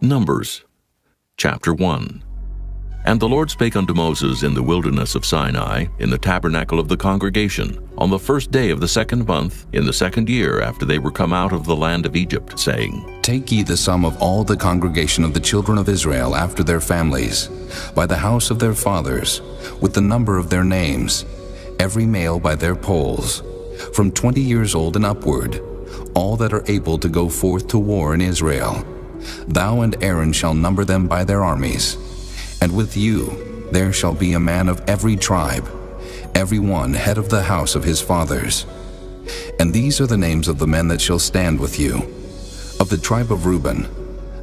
Numbers, chapter 1. And the Lord spake unto Moses in the wilderness of Sinai, in the tabernacle of the congregation, on the first day of the 2nd month, in the 2nd year after they were come out of the land of Egypt, saying, Take ye the sum of all the congregation of the children of Israel after their families, by the house of their fathers, with the number of their names, every male by their polls, from 20 years old and upward, all that are able to go forth to war in Israel. Thou and Aaron shall number them by their armies. And with you there shall be a man of every tribe, every one head of the house of his fathers. And these are the names of the men that shall stand with you. Of the tribe of Reuben,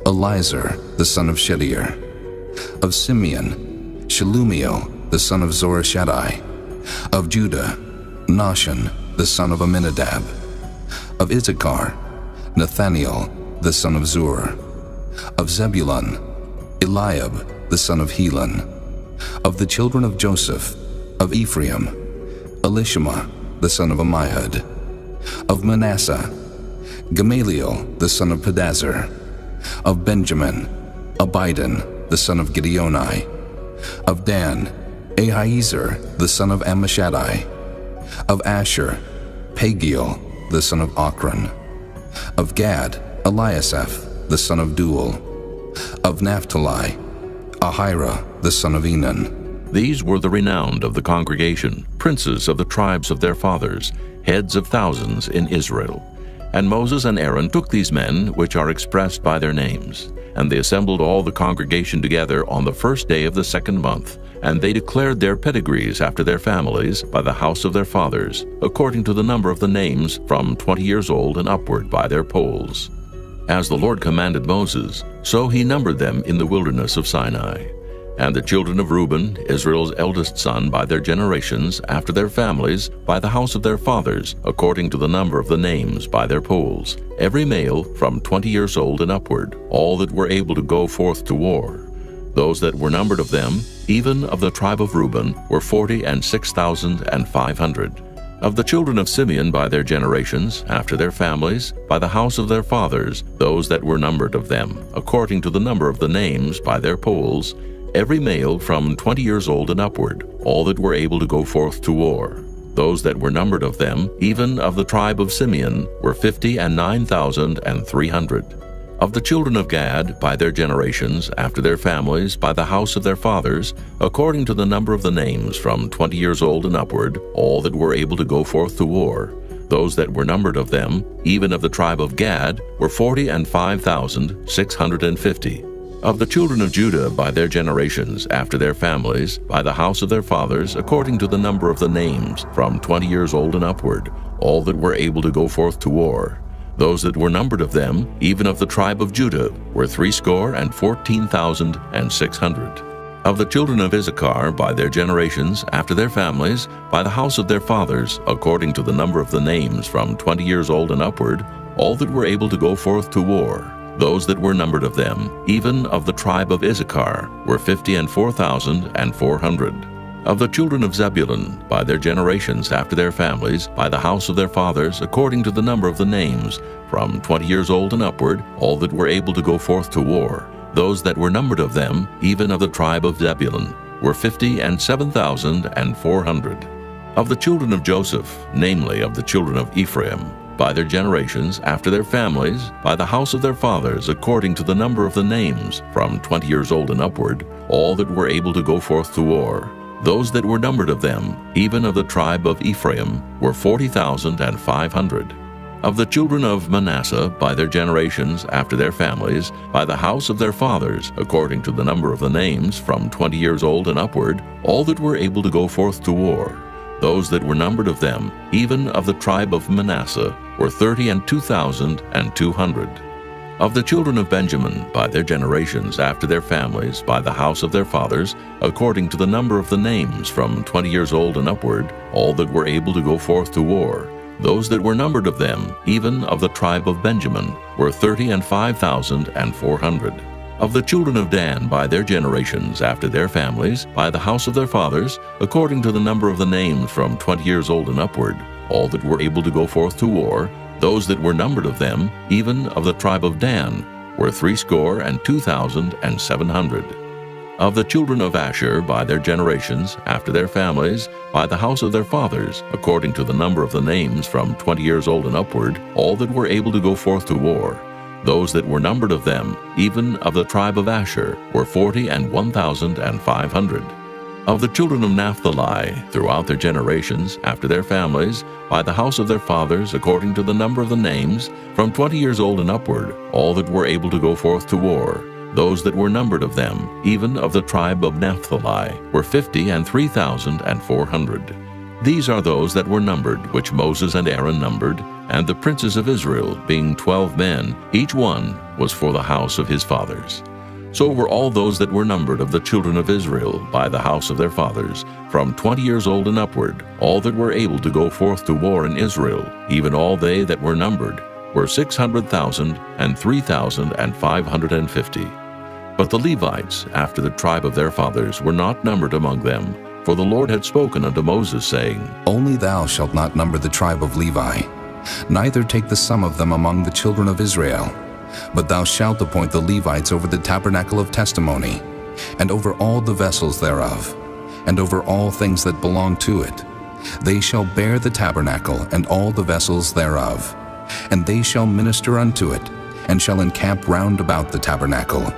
Elizur the son of Shedeur. Of Simeon, Shelumiel the son of Zorashadai. Of Judah, Nahshon the son of Amminadab. Of Issachar, Nathaniel the son of Zur. Of Zebulun, Eliab the son of Helon. Of the children of Joseph, of Ephraim, Elishama the son of Ammihud. Of Manasseh, Gamaliel the son of Pedazur. Of Benjamin, Abidan the son of Gideoni. Of Dan, Ahiezer the son of Ammishaddai. Of Asher, Pagiel the son of Ochran. Of Gad, Eliasaph the son of Duel. Of Naphtali, Ahira the son of Enan. These were the renowned of the congregation, princes of the tribes of their fathers, heads of thousands in Israel. And Moses and Aaron took these men, which are expressed by their names, and they assembled all the congregation together on the first day of the 2nd month, and they declared their pedigrees after their families by the house of their fathers, according to the number of the names from 20 years old and upward by their polls. As the Lord commanded Moses, so he numbered them in the wilderness of Sinai. And the children of Reuben, Israel's eldest son, by their generations, after their families, by the house of their fathers, according to the number of the names by their polls, every male from 20 years old and upward, all that were able to go forth to war. Those that were numbered of them, even of the tribe of Reuben, were 46,500. Of the children of Simeon by their generations, after their families, by the house of their fathers, those that were numbered of them, according to the number of the names by their polls, every male from 20 years old and upward, all that were able to go forth to war. Those that were numbered of them, even of the tribe of Simeon, were 59,300. Of the children of Gad, by their generations, after their families, by the house of their fathers, according to the number of the names from 20 years old and upward, all that were able to go forth to war. Those that were numbered of them, even of the tribe of Gad, were 45,650. Of the children of Judah, by their generations, after their families, by the house of their fathers, according to the number of the names from 20 years old and upward, all that were able to go forth to war. Those that were numbered of them, even of the tribe of Judah, were 314,600. Of the children of Issachar, by their generations, after their families, by the house of their fathers, according to the number of the names from 20 years old and upward, all that were able to go forth to war. Those that were numbered of them, even of the tribe of Issachar, were 54,400. Of the children of Zebulun, by their generations, after their families, by the house of their fathers, according to the number of the names, from 20 years old and upward, all that were able to go forth to war. Those that were numbered of them, even of the tribe of Zebulun, were 57,400. Of the children of Joseph, namely of the children of Ephraim, by their generations, after their families, by the house of their fathers, according to the number of the names, from 20 years old and upward, all that were able to go forth to war. Those that were numbered of them, even of the tribe of Ephraim, were 40,500. Of the children of Manasseh, by their generations, after their families, by the house of their fathers, according to the number of the names, from 20 years old and upward, all that were able to go forth to war. Those that were numbered of them, even of the tribe of Manasseh, were 32,200. Of the children of Benjamin, by their generations, after their families, by the house of their fathers, according to the number of the names, from 20 years old and upward, all that were able to go forth to war. Those that were numbered of them, even of the tribe of Benjamin, were 35,400. Of the children of Dan, by their generations, after their families, by the house of their fathers, according to the number of the names, from 20 years old and upward, all that were able to go forth to war, those that were numbered of them, even of the tribe of Dan, were 62,700. Of the children of Asher by their generations, after their families, by the house of their fathers, according to the number of the names from 20 years old and upward, all that were able to go forth to war, those that were numbered of them, even of the tribe of Asher, were 41,500. Of the children of Naphtali, throughout their generations, after their families, by the house of their fathers, according to the number of the names, from 20 years old and upward, all that were able to go forth to war, those that were numbered of them, even of the tribe of Naphtali, were 53,400. These are those that were numbered, which Moses and Aaron numbered, and the princes of Israel, being 12 men, each one was for the house of his fathers. So were all those that were numbered of the children of Israel by the house of their fathers, from 20 years old and upward, all that were able to go forth to war in Israel, even all they that were numbered, were 600,000 and 3,550. But the Levites, after the tribe of their fathers, were not numbered among them, for the Lord had spoken unto Moses, saying, Only thou shalt not number the tribe of Levi, neither take the sum of them among the children of Israel. But thou shalt appoint the Levites over the tabernacle of testimony, and over all the vessels thereof, and over all things that belong to it. They shall bear the tabernacle and all the vessels thereof, and they shall minister unto it, and shall encamp round about the tabernacle.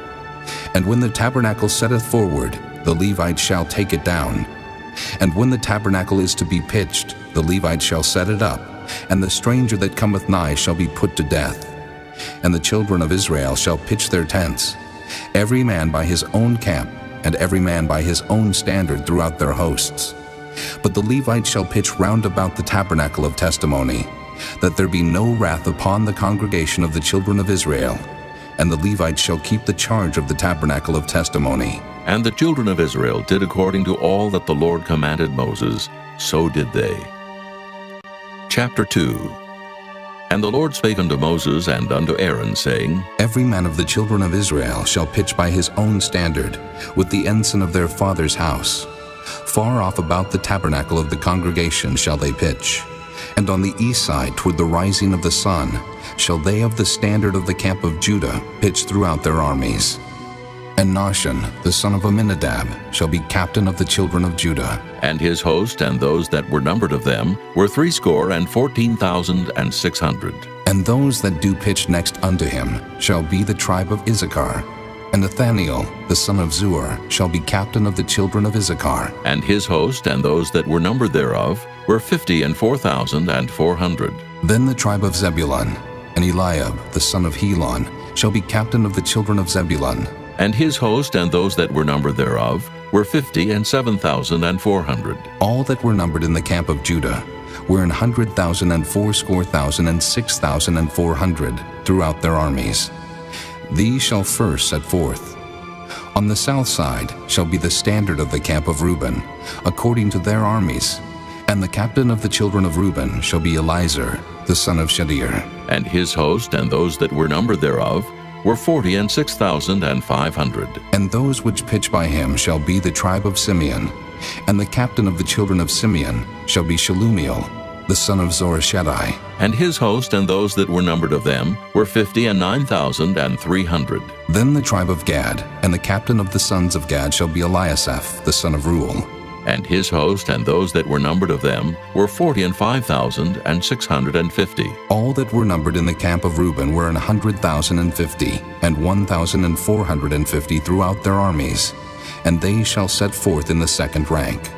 And when the tabernacle setteth forward, the Levites shall take it down. And when the tabernacle is to be pitched, the Levites shall set it up, and the stranger that cometh nigh shall be put to death. And the children of Israel shall pitch their tents, every man by his own camp, and every man by his own standard throughout their hosts. But the Levites shall pitch round about the tabernacle of testimony, that there be no wrath upon the congregation of the children of Israel. And the Levites shall keep the charge of the tabernacle of testimony. And the children of Israel did according to all that the Lord commanded Moses, so did they. Chapter 2. And the Lord spake unto Moses and unto Aaron, saying, Every man of the children of Israel shall pitch by his own standard, with the ensign of their father's house. Far off about the tabernacle of the congregation shall they pitch. And on the east side toward the rising of the sun shall they of the standard of the camp of Judah pitch throughout their armies. And Nahshon, the son of Amminadab, shall be captain of the children of Judah. And his host and those that were numbered of them were 14,600. And those that do pitch next unto him shall be the tribe of Issachar. And Nathaniel, the son of Zuar, shall be captain of the children of Issachar. And his host and those that were numbered thereof were 54,400. Then the tribe of Zebulun, and Eliab, the son of Helon, shall be captain of the children of Zebulun. And his host and those that were numbered thereof were 57,400. All that were numbered in the camp of Judah were 100,000 and 80,000 and 6,400 throughout their armies. These shall first set forth. On the south side shall be the standard of the camp of Reuben, according to their armies. And the captain of the children of Reuben shall be Elizur, the son of Shadir. And his host and those that were numbered thereof were 46,500. And those which pitch by him shall be the tribe of Simeon. And the captain of the children of Simeon shall be Shelumiel, the son of Zorishaddai. And his host and those that were numbered of them were 59,300. Then the tribe of Gad, and the captain of the sons of Gad shall be Eliasaph, the son of Reuel. And his host and those that were numbered of them were 45,650. All that were numbered in the camp of Reuben were 100,050, and 1,450 throughout their armies, and they shall set forth in the second rank.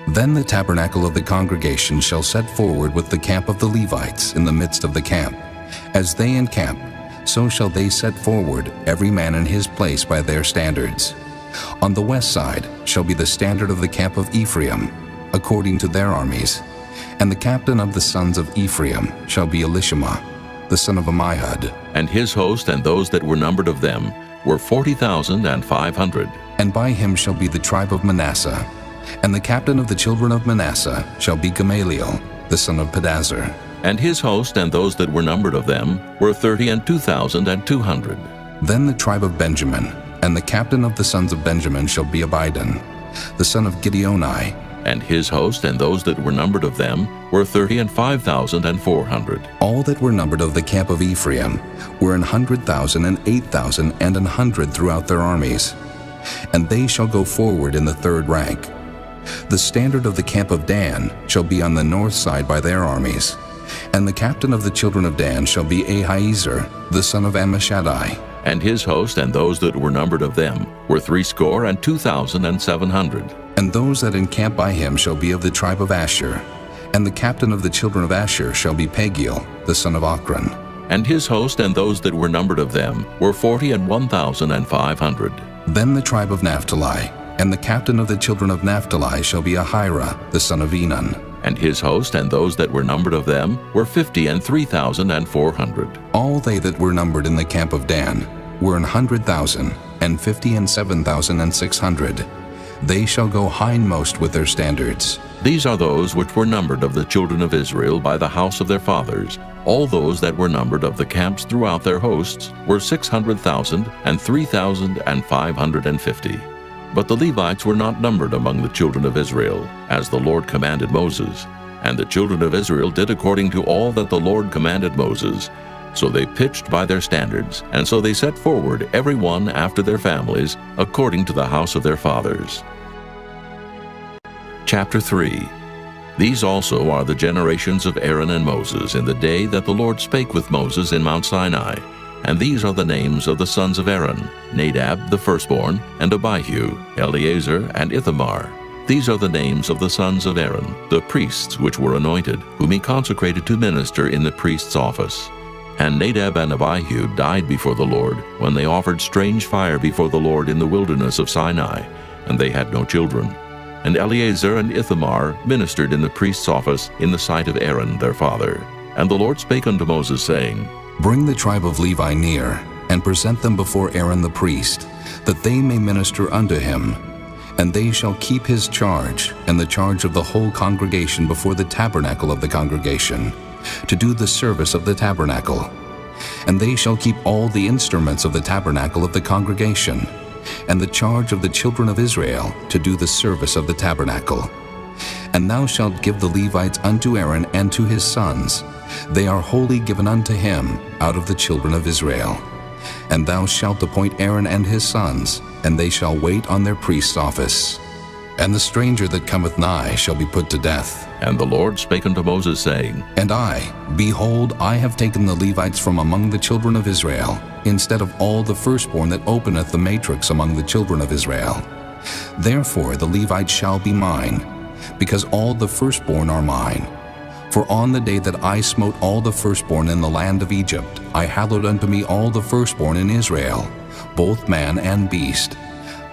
Then the tabernacle of the congregation shall set forward with the camp of the Levites in the midst of the camp. As they encamp, so shall they set forward, every man in his place by their standards. On the west side shall be the standard of the camp of Ephraim, according to their armies. And the captain of the sons of Ephraim shall be Elishama, the son of Ammihud. And his host and those that were numbered of them were 40,500. And by him shall be the tribe of Manasseh. And the captain of the children of Manasseh shall be Gamaliel, the son of Pedazur. And his host and those that were numbered of them were 32,200. Then the tribe of Benjamin, and the captain of the sons of Benjamin shall be Abidan, the son of Gideoni. And his host and those that were numbered of them were 35,400. All that were numbered of the camp of Ephraim were 100,000 and 8,000 and 100 throughout their armies. And they shall go forward in the third rank. The standard of the camp of Dan shall be on the north side by their armies. And the captain of the children of Dan shall be Ahiezer, the son of Ammishaddai. And his host and those that were numbered of them were 62,700. And those that encamp by him shall be of the tribe of Asher. And the captain of the children of Asher shall be Pagiel, the son of Ochran. And his host and those that were numbered of them were 41,500. Then the tribe of Naphtali, and the captain of the children of Naphtali shall be Ahira, the son of Enan. And his host and those that were numbered of them were 53,400. All they that were numbered in the camp of Dan were 100,000, and 57,600. They shall go hindmost with their standards. These are those which were numbered of the children of Israel by the house of their fathers. All those that were numbered of the camps throughout their hosts were 600,000 and 3,550. But the Levites were not numbered among the children of Israel, as the Lord commanded Moses. And the children of Israel did according to all that the Lord commanded Moses. So they pitched by their standards, and so they set forward every one after their families, according to the house of their fathers. Chapter 3. These also are the generations of Aaron and Moses in the day that the Lord spake with Moses in Mount Sinai. And these are the names of the sons of Aaron: Nadab the firstborn, and Abihu, Eleazar, and Ithamar. These are the names of the sons of Aaron, the priests which were anointed, whom he consecrated to minister in the priest's office. And Nadab and Abihu died before the Lord, when they offered strange fire before the Lord in the wilderness of Sinai, and they had no children. And Eleazar and Ithamar ministered in the priest's office in the sight of Aaron their father. And the Lord spake unto Moses, saying, Bring the tribe of Levi near, and present them before Aaron the priest, that they may minister unto him. And they shall keep his charge, and the charge of the whole congregation before the tabernacle of the congregation, to do the service of the tabernacle. And they shall keep all the instruments of the tabernacle of the congregation, and the charge of the children of Israel to do the service of the tabernacle. And thou shalt give the Levites unto Aaron and to his sons. They are wholly given unto him out of the children of Israel. And thou shalt appoint Aaron and his sons, and they shall wait on their priest's office. And the stranger that cometh nigh shall be put to death. And the Lord spake unto Moses, saying, And I, behold, I have taken the Levites from among the children of Israel, instead of all the firstborn that openeth the matrix among the children of Israel. Therefore the Levites shall be mine, because all the firstborn are mine. For on the day that I smote all the firstborn in the land of Egypt, I hallowed unto me all the firstborn in Israel, both man and beast.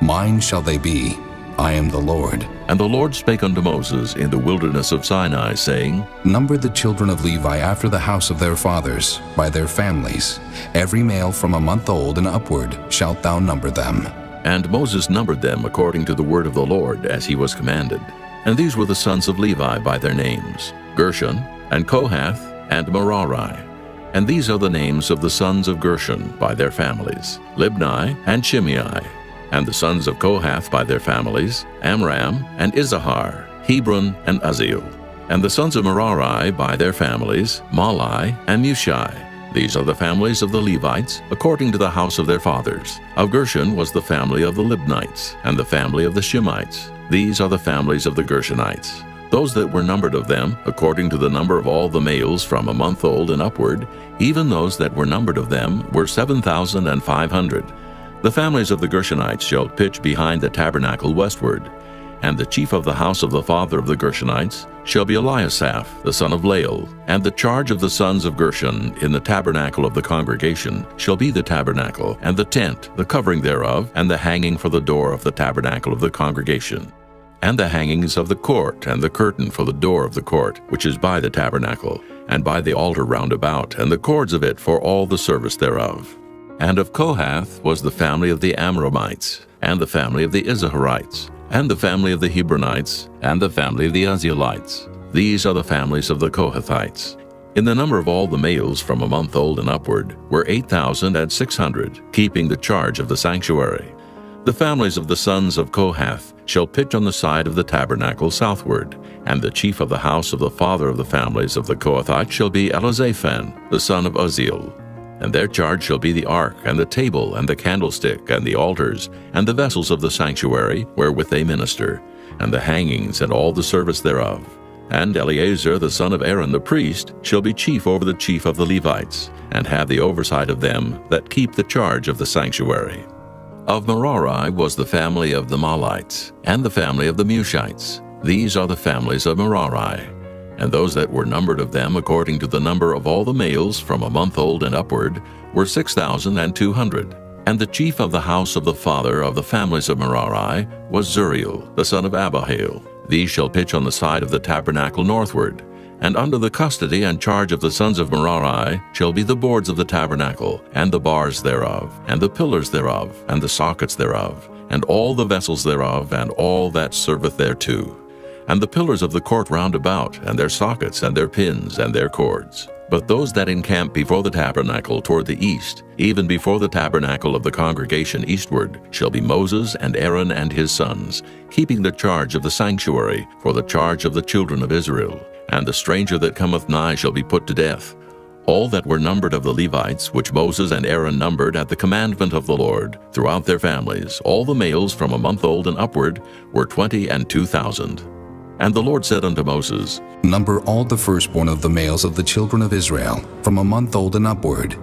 Mine shall they be. I am the Lord. And the Lord spake unto Moses in the wilderness of Sinai, saying, Number the children of Levi after the house of their fathers, by their families. Every male from a month old and upward shalt thou number them. And Moses numbered them according to the word of the Lord, as he was commanded. And these were the sons of Levi by their names: Gershon, and Kohath, and Merari. And these are the names of the sons of Gershon by their families: Libni and Shimei. And the sons of Kohath by their families: Amram, and Izahar, Hebron, and Uzziel. And the sons of Merari by their families: Mahli and Mushi. These are the families of the Levites, according to the house of their fathers. Of Gershon was the family of the Libnites, and the family of the Shimeites. These are the families of the Gershonites. Those that were numbered of them, according to the number of all the males from a month old and upward, even those that were numbered of them, were 7,500. The families of the Gershonites shall pitch behind the tabernacle westward. And the chief of the house of the father of the Gershonites shall be Eliasaph, the son of Lael. And the charge of the sons of Gershon in the tabernacle of the congregation shall be the tabernacle, and the tent, the covering thereof, and the hanging for the door of the tabernacle of the congregation, and the hangings of the court, and the curtain for the door of the court, which is by the tabernacle, and by the altar round about, and the cords of it for all the service thereof. And of Kohath was the family of the Amramites, and the family of the Izaharites, and the family of the Hebronites, and the family of the Uzzielites. These are the families of the Kohathites. In the number of all the males from a month old and upward were 8,600, keeping the charge of the sanctuary. The families of the sons of Kohath shall pitch on the side of the tabernacle southward, and the chief of the house of the father of the families of the Kohathites shall be Elizaphan, the son of Uzziel. And their charge shall be the ark, and the table, and the candlestick, and the altars, and the vessels of the sanctuary, wherewith they minister, and the hangings, and all the service thereof. And Eleazar the son of Aaron the priest shall be chief over the chief of the Levites, and have the oversight of them that keep the charge of the sanctuary. Of Merari was the family of the Mahlites, and the family of the Mushites. These are the families of Merari. And those that were numbered of them according to the number of all the males from a month old and upward were 6,200. And the chief of the house of the father of the families of Merari was Zuriel, the son of Abihail. These shall pitch on the side of the tabernacle northward. And under the custody and charge of the sons of Merari shall be the boards of the tabernacle, and the bars thereof, and the pillars thereof, and the sockets thereof, and all the vessels thereof, and all that serveth thereto, and the pillars of the court round about, and their sockets, and their pins, and their cords. But those that encamp before the tabernacle toward the east, even before the tabernacle of the congregation eastward, shall be Moses and Aaron and his sons, keeping the charge of the sanctuary for the charge of the children of Israel. And the stranger that cometh nigh shall be put to death. All that were numbered of the Levites, which Moses and Aaron numbered at the commandment of the Lord, throughout their families, all the males from a month old and upward, were 22,000. And the Lord said unto Moses, Number all the firstborn of the males of the children of Israel, from a month old and upward,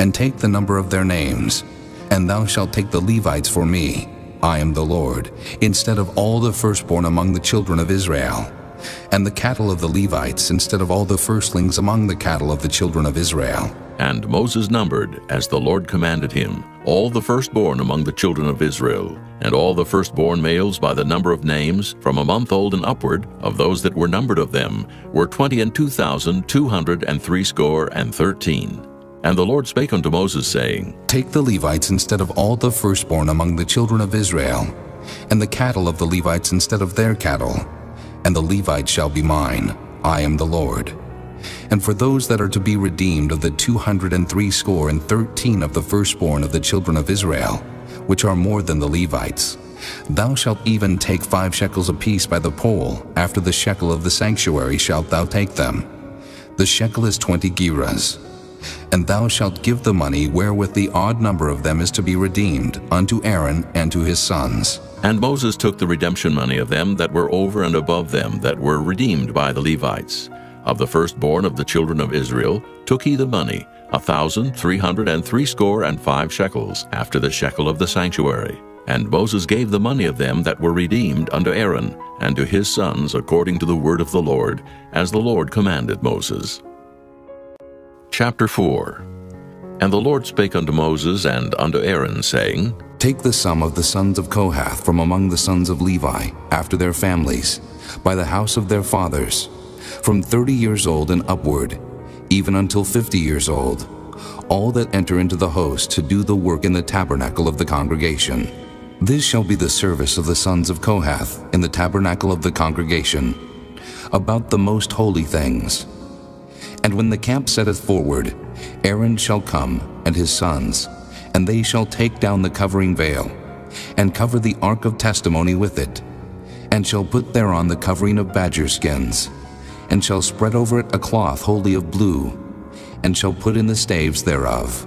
and take the number of their names. And thou shalt take the Levites for me, I am the Lord, instead of all the firstborn among the children of Israel, and the cattle of the Levites instead of all the firstlings among the cattle of the children of Israel. And Moses numbered, as the Lord commanded him, all the firstborn among the children of Israel, and all the firstborn males by the number of names, from a month old and upward, of those that were numbered of them, were 22,213. And the Lord spake unto Moses, saying, Take the Levites instead of all the firstborn among the children of Israel, and the cattle of the Levites instead of their cattle, and the Levites shall be mine, I am the Lord. And for those that are to be redeemed of the 213 of the firstborn of the children of Israel, which are more than the Levites, thou shalt even take 5 shekels apiece by the poll, after the shekel of the sanctuary shalt thou take them. The shekel is 20 gerahs. And thou shalt give the money wherewith the odd number of them is to be redeemed unto Aaron and to his sons. And Moses took the redemption money of them that were over and above them that were redeemed by the Levites. Of the firstborn of the children of Israel took he the money, 1,365 shekels, after the shekel of the sanctuary. And Moses gave the money of them that were redeemed unto Aaron and to his sons according to the word of the Lord, as the Lord commanded Moses. Chapter 4. And the Lord spake unto Moses and unto Aaron, saying, Take the sum of the sons of Kohath from among the sons of Levi, after their families, by the house of their fathers, from 30 years old and upward, even until 50 years old, all that enter into the host to do the work in the tabernacle of the congregation. This shall be the service of the sons of Kohath in the tabernacle of the congregation, about the most holy things. And when the camp setteth forward, Aaron shall come, and his sons, and they shall take down the covering veil, and cover the ark of testimony with it, and shall put thereon the covering of badger skins, and shall spread over it a cloth wholly of blue, and shall put in the staves thereof.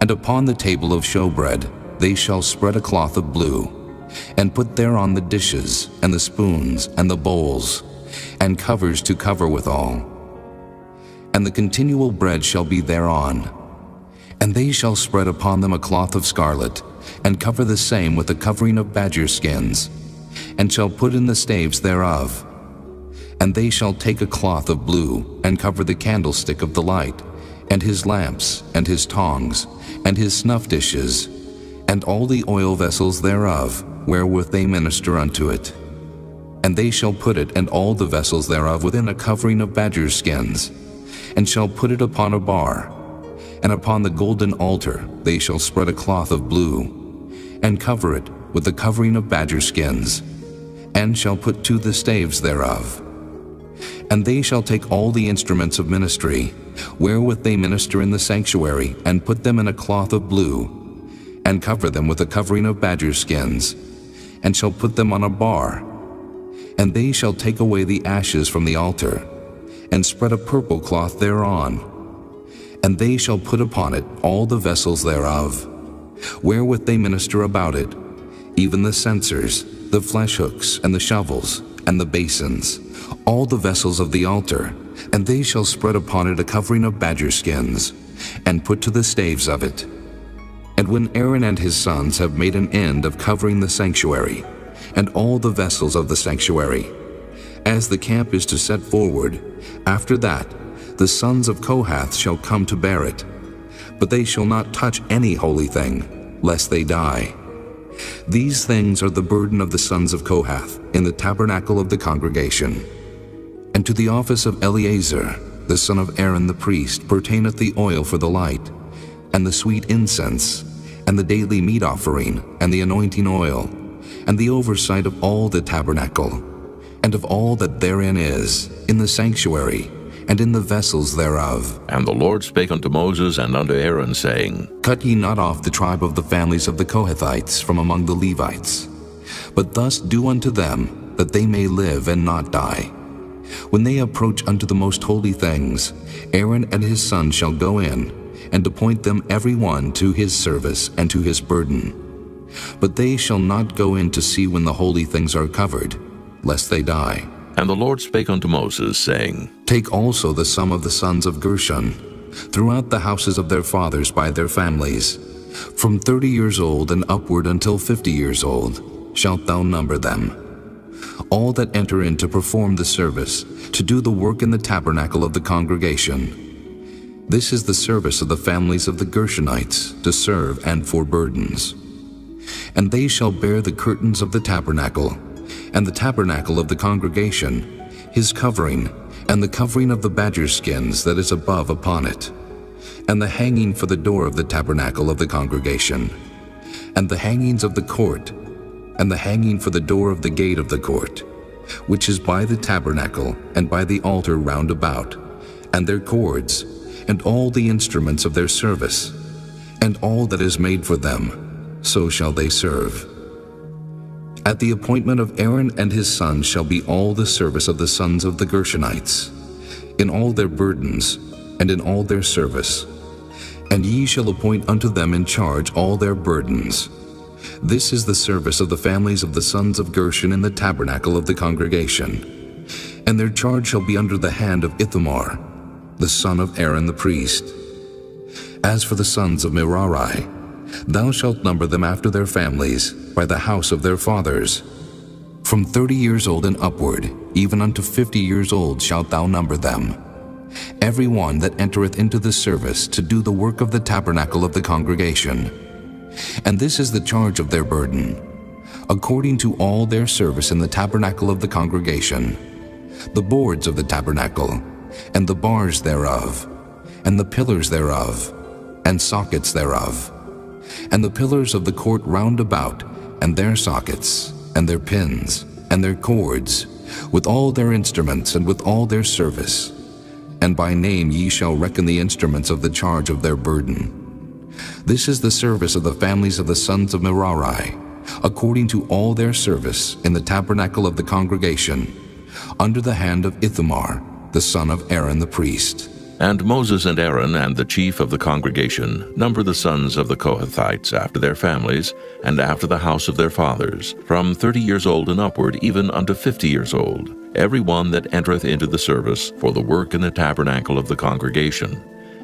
And upon the table of showbread they shall spread a cloth of blue, and put thereon the dishes, and the spoons, and the bowls, and covers to cover withal. And the continual bread shall be thereon. And they shall spread upon them a cloth of scarlet, and cover the same with a covering of badger skins, and shall put in the staves thereof. And they shall take a cloth of blue, and cover the candlestick of the light, and his lamps, and his tongs, and his snuff dishes, and all the oil vessels thereof, wherewith they minister unto it. And they shall put it and all the vessels thereof within a covering of badger skins, and shall put it upon a bar. And upon the golden altar they shall spread a cloth of blue, and cover it with the covering of badger skins, and shall put to the staves thereof. And they shall take all the instruments of ministry, wherewith they minister in the sanctuary, and put them in a cloth of blue, and cover them with a covering of badger skins, and shall put them on a bar. And they shall take away the ashes from the altar, and spread a purple cloth thereon. And they shall put upon it all the vessels thereof, wherewith they minister about it, even the censers, the flesh hooks, and the shovels, and the basins, all the vessels of the altar. And they shall spread upon it a covering of badger skins, and put to the staves of it. And when Aaron and his sons have made an end of covering the sanctuary, and all the vessels of the sanctuary, as the camp is to set forward, after that the sons of Kohath shall come to bear it. But they shall not touch any holy thing, lest they die. These things are the burden of the sons of Kohath in the tabernacle of the congregation. And to the office of Eleazar, the son of Aaron the priest, pertaineth the oil for the light, and the sweet incense, and the daily meat offering, and the anointing oil, and the oversight of all the tabernacle, and of all that therein is, in the sanctuary, and in the vessels thereof. And the Lord spake unto Moses and unto Aaron, saying, Cut ye not off the tribe of the families of the Kohathites from among the Levites, but thus do unto them, that they may live and not die. When they approach unto the most holy things, Aaron and his sons shall go in, and appoint them every one to his service and to his burden. But they shall not go in to see when the holy things are covered, lest they die. And the Lord spake unto Moses, saying, Take also the sum of the sons of Gershon, throughout the houses of their fathers by their families, from 30 years old and upward until 50 years old, shalt thou number them. All that enter in to perform the service, to do the work in the tabernacle of the congregation. This is the service of the families of the Gershonites, to serve and for burdens. And they shall bear the curtains of the tabernacle, and the tabernacle of the congregation, his covering, and the covering of the badger skins that is above upon it, and the hanging for the door of the tabernacle of the congregation, and the hangings of the court, and the hanging for the door of the gate of the court, which is by the tabernacle and by the altar round about, and their cords, and all the instruments of their service, and all that is made for them, so shall they serve. At the appointment of Aaron and his sons shall be all the service of the sons of the Gershonites, in all their burdens, and in all their service. And ye shall appoint unto them in charge all their burdens. This is the service of the families of the sons of Gershon in the tabernacle of the congregation. And their charge shall be under the hand of Ithamar, the son of Aaron the priest. As for the sons of Merari, thou shalt number them after their families, by the house of their fathers. From 30 years old and upward, even unto 50 years old shalt thou number them. Every one that entereth into the service to do the work of the tabernacle of the congregation. And this is the charge of their burden, according to all their service in the tabernacle of the congregation, the boards of the tabernacle, and the bars thereof, and the pillars thereof, and sockets thereof, and the pillars of the court round about, and their sockets, and their pins, and their cords, with all their instruments, and with all their service. And by name ye shall reckon the instruments of the charge of their burden. This is the service of the families of the sons of Merari, according to all their service in the tabernacle of the congregation, under the hand of Ithamar, the son of Aaron the priest. And Moses and Aaron and the chief of the congregation number the sons of the Kohathites after their families, and after the house of their fathers, from 30 years old and upward, even unto 50 years old, every one that entereth into the service for the work in the tabernacle of the congregation.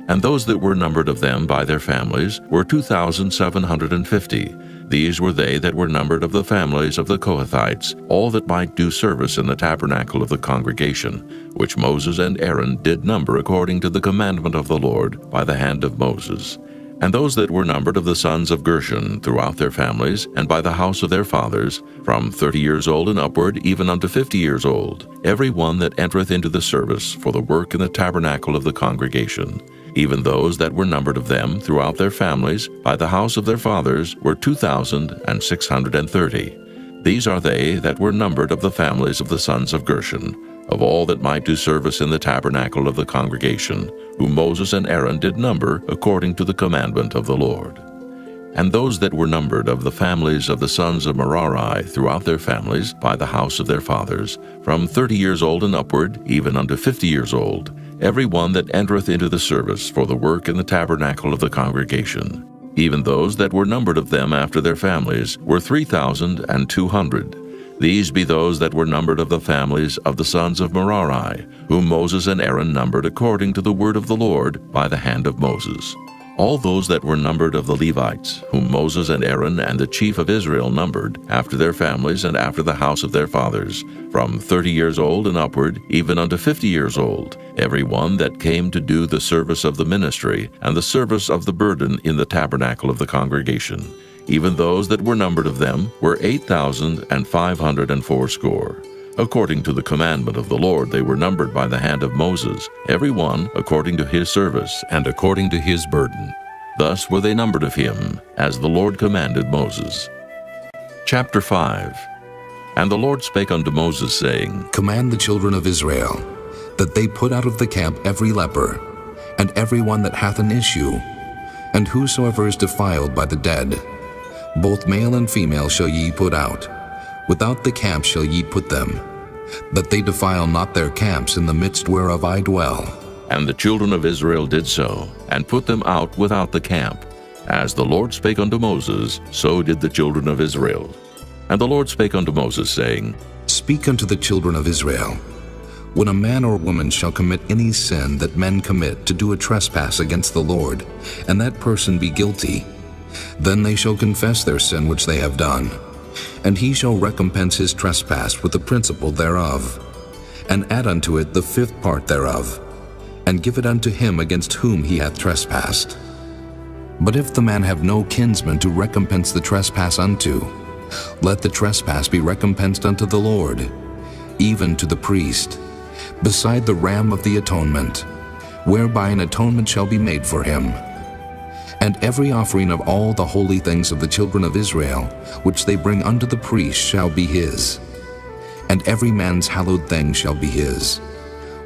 And those that were numbered of them by their families were 2,750. These were they that were numbered of the families of the Kohathites, all that might do service in the tabernacle of the congregation, which Moses and Aaron did number according to the commandment of the Lord by the hand of Moses. And those that were numbered of the sons of Gershon throughout their families, and by the house of their fathers, from 30 years old and upward, even unto 50 years old, every one that entereth into the service for the work in the tabernacle of the congregation. Even those that were numbered of them throughout their families, by the house of their fathers, were 2,630. These are they that were numbered of the families of the sons of Gershon, of all that might do service in the tabernacle of the congregation, whom Moses and Aaron did number according to the commandment of the Lord. And those that were numbered of the families of the sons of Merari throughout their families by the house of their fathers, from 30 years old and upward, even unto 50 years old, every one that entereth into the service for the work in the tabernacle of the congregation. Even those that were numbered of them after their families were 3,200. These be those that were numbered of the families of the sons of Merari, whom Moses and Aaron numbered according to the word of the Lord by the hand of Moses. All those that were numbered of the Levites, whom Moses and Aaron and the chief of Israel numbered, after their families and after the house of their fathers, from 30 years old and upward, even unto 50 years old, every one that came to do the service of the ministry and the service of the burden in the tabernacle of the congregation. Even those that were numbered of them were 8,580. According to the commandment of the Lord they were numbered by the hand of Moses, every one according to his service and according to his burden. Thus were they numbered of him, as the Lord commanded Moses. Chapter 5. And the Lord spake unto Moses, saying, Command the children of Israel, that they put out of the camp every leper, and every one that hath an issue, and whosoever is defiled by the dead. Both male and female shall ye put out. Without the camp shall ye put them, that they defile not their camps in the midst whereof I dwell. And the children of Israel did so, and put them out without the camp. As the Lord spake unto Moses, so did the children of Israel. And the Lord spake unto Moses, saying, Speak unto the children of Israel, when a man or woman shall commit any sin that men commit to do a trespass against the Lord, and that person be guilty, then they shall confess their sin which they have done, and he shall recompense his trespass with the principal thereof, and add unto it the 5th part thereof, and give it unto him against whom he hath trespassed. But if the man have no kinsman to recompense the trespass unto, let the trespass be recompensed unto the Lord, even to the priest, beside the ram of the atonement, whereby an atonement shall be made for him. And every offering of all the holy things of the children of Israel, which they bring unto the priest, shall be his. And every man's hallowed thing shall be his.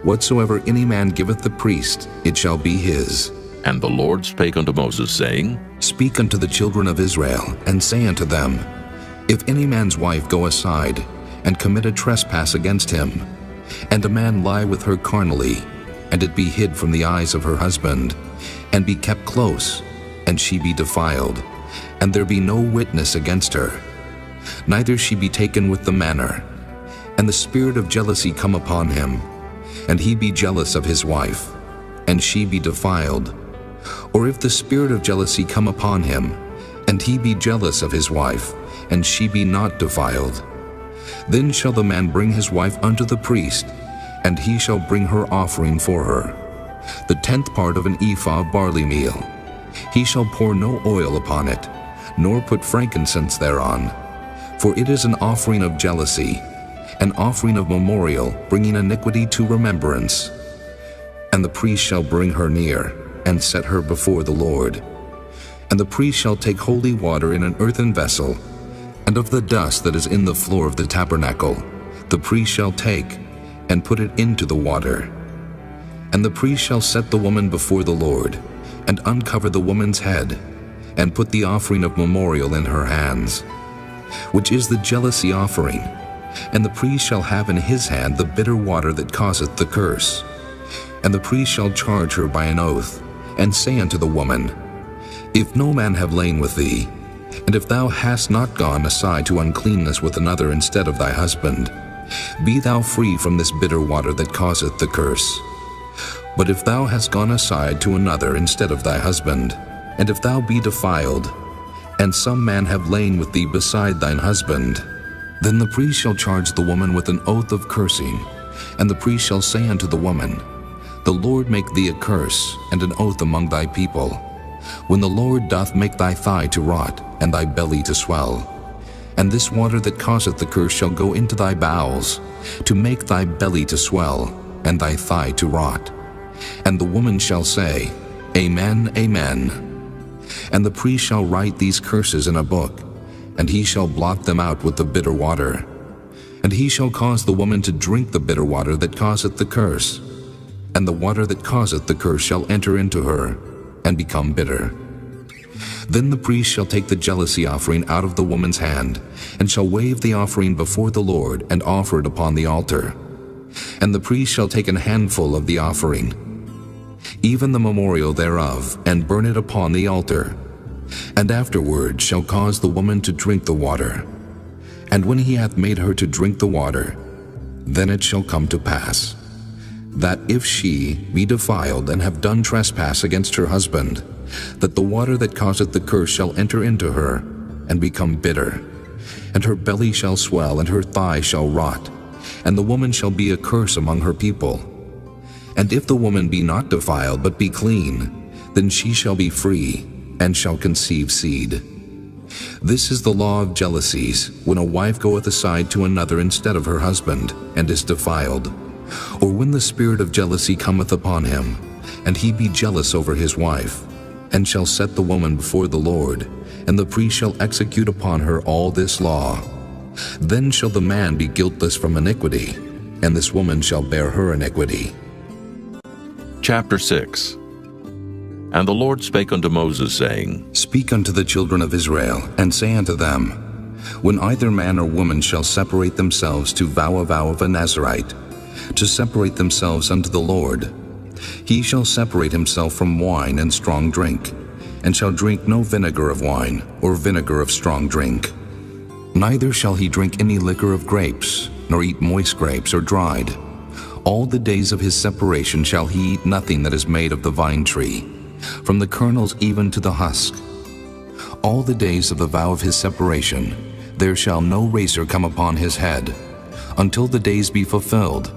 Whatsoever any man giveth the priest, it shall be his. And the Lord spake unto Moses, saying, Speak unto the children of Israel, and say unto them, If any man's wife go aside, and commit a trespass against him, and a man lie with her carnally, and it be hid from the eyes of her husband, and be kept close, and she be defiled, and there be no witness against her, neither she be taken with the manner, and the spirit of jealousy come upon him, and he be jealous of his wife, and she be defiled, or if the spirit of jealousy come upon him, and he be jealous of his wife, and she be not defiled, then shall the man bring his wife unto the priest, and he shall bring her offering for her, the 10th part of an ephah of barley meal. He shall pour no oil upon it, nor put frankincense thereon, for it is an offering of jealousy, an offering of memorial, bringing iniquity to remembrance. And the priest shall bring her near, and set her before the Lord. And the priest shall take holy water in an earthen vessel, and of the dust that is in the floor of the tabernacle, the priest shall take, and put it into the water. And the priest shall set the woman before the Lord, and uncover the woman's head, and put the offering of memorial in her hands, which is the jealousy offering. And the priest shall have in his hand the bitter water that causeth the curse. And the priest shall charge her by an oath, and say unto the woman, If no man have lain with thee, and if thou hast not gone aside to uncleanness with another instead of thy husband, be thou free from this bitter water that causeth the curse. But if thou hast gone aside to another instead of thy husband, and if thou be defiled, and some man have lain with thee beside thine husband, then the priest shall charge the woman with an oath of cursing, and the priest shall say unto the woman, The Lord make thee a curse and an oath among thy people, when the Lord doth make thy thigh to rot, and thy belly to swell. And this water that causeth the curse shall go into thy bowels, to make thy belly to swell, and thy thigh to rot. And the woman shall say, Amen, Amen. And the priest shall write these curses in a book, and he shall blot them out with the bitter water. And he shall cause the woman to drink the bitter water that causeth the curse, and the water that causeth the curse shall enter into her, and become bitter. Then the priest shall take the jealousy offering out of the woman's hand, and shall wave the offering before the Lord, and offer it upon the altar. And the priest shall take an handful of the offering, even the memorial thereof, and burn it upon the altar, and afterward shall cause the woman to drink the water. And when he hath made her to drink the water, then it shall come to pass, that if she be defiled and have done trespass against her husband, that the water that causeth the curse shall enter into her, and become bitter, and her belly shall swell, and her thigh shall rot, and the woman shall be a curse among her people. And if the woman be not defiled, but be clean, then she shall be free, and shall conceive seed. This is the law of jealousies, when a wife goeth aside to another instead of her husband, and is defiled, or when the spirit of jealousy cometh upon him, and he be jealous over his wife, and shall set the woman before the Lord, and the priest shall execute upon her all this law. Then shall the man be guiltless from iniquity, and this woman shall bear her iniquity. Chapter 6. And the Lord spake unto Moses, saying, Speak unto the children of Israel, and say unto them, When either man or woman shall separate themselves to vow a vow of a Nazarite, to separate themselves unto the Lord, he shall separate himself from wine and strong drink, and shall drink no vinegar of wine, or vinegar of strong drink. Neither shall he drink any liquor of grapes, nor eat moist grapes or dried. All the days of his separation shall he eat nothing that is made of the vine tree, from the kernels even to the husk. All the days of the vow of his separation, there shall no razor come upon his head, until the days be fulfilled,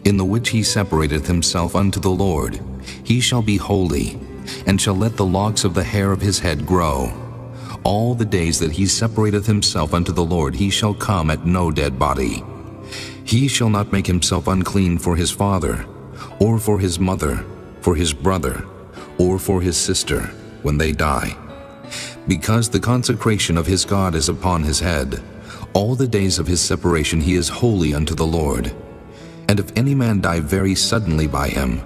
in the which he separateth himself unto the Lord. He shall be holy, and shall let the locks of the hair of his head grow. All the days that he separateth himself unto the Lord, he shall come at no dead body. He shall not make himself unclean for his father, or for his mother, for his brother, or for his sister, when they die. Because the consecration of his God is upon his head, all the days of his separation he is holy unto the Lord. And if any man die very suddenly by him,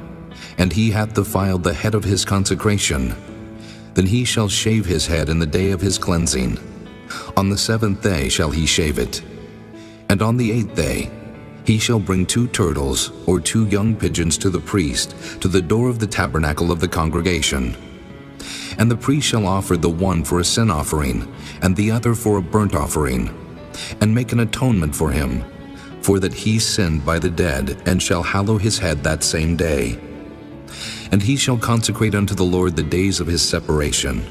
and he hath defiled the head of his consecration, then he shall shave his head in the day of his cleansing. On the 7th day shall he shave it. And on the 8th day he shall bring 2 turtles or 2 young pigeons to the priest, to the door of the tabernacle of the congregation. And the priest shall offer the one for a sin offering, and the other for a burnt offering, and make an atonement for him, for that he sinned by the dead, and shall hallow his head that same day. And he shall consecrate unto the Lord the days of his separation,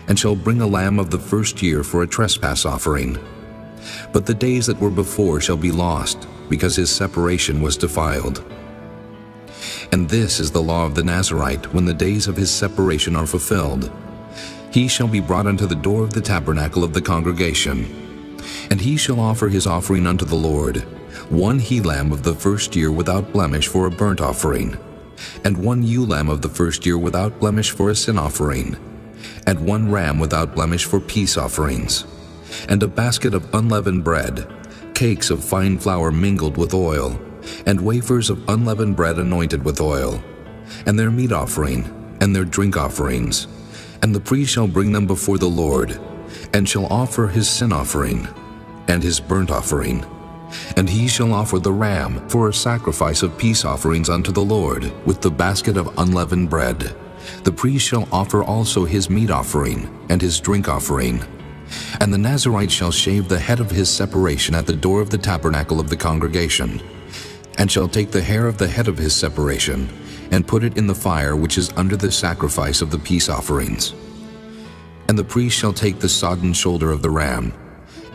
and shall bring a lamb of the first year for a trespass offering. But the days that were before shall be lost, because his separation was defiled. And this is the law of the Nazarite, when the days of his separation are fulfilled. He shall be brought unto the door of the tabernacle of the congregation, and he shall offer his offering unto the Lord, 1 he-lamb of the first year without blemish for a burnt offering, and 1 ewe-lamb of the first year without blemish for a sin offering, and 1 ram without blemish for peace offerings, and a basket of unleavened bread, cakes of fine flour mingled with oil, and wafers of unleavened bread anointed with oil, and their meat offering, and their drink offerings. And the priest shall bring them before the Lord, and shall offer his sin offering, and his burnt offering. And he shall offer the ram for a sacrifice of peace offerings unto the Lord, with the basket of unleavened bread. The priest shall offer also his meat offering, and his drink offering. And the Nazarite shall shave the head of his separation at the door of the tabernacle of the congregation, and shall take the hair of the head of his separation, and put it in the fire which is under the sacrifice of the peace offerings. And the priest shall take the sodden shoulder of the ram,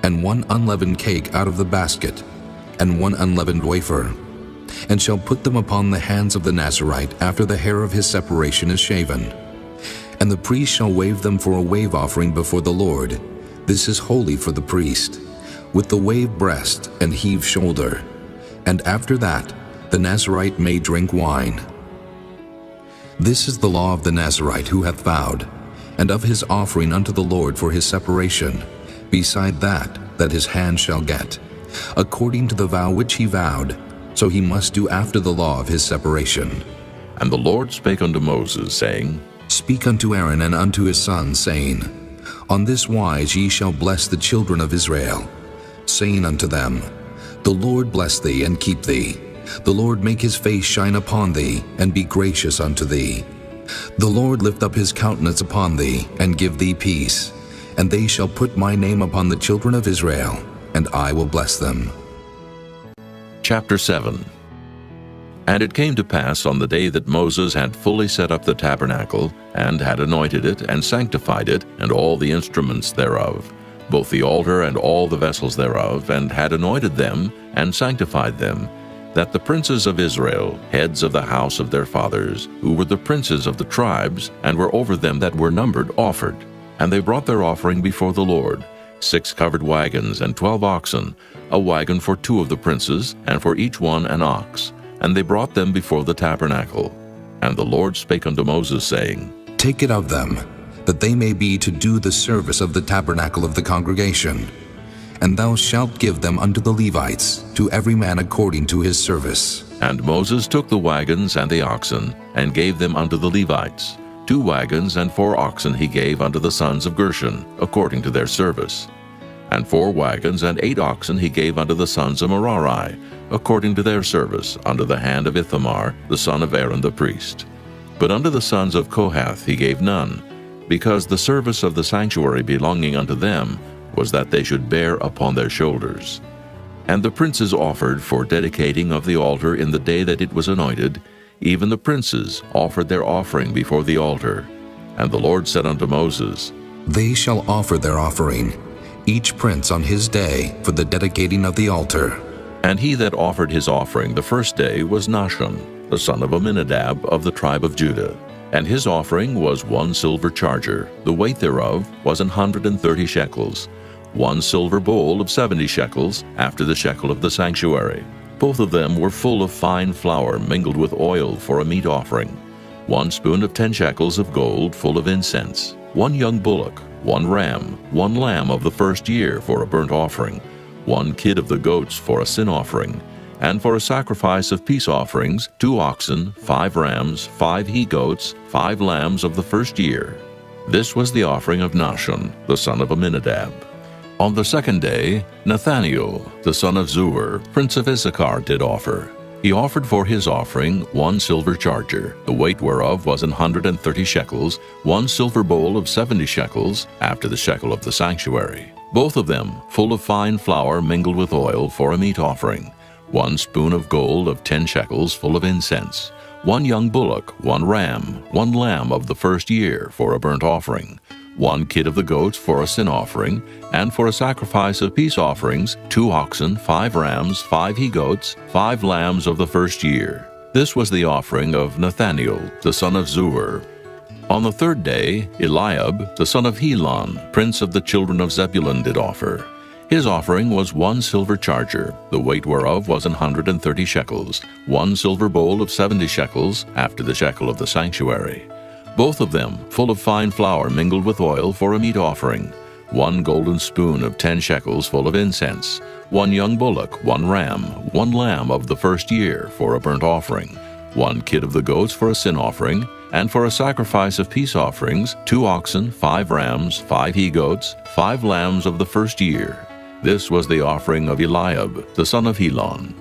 and 1 unleavened cake out of the basket, and 1 unleavened wafer, and shall put them upon the hands of the Nazarite after the hair of his separation is shaven. And the priest shall wave them for a wave offering before the Lord. This is holy for the priest, with the wave breast and heave shoulder. And after that, the Nazarite may drink wine. This is the law of the Nazarite who hath vowed, and of his offering unto the Lord for his separation, beside that his hand shall get, according to the vow which he vowed, so he must do after the law of his separation. And the Lord spake unto Moses, saying, Speak unto Aaron and unto his sons, saying, On this wise ye shall bless the children of Israel, saying unto them, The Lord bless thee and keep thee. The Lord make his face shine upon thee, and be gracious unto thee. The Lord lift up his countenance upon thee, and give thee peace. And they shall put my name upon the children of Israel, and I will bless them. Chapter 7. And it came to pass on the day that Moses had fully set up the tabernacle, and had anointed it, and sanctified it, and all the instruments thereof, both the altar and all the vessels thereof, and had anointed them, and sanctified them, that the princes of Israel, heads of the house of their fathers, who were the princes of the tribes, and were over them that were numbered, offered. And they brought their offering before the Lord, 6 covered wagons, and 12 oxen, a wagon for 2 of the princes, and for each one an ox. And they brought them before the tabernacle. And the Lord spake unto Moses, saying, Take it of them, that they may be to do the service of the tabernacle of the congregation. And thou shalt give them unto the Levites, to every man according to his service. And Moses took the wagons and the oxen, and gave them unto the Levites. 2 wagons and 4 oxen he gave unto the sons of Gershon, according to their service. And 4 wagons and 8 oxen he gave unto the sons of Merari, according to their service, under the hand of Ithamar, the son of Aaron the priest. But unto the sons of Kohath he gave none, because the service of the sanctuary belonging unto them was that they should bear upon their shoulders. And the princes offered for dedicating of the altar in the day that it was anointed, even the princes offered their offering before the altar. And the Lord said unto Moses, They shall offer their offering, each prince on his day, for the dedicating of the altar. And he that offered his offering the first day was Nahshon, the son of Amminadab of the tribe of Judah. And his offering was 1 silver charger, the weight thereof was 130 shekels, 1 silver bowl of 70 shekels, after the shekel of the sanctuary. Both of them were full of fine flour mingled with oil for a meat offering. 1 spoon of 10 shekels of gold full of incense, 1 young bullock, 1 ram, 1 lamb of the first year for a burnt offering, 1 kid of the goats for a sin offering, and for a sacrifice of peace offerings, 2 oxen, 5 rams, 5 he-goats, 5 lambs of the first year. This was the offering of Nahshon, the son of Amminadab. On the second day, Nathaniel, the son of Zuar, prince of Issachar, did offer. He offered for his offering 1 silver charger, the weight whereof was 130 shekels, 1 silver bowl of 70 shekels, after the shekel of the sanctuary. Both of them full of fine flour mingled with oil for a meat offering. 1 spoon of gold of 10 shekels full of incense. 1 young bullock, 1 ram, 1 lamb of the first year for a burnt offering. 1 kid of the goats for a sin offering, and for a sacrifice of peace offerings, 2 oxen, 5 rams, 5 he-goats, 5 lambs of the first year. This was the offering of Nathaniel, the son of Zuar. On the third day, Eliab, the son of Helon, prince of the children of Zebulun, did offer. His offering was 1 silver charger, the weight whereof was 130 shekels, 1 silver bowl of 70 shekels, after the shekel of the sanctuary. Both of them full of fine flour mingled with oil for a meat offering. 1 golden spoon of 10 shekels full of incense. 1 young bullock, 1 ram, 1 lamb of the first year for a burnt offering. 1 kid of the goats for a sin offering, and for a sacrifice of peace offerings, 2 oxen, 5 rams, 5 he-goats, 5 lambs of the first year. This was the offering of Eliab, the son of Helon.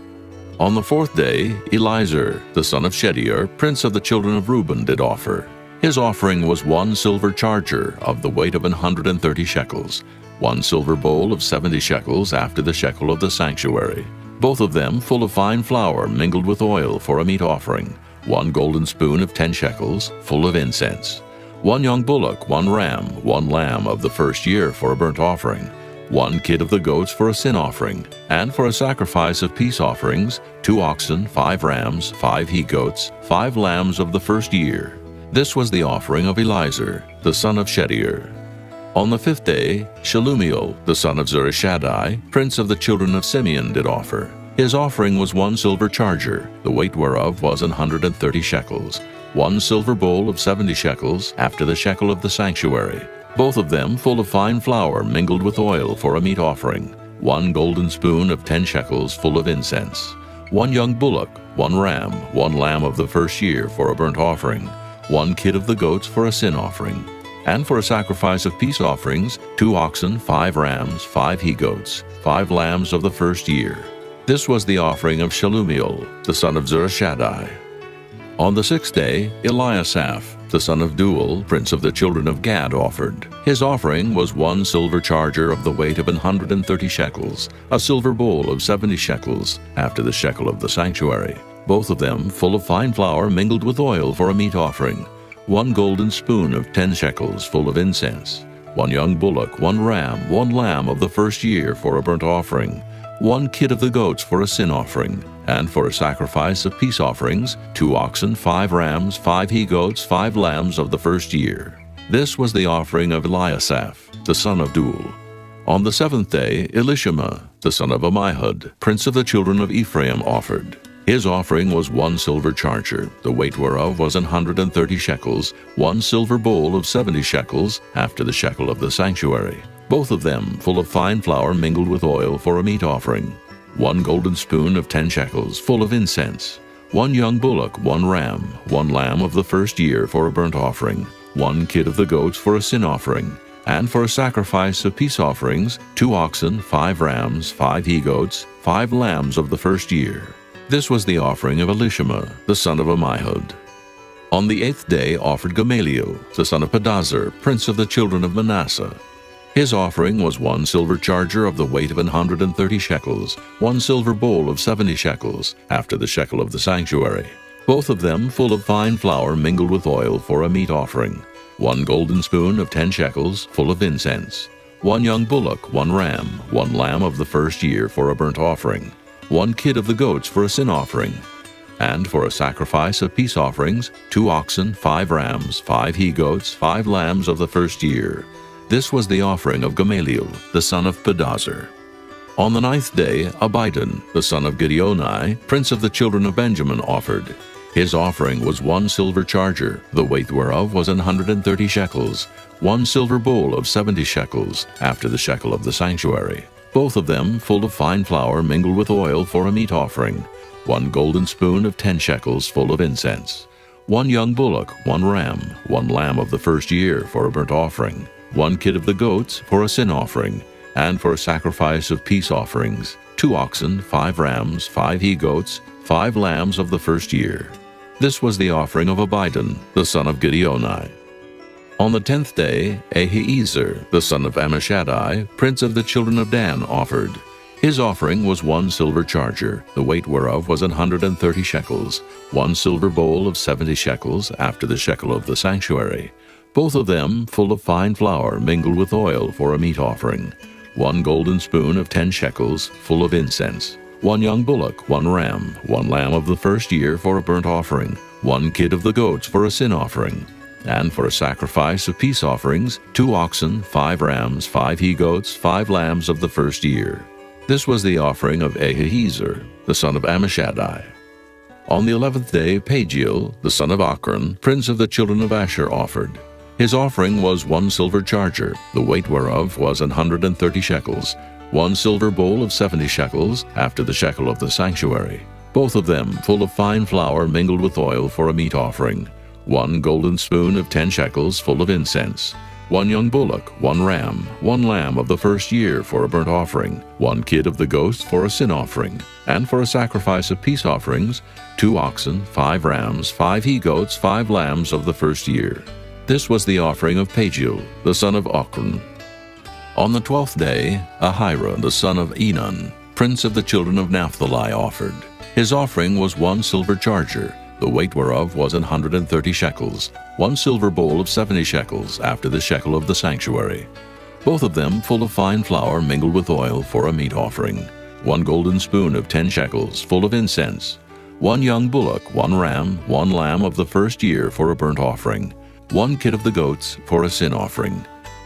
On the fourth day, Elizur, the son of Shedeur, prince of the children of Reuben, did offer. His offering was 1 silver charger of the weight of 130 shekels, 1 silver bowl of 70 shekels after the shekel of the sanctuary, both of them full of fine flour mingled with oil for a meat offering, 1 golden spoon of 10 shekels, full of incense, 1 young bullock, 1 ram, 1 lamb of the first year for a burnt offering, 1 kid of the goats for a sin offering, and for a sacrifice of peace offerings, 2 oxen, 5 rams, 5 he-goats, 5 lambs of the first year. This was the offering of Elizur, the son of Shedeur. On the fifth day, Shelumiel, the son of Zurishaddai, prince of the children of Simeon, did offer. His offering was 1 silver charger, the weight whereof was 130 shekels, 1 silver bowl of 70 shekels, after the shekel of the sanctuary, both of them full of fine flour mingled with oil for a meat offering, 1 golden spoon of 10 shekels full of incense, 1 young bullock, 1 ram, 1 lamb of the first year for a burnt offering, 1 kid of the goats for a sin offering, and for a sacrifice of peace offerings, 2 oxen, 5 rams, 5 he-goats, 5 lambs of the first year. This was the offering of Shelumiel, the son of Zurishaddai. On the 6th day, Eliasaph, the son of Deuel, prince of the children of Gad, offered. His offering was 1 silver charger of the weight of 130 shekels, a silver bowl of 70 shekels, after the shekel of the sanctuary, both of them full of fine flour mingled with oil for a meat offering, 1 golden spoon of 10 shekels full of incense, 1 young bullock, 1 ram, 1 lamb of the first year for a burnt offering, 1 kid of the goats for a sin offering, and for a sacrifice of peace offerings, 2 oxen, 5 rams, 5 he-goats, 5 lambs of the first year. This was the offering of Eliasaph, the son of Deuel. On the 7th day, Elishama, the son of Ammihud, prince of the children of Ephraim, offered. His offering was 1 silver charger, the weight whereof was 130 shekels, 1 silver bowl of 70 shekels, after the shekel of the sanctuary, both of them full of fine flour mingled with oil for a meat offering, 1 golden spoon of 10 shekels full of incense, 1 young bullock, 1 ram, 1 lamb of the first year for a burnt offering, 1 kid of the goats for a sin offering, and for a sacrifice of peace offerings, 2 oxen, 5 rams, 5 he-goats, 5 lambs of the first year. This was the offering of Elishama, the son of Ammihud. On the 8th day offered Gamaliel, the son of Pedazur, prince of the children of Manasseh. His offering was 1 silver charger of the weight of 130 shekels, 1 silver bowl of 70 shekels, after the shekel of the sanctuary, both of them full of fine flour mingled with oil for a meat offering, 1 golden spoon of 10 shekels full of incense, 1 young bullock, 1 ram, 1 lamb of the first year for a burnt offering, 1 kid of the goats for a sin offering, and for a sacrifice of peace offerings, 2 oxen, 5 rams, 5 he-goats, 5 lambs of the first year. This was the offering of Gamaliel, the son of Pedazur. On the 9th day, Abidan, the son of Gideoni, prince of the children of Benjamin, offered. His offering was 1 silver charger, the weight whereof was 130 shekels, 1 silver bowl of 70 shekels, after the shekel of the sanctuary, both of them full of fine flour mingled with oil for a meat offering, 1 golden spoon of 10 shekels full of incense, 1 young bullock, 1 ram, 1 lamb of the first year for a burnt offering, 1 kid of the goats for a sin offering, and for a sacrifice of peace offerings, 2 oxen, 5 rams, 5 he-goats, 5 lambs of the first year. This was the offering of Abidan, the son of Gideoni. On the 10th day, Ahiezer, the son of Ammishaddai, prince of the children of Dan, offered. His offering was 1 silver charger, the weight whereof was 130 shekels, 1 silver bowl of 70 shekels, after the shekel of the sanctuary, both of them full of fine flour mingled with oil for a meat offering, 1 golden spoon of 10 shekels full of incense, 1 young bullock, 1 ram, 1 lamb of the first year for a burnt offering, 1 kid of the goats for a sin offering, and for a sacrifice of peace offerings, 2 oxen, 5 rams, 5 he-goats, 5 lambs of the first year. This was the offering of Ahiezer, the son of Ammishaddai. On the 11th day, Pagiel, the son of Ochran, prince of the children of Asher, offered. His offering was 1 silver charger, the weight whereof was 130 shekels, 1 silver bowl of 70 shekels, after the shekel of the sanctuary, both of them full of fine flour mingled with oil for a meat offering, 1 golden spoon of 10 shekels full of incense, 1 young bullock, 1 ram, 1 lamb of the first year for a burnt offering, 1 kid of the goats for a sin offering, and for a sacrifice of peace offerings, 2 oxen, 5 rams, 5 he-goats, 5 lambs of the first year. This was the offering of Pagiel, the son of Ochran. On the 12th day, Ahira, the son of Enan, prince of the children of Naphtali, offered. His offering was 1 silver charger, the weight whereof was 130 shekels, 1 silver bowl of 70 shekels, after the shekel of the sanctuary, both of them full of fine flour mingled with oil for a meat offering, 1 golden spoon of 10 shekels full of incense, 1 young bullock, 1 ram, 1 lamb of the first year for a burnt offering, 1 kid of the goats for a sin offering,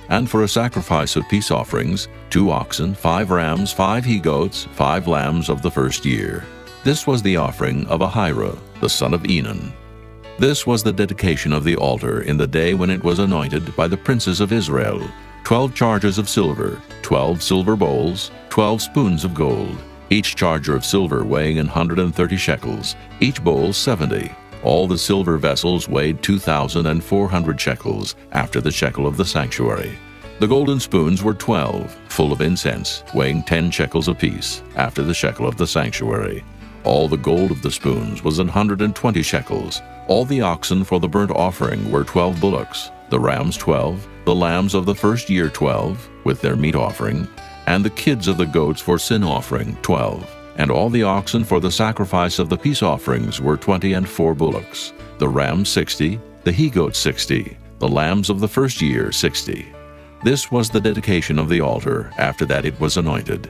and for a sacrifice of peace offerings, 2 oxen, 5 rams, 5 he-goats, 5 lambs of the first year. This was the offering of Ahira, the son of Enan. This was the dedication of the altar in the day when it was anointed by the princes of Israel, 12 chargers of silver, 12 silver bowls, 12 spoons of gold, each charger of silver weighing 130 shekels, each bowl 70, All the silver vessels weighed 2,400 shekels, after the shekel of the sanctuary. The golden spoons were 12, full of incense, weighing 10 shekels apiece, after the shekel of the sanctuary. All the gold of the spoons was 120 shekels. All the oxen for the burnt offering were 12 bullocks, the rams 12, the lambs of the first year 12, with their meat offering, and the kids of the goats for sin offering 12. And all the oxen for the sacrifice of the peace offerings were 24 bullocks, the rams 60, the he-goats 60, the lambs of the first year 60. This was the dedication of the altar. After that it was anointed.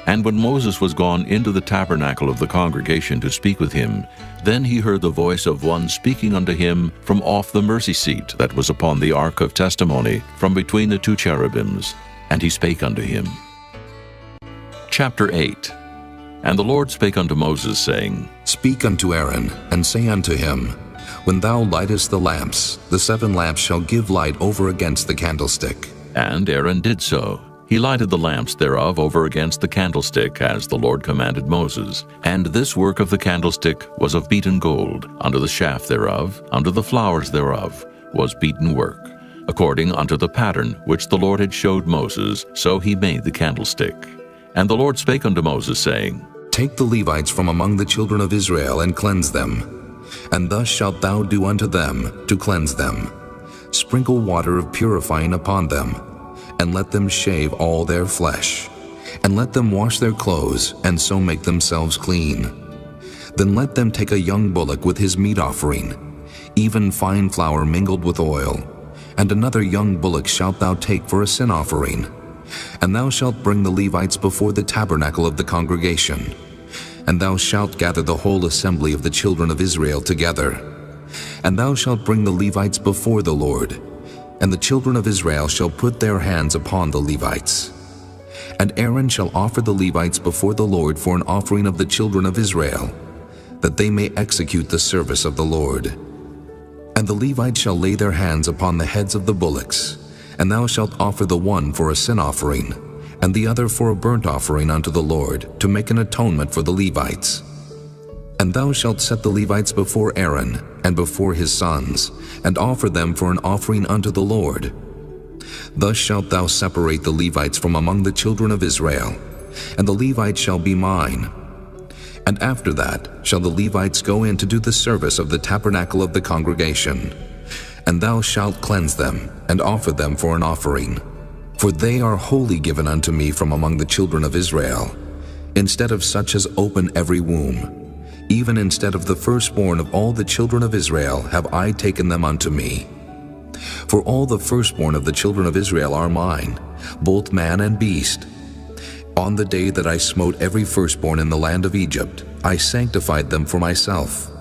And when Moses was gone into the tabernacle of the congregation to speak with him, then he heard the voice of one speaking unto him from off the mercy seat that was upon the ark of testimony, from between the two cherubims. And he spake unto him. Chapter 8. And the Lord spake unto Moses, saying, Speak unto Aaron, and say unto him, When thou lightest the lamps, the 7 lamps shall give light over against the candlestick. And Aaron did so. He lighted the lamps thereof over against the candlestick, as the Lord commanded Moses. And this work of the candlestick was of beaten gold. Under the shaft thereof, under the flowers thereof, was beaten work. According unto the pattern which the Lord had showed Moses, so he made the candlestick. And the Lord spake unto Moses, saying, Take the Levites from among the children of Israel, and cleanse them. And thus shalt thou do unto them, to cleanse them. Sprinkle water of purifying upon them, and let them shave all their flesh, and let them wash their clothes, and so make themselves clean. Then let them take a young bullock with his meat offering, even fine flour mingled with oil, and another young bullock shalt thou take for a sin offering. And thou shalt bring the Levites before the tabernacle of the congregation, and thou shalt gather the whole assembly of the children of Israel together. And thou shalt bring the Levites before the Lord, and the children of Israel shall put their hands upon the Levites. And Aaron shall offer the Levites before the Lord for an offering of the children of Israel, that they may execute the service of the Lord. And the Levites shall lay their hands upon the heads of the bullocks, and thou shalt offer the one for a sin offering, and the other for a burnt offering unto the Lord, to make an atonement for the Levites. And thou shalt set the Levites before Aaron, and before his sons, and offer them for an offering unto the Lord. Thus shalt thou separate the Levites from among the children of Israel, and the Levites shall be mine. And after that shall the Levites go in to do the service of the tabernacle of the congregation. And thou shalt cleanse them, and offer them for an offering. For they are wholly given unto me from among the children of Israel, instead of such as open every womb. Even instead of the firstborn of all the children of Israel have I taken them unto me. For all the firstborn of the children of Israel are mine, both man and beast. On the day that I smote every firstborn in the land of Egypt, I sanctified them for myself.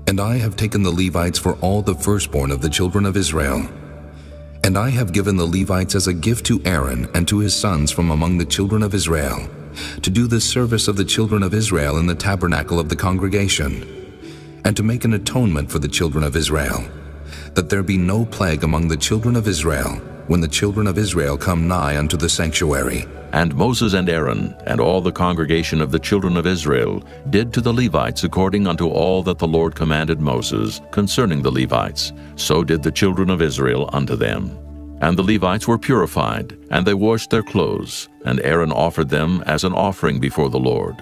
And I have taken the Levites for all the firstborn of the children of Israel. And I have given the Levites as a gift to Aaron and to his sons from among the children of Israel, to do the service of the children of Israel in the tabernacle of the congregation, and to make an atonement for the children of Israel, that there be no plague among the children of Israel, when the children of Israel come nigh unto the sanctuary. And Moses and Aaron and all the congregation of the children of Israel did to the Levites according unto all that the Lord commanded Moses concerning the Levites. So did the children of Israel unto them. And the Levites were purified, and they washed their clothes, and Aaron offered them as an offering before the Lord.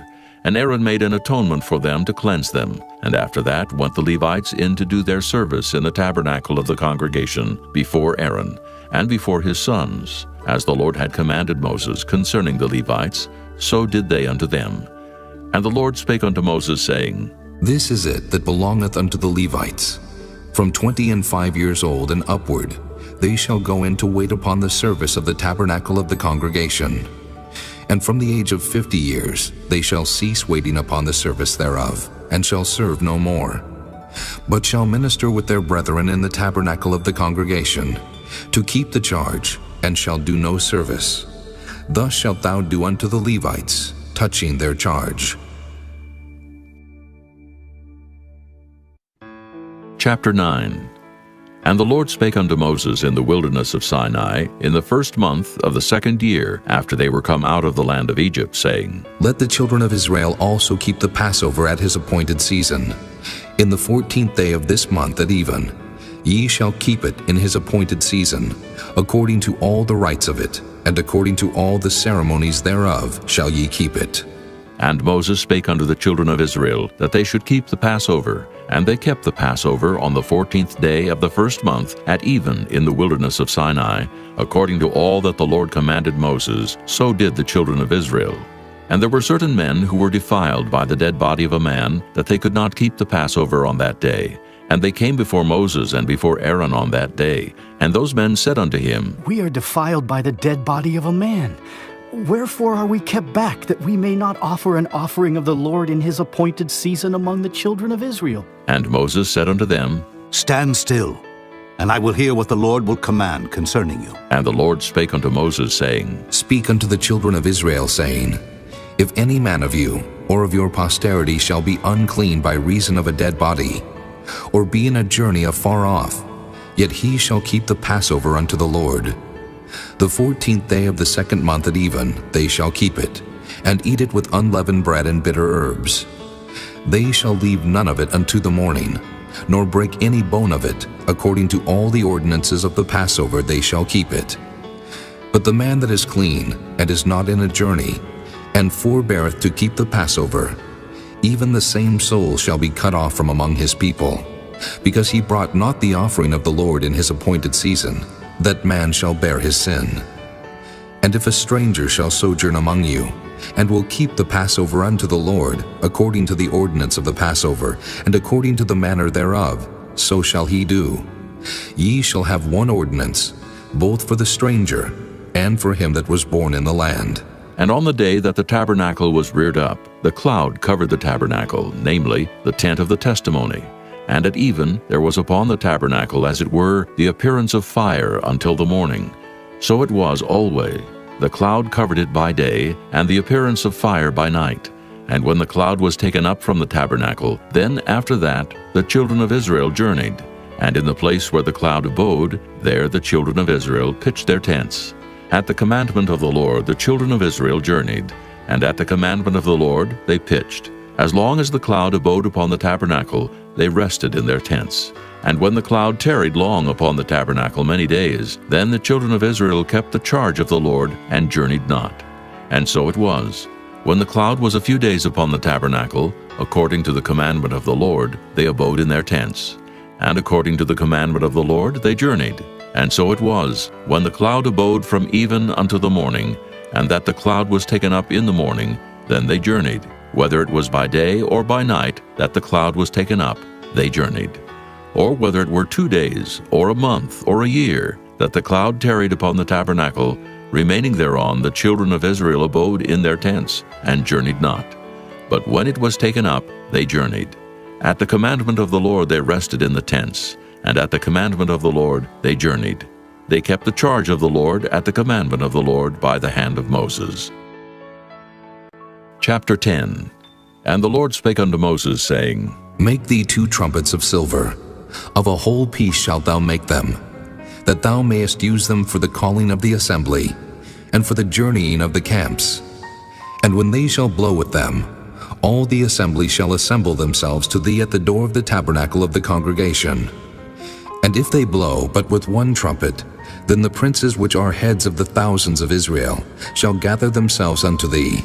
And Aaron made an atonement for them to cleanse them. And after that went the Levites in to do their service in the tabernacle of the congregation before Aaron, and before his sons, as the Lord had commanded Moses concerning the Levites, so did they unto them. And the Lord spake unto Moses, saying, This is it that belongeth unto the Levites. From 25 years old and upward, they shall go in to wait upon the service of the tabernacle of the congregation. And from the age of 50 years they shall cease waiting upon the service thereof, and shall serve no more, but shall minister with their brethren in the tabernacle of the congregation, to keep the charge, and shall do no service. Thus shalt thou do unto the Levites, touching their charge. Chapter 9. And the Lord spake unto Moses in the wilderness of Sinai in the first month of the 2nd year after they were come out of the land of Egypt, saying, Let the children of Israel also keep the Passover at his appointed season. In the 14th day of this month at even, ye shall keep it in his appointed season, according to all the rites of it, and according to all the ceremonies thereof shall ye keep it. And Moses spake unto the children of Israel that they should keep the Passover. And they kept the Passover on the 14th day of the first month at even in the wilderness of Sinai, according to all that the Lord commanded Moses, so did the children of Israel. And there were certain men who were defiled by the dead body of a man, that they could not keep the Passover on that day. And they came before Moses and before Aaron on that day. And those men said unto him, We are defiled by the dead body of a man. Wherefore are we kept back, that we may not offer an offering of the Lord in his appointed season among the children of Israel? And Moses said unto them, Stand still, and I will hear what the Lord will command concerning you. And the Lord spake unto Moses, saying, Speak unto the children of Israel, saying, If any man of you, or of your posterity, shall be unclean by reason of a dead body, or be in a journey afar off, yet he shall keep the Passover unto the Lord. The 14th day of the second month at even they shall keep it, and eat it with unleavened bread and bitter herbs. They shall leave none of it unto the morning, nor break any bone of it. According to all the ordinances of the Passover they shall keep it. But the man that is clean, and is not in a journey, and forbeareth to keep the Passover, even the same soul shall be cut off from among his people, because he brought not the offering of the Lord in his appointed season. That man shall bear his sin. And if a stranger shall sojourn among you, and will keep the Passover unto the Lord, according to the ordinance of the Passover, and according to the manner thereof, so shall he do. Ye shall have one ordinance, both for the stranger, and for him that was born in the land. And on the day that the tabernacle was reared up, the cloud covered the tabernacle, namely, the tent of the testimony. And at even there was upon the tabernacle, as it were, the appearance of fire until the morning. So it was always. The cloud covered it by day, and the appearance of fire by night. And when the cloud was taken up from the tabernacle, then after that the children of Israel journeyed. And in the place where the cloud abode, there the children of Israel pitched their tents. At the commandment of the Lord the children of Israel journeyed, and at the commandment of the Lord they pitched. As long as the cloud abode upon the tabernacle, they rested in their tents. And when the cloud tarried long upon the tabernacle many days, then the children of Israel kept the charge of the Lord, and journeyed not. And so it was. When the cloud was a few days upon the tabernacle, according to the commandment of the Lord, they abode in their tents. And according to the commandment of the Lord, they journeyed. And so it was, when the cloud abode from even unto the morning, and that the cloud was taken up in the morning, then they journeyed. Whether it was by day or by night that the cloud was taken up, they journeyed. Or whether it were 2 days, or a month, or a year, that the cloud tarried upon the tabernacle, remaining thereon the children of Israel abode in their tents, and journeyed not. But when it was taken up, they journeyed. At the commandment of the Lord they rested in the tents, and at the commandment of the Lord they journeyed. They kept the charge of the Lord at the commandment of the Lord by the hand of Moses. Chapter 10. And the Lord spake unto Moses, saying, Make thee 2 trumpets of silver. Of a whole piece shalt thou make them, that thou mayest use them for the calling of the assembly, and for the journeying of the camps. And when they shall blow with them, all the assembly shall assemble themselves to thee at the door of the tabernacle of the congregation. And if they blow but with 1 trumpet, then the princes which are heads of the thousands of Israel shall gather themselves unto thee.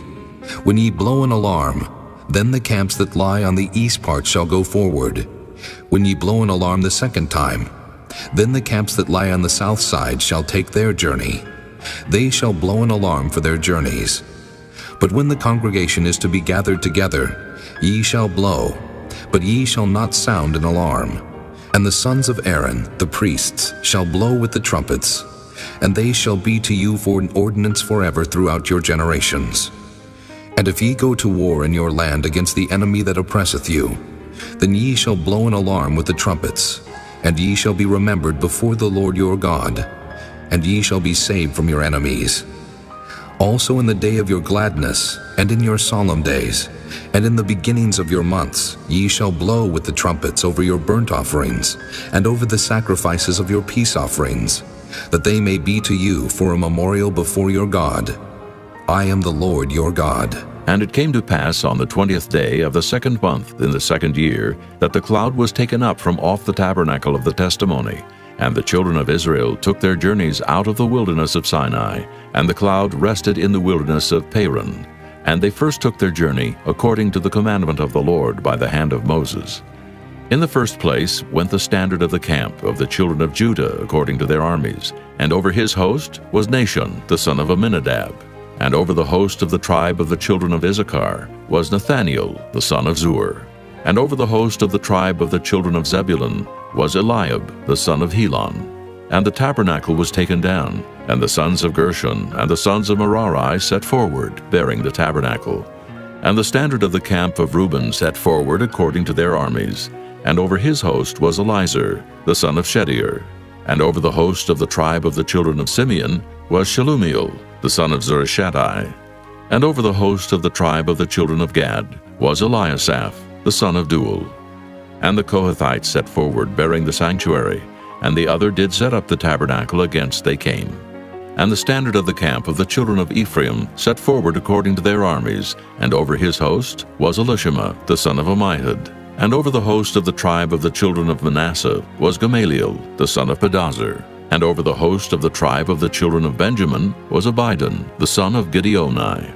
When ye blow an alarm, then the camps that lie on the east part shall go forward. When ye blow an alarm the second time, then the camps that lie on the south side shall take their journey. They shall blow an alarm for their journeys. But when the congregation is to be gathered together, ye shall blow, but ye shall not sound an alarm. And the sons of Aaron, the priests, shall blow with the trumpets, and they shall be to you for an ordinance forever throughout your generations. And if ye go to war in your land against the enemy that oppresseth you, then ye shall blow an alarm with the trumpets, and ye shall be remembered before the Lord your God, and ye shall be saved from your enemies. Also in the day of your gladness, and in your solemn days, and in the beginnings of your months, ye shall blow with the trumpets over your burnt offerings, and over the sacrifices of your peace offerings, that they may be to you for a memorial before your God. I am the Lord your God. And it came to pass on the 20th day of the 2nd month in the 2nd year that the cloud was taken up from off the tabernacle of the testimony. And the children of Israel took their journeys out of the wilderness of Sinai, and the cloud rested in the wilderness of Paran. And they first took their journey according to the commandment of the Lord by the hand of Moses. In the first place went the standard of the camp of the children of Judah according to their armies, and over his host was Nahshon the son of Amminadab. And over the host of the tribe of the children of Issachar was Nathaniel the son of Zur. And over the host of the tribe of the children of Zebulun was Eliab the son of Helon. And the tabernacle was taken down, and the sons of Gershon and the sons of Merari set forward, bearing the tabernacle. And the standard of the camp of Reuben set forward according to their armies. And over his host was Elizur the son of Shedeur. And over the host of the tribe of the children of Simeon was Shelumiel the son of Zurishaddai. And over the host of the tribe of the children of Gad was Eliasaph the son of Deuel. And the Kohathites set forward, bearing the sanctuary, and the other did set up the tabernacle against they came. And the standard of the camp of the children of Ephraim set forward according to their armies, and over his host was Elishama the son of Ammihud. And over the host of the tribe of the children of Manasseh was Gamaliel the son of Pedazur. And over the host of the tribe of the children of Benjamin was Abidan the son of Gideoni.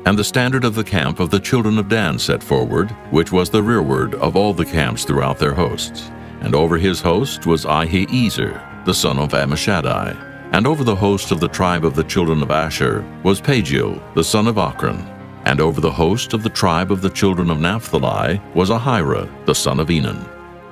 And the standard of the camp of the children of Dan set forward, which was the rearward of all the camps throughout their hosts. And over his host was Ahiezer the son of Ammishaddai. And over the host of the tribe of the children of Asher was Pagiel the son of Ochran. And over the host of the tribe of the children of Naphtali was Ahira the son of Enan.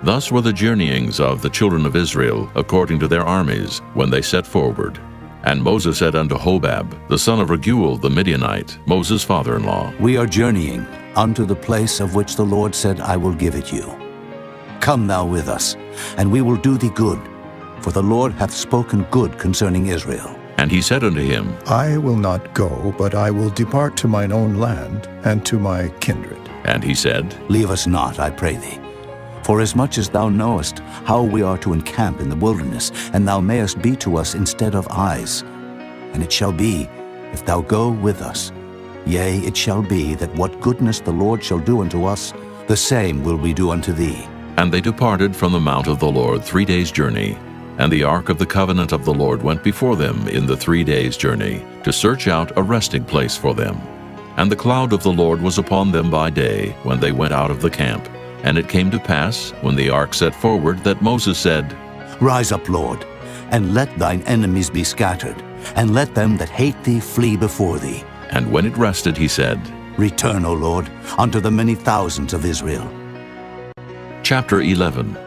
Thus were the journeyings of the children of Israel according to their armies when they set forward. And Moses said unto Hobab the son of Raguel the Midianite, Moses' father-in-law, We are journeying unto the place of which the Lord said, I will give it you. Come thou with us, and we will do thee good, for the Lord hath spoken good concerning Israel. And he said unto him, I will not go, but I will depart to mine own land and to my kindred. And he said, Leave us not, I pray thee. For as much as thou knowest how we are to encamp in the wilderness, and thou mayest be to us instead of eyes. And it shall be, if thou go with us, yea, it shall be that what goodness the Lord shall do unto us, the same will we do unto thee. And they departed from the mount of the Lord 3 days' journey. And the ark of the covenant of the Lord went before them in the 3 days' journey, to search out a resting place for them. And the cloud of the Lord was upon them by day, when they went out of the camp. And it came to pass, when the ark set forward, that Moses said, Rise up, Lord, and let thine enemies be scattered, and let them that hate thee flee before thee. And when it rested, he said, Return, O Lord, unto the many thousands of Israel. Chapter 11.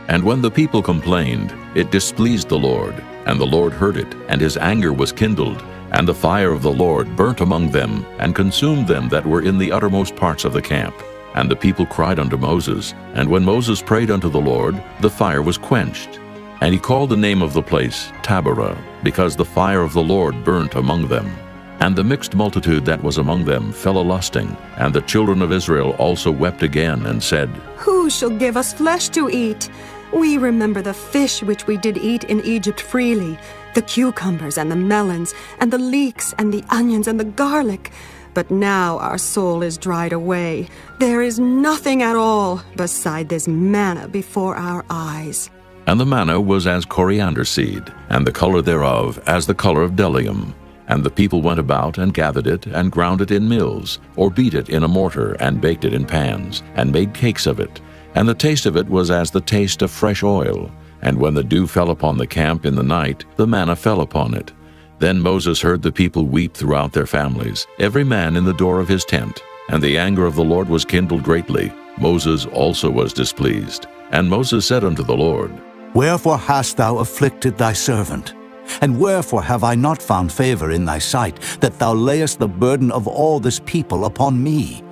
And when the people complained, it displeased the Lord, and the Lord heard it, and his anger was kindled, and the fire of the Lord burnt among them, and consumed them that were in the uttermost parts of the camp. And the people cried unto Moses, and when Moses prayed unto the Lord, the fire was quenched. And he called the name of the place Taberah, because the fire of the Lord burnt among them. And the mixed multitude that was among them fell a-lusting, and the children of Israel also wept again, and said, Who shall give us flesh to eat? We remember the fish which we did eat in Egypt freely, the cucumbers and the melons, and the leeks and the onions and the garlic. But now our soul is dried away. There is nothing at all beside this manna before our eyes. And the manna was as coriander seed, and the color thereof as the color of bdellium. And the people went about and gathered it, and ground it in mills, or beat it in a mortar, and baked it in pans, and made cakes of it. And the taste of it was as the taste of fresh oil. And when the dew fell upon the camp in the night, the manna fell upon it. Then Moses heard the people weep throughout their families, every man in the door of his tent. And the anger of the Lord was kindled greatly. Moses also was displeased. And Moses said unto the Lord, Wherefore hast thou afflicted thy servant? And wherefore have I not found favor in thy sight, that thou layest the burden of all this people upon me?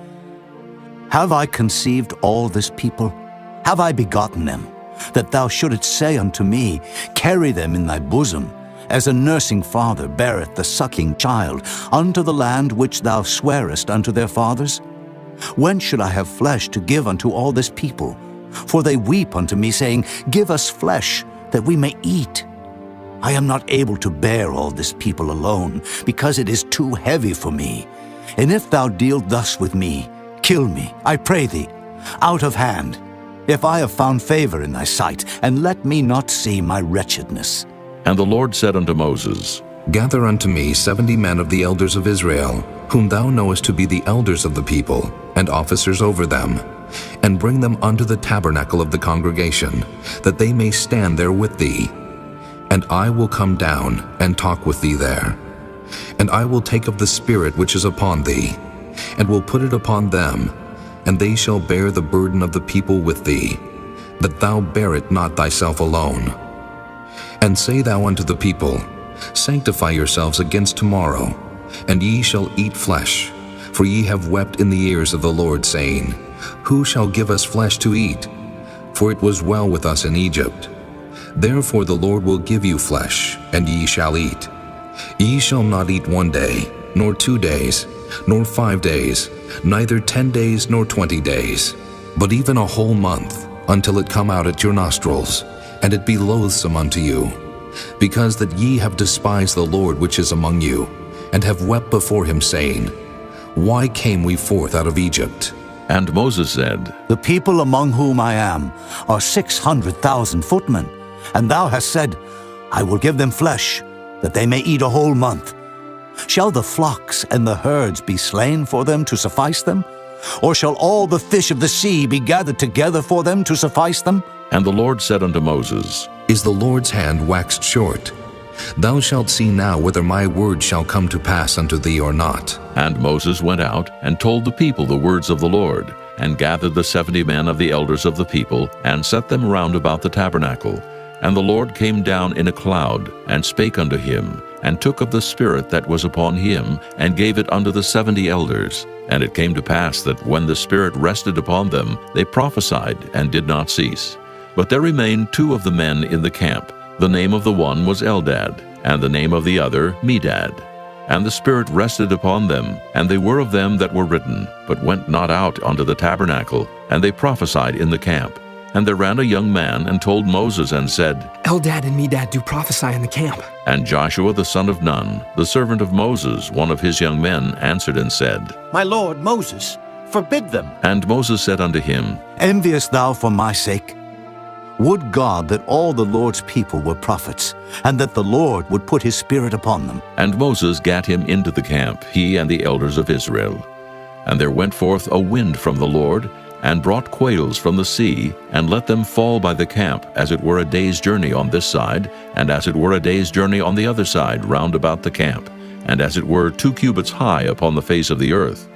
Have I conceived all this people? Have I begotten them? That thou shouldest say unto me, Carry them in thy bosom, as a nursing father beareth the sucking child, unto the land which thou swarest unto their fathers? When should I have flesh to give unto all this people? For they weep unto me, saying, Give us flesh, that we may eat. I am not able to bear all this people alone, because it is too heavy for me. And if thou deal thus with me, kill me, I pray thee, out of hand, if I have found favor in thy sight, and let me not see my wretchedness. And the Lord said unto Moses, Gather unto me 70 men of the elders of Israel, whom thou knowest to be the elders of the people, and officers over them, and bring them unto the tabernacle of the congregation, that they may stand there with thee. And I will come down and talk with thee there. And I will take of the Spirit which is upon thee, and will put it upon them, and they shall bear the burden of the people with thee, that thou bear it not thyself alone. And say thou unto the people, Sanctify yourselves against tomorrow, and ye shall eat flesh, for ye have wept in the ears of the Lord, saying, Who shall give us flesh to eat? For it was well with us in Egypt. Therefore the Lord will give you flesh, and ye shall eat. Ye shall not eat 1 day, nor 2 days, nor 5 days, neither 10 days nor 20 days, but even a whole month, until it come out at your nostrils, and it be loathsome unto you, because that ye have despised the Lord which is among you, and have wept before him, saying, Why came we forth out of Egypt? And Moses said, The people among whom I am are 600,000 footmen, and thou hast said, I will give them flesh, that they may eat a whole month. Shall the flocks and the herds be slain for them to suffice them? Or shall all the fish of the sea be gathered together for them to suffice them? And the Lord said unto Moses, Is the Lord's hand waxed short? Thou shalt see now whether my word shall come to pass unto thee or not. And Moses went out and told the people the words of the Lord, and gathered the 70 men of the elders of the people, and set them round about the tabernacle. And the Lord came down in a cloud, and spake unto him, and took of the Spirit that was upon him, and gave it unto the 70 elders. And it came to pass that when the Spirit rested upon them, they prophesied, and did not cease. But there remained 2 of the men in the camp. The name of the one was Eldad, and the name of the other Medad. And the Spirit rested upon them, and they were of them that were written, but went not out unto the tabernacle, and they prophesied in the camp. And there ran a young man, and told Moses, and said, Eldad and Medad do prophesy in the camp. And Joshua the son of Nun, the servant of Moses, one of his young men, answered and said, My lord Moses, forbid them. And Moses said unto him, Enviest thou for my sake? Would God that all the Lord's people were prophets, and that the Lord would put his Spirit upon them. And Moses gat him into the camp, he and the elders of Israel. And there went forth a wind from the Lord, and brought quails from the sea, and let them fall by the camp, as it were a day's journey on this side, and as it were a day's journey on the other side round about the camp, and as it were 2 cubits high upon the face of the earth.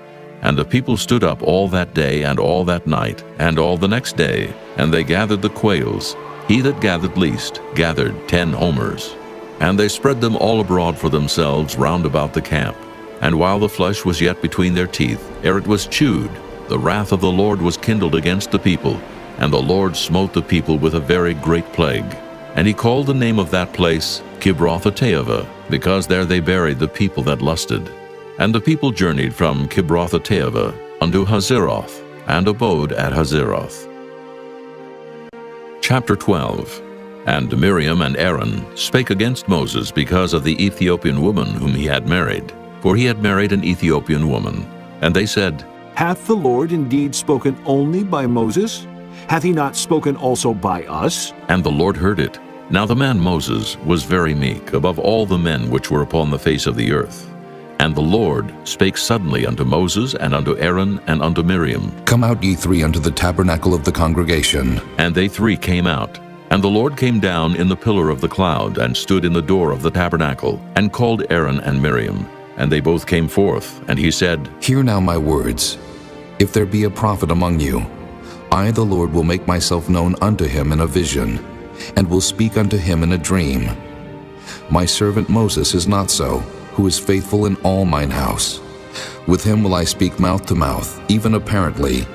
And the people stood up all that day, and all that night, and all the next day, and they gathered the quails. He that gathered least gathered 10 homers. And they spread them all abroad for themselves round about the camp. And while the flesh was yet between their teeth, ere it was chewed, the wrath of the Lord was kindled against the people, and the Lord smote the people with a very great plague. And he called the name of that place Kibroth-hattaavah, because there they buried the people that lusted. And the people journeyed from Kibroth-hattaavah unto Hazeroth, and abode at Hazeroth. Chapter 12. And Miriam and Aaron spake against Moses because of the Ethiopian woman whom he had married, for he had married an Ethiopian woman. And they said, Hath the Lord indeed spoken only by Moses? Hath he not spoken also by us? And the Lord heard it. Now the man Moses was very meek above all the men which were upon the face of the earth. And the Lord spake suddenly unto Moses, and unto Aaron, and unto Miriam. Come out ye 3 unto the tabernacle of the congregation. And they 3 came out. And the Lord came down in the pillar of the cloud, and stood in the door of the tabernacle, and called Aaron and Miriam. And they both came forth, and he said, Hear now my words. If there be a prophet among you, I the Lord will make myself known unto him in a vision, and will speak unto him in a dream. My servant Moses is not so, who is faithful in all mine house. With him will I speak mouth to mouth, even apparently,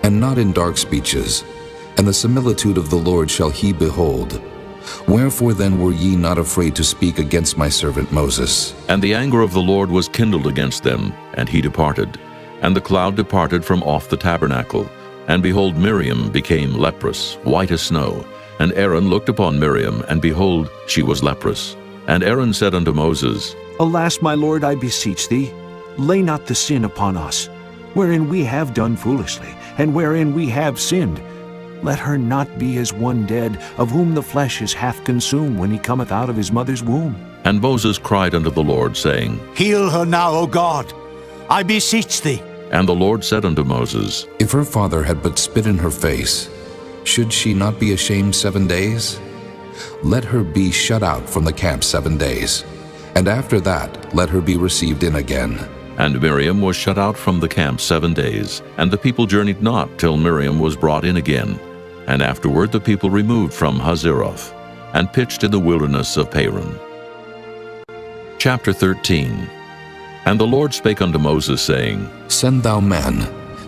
and not in dark speeches. And the similitude of the Lord shall he behold. Wherefore then were ye not afraid to speak against my servant Moses? And the anger of the Lord was kindled against them, and he departed. And the cloud departed from off the tabernacle. And behold, Miriam became leprous, white as snow. And Aaron looked upon Miriam, and behold, she was leprous. And Aaron said unto Moses, Alas, my lord, I beseech thee, lay not the sin upon us, wherein we have done foolishly, and wherein we have sinned. Let her not be as one dead, of whom the flesh is half consumed when he cometh out of his mother's womb. And Moses cried unto the Lord, saying, Heal her now, O God, I beseech thee. And the Lord said unto Moses, If her father had but spit in her face, should she not be ashamed 7 days? Let her be shut out from the camp 7 days, and after that let her be received in again. And Miriam was shut out from the camp 7 days, and the people journeyed not till Miriam was brought in again. And afterward the people removed from Hazeroth, and pitched in the wilderness of Paran. Chapter 13. And the Lord spake unto Moses, saying, Send thou men,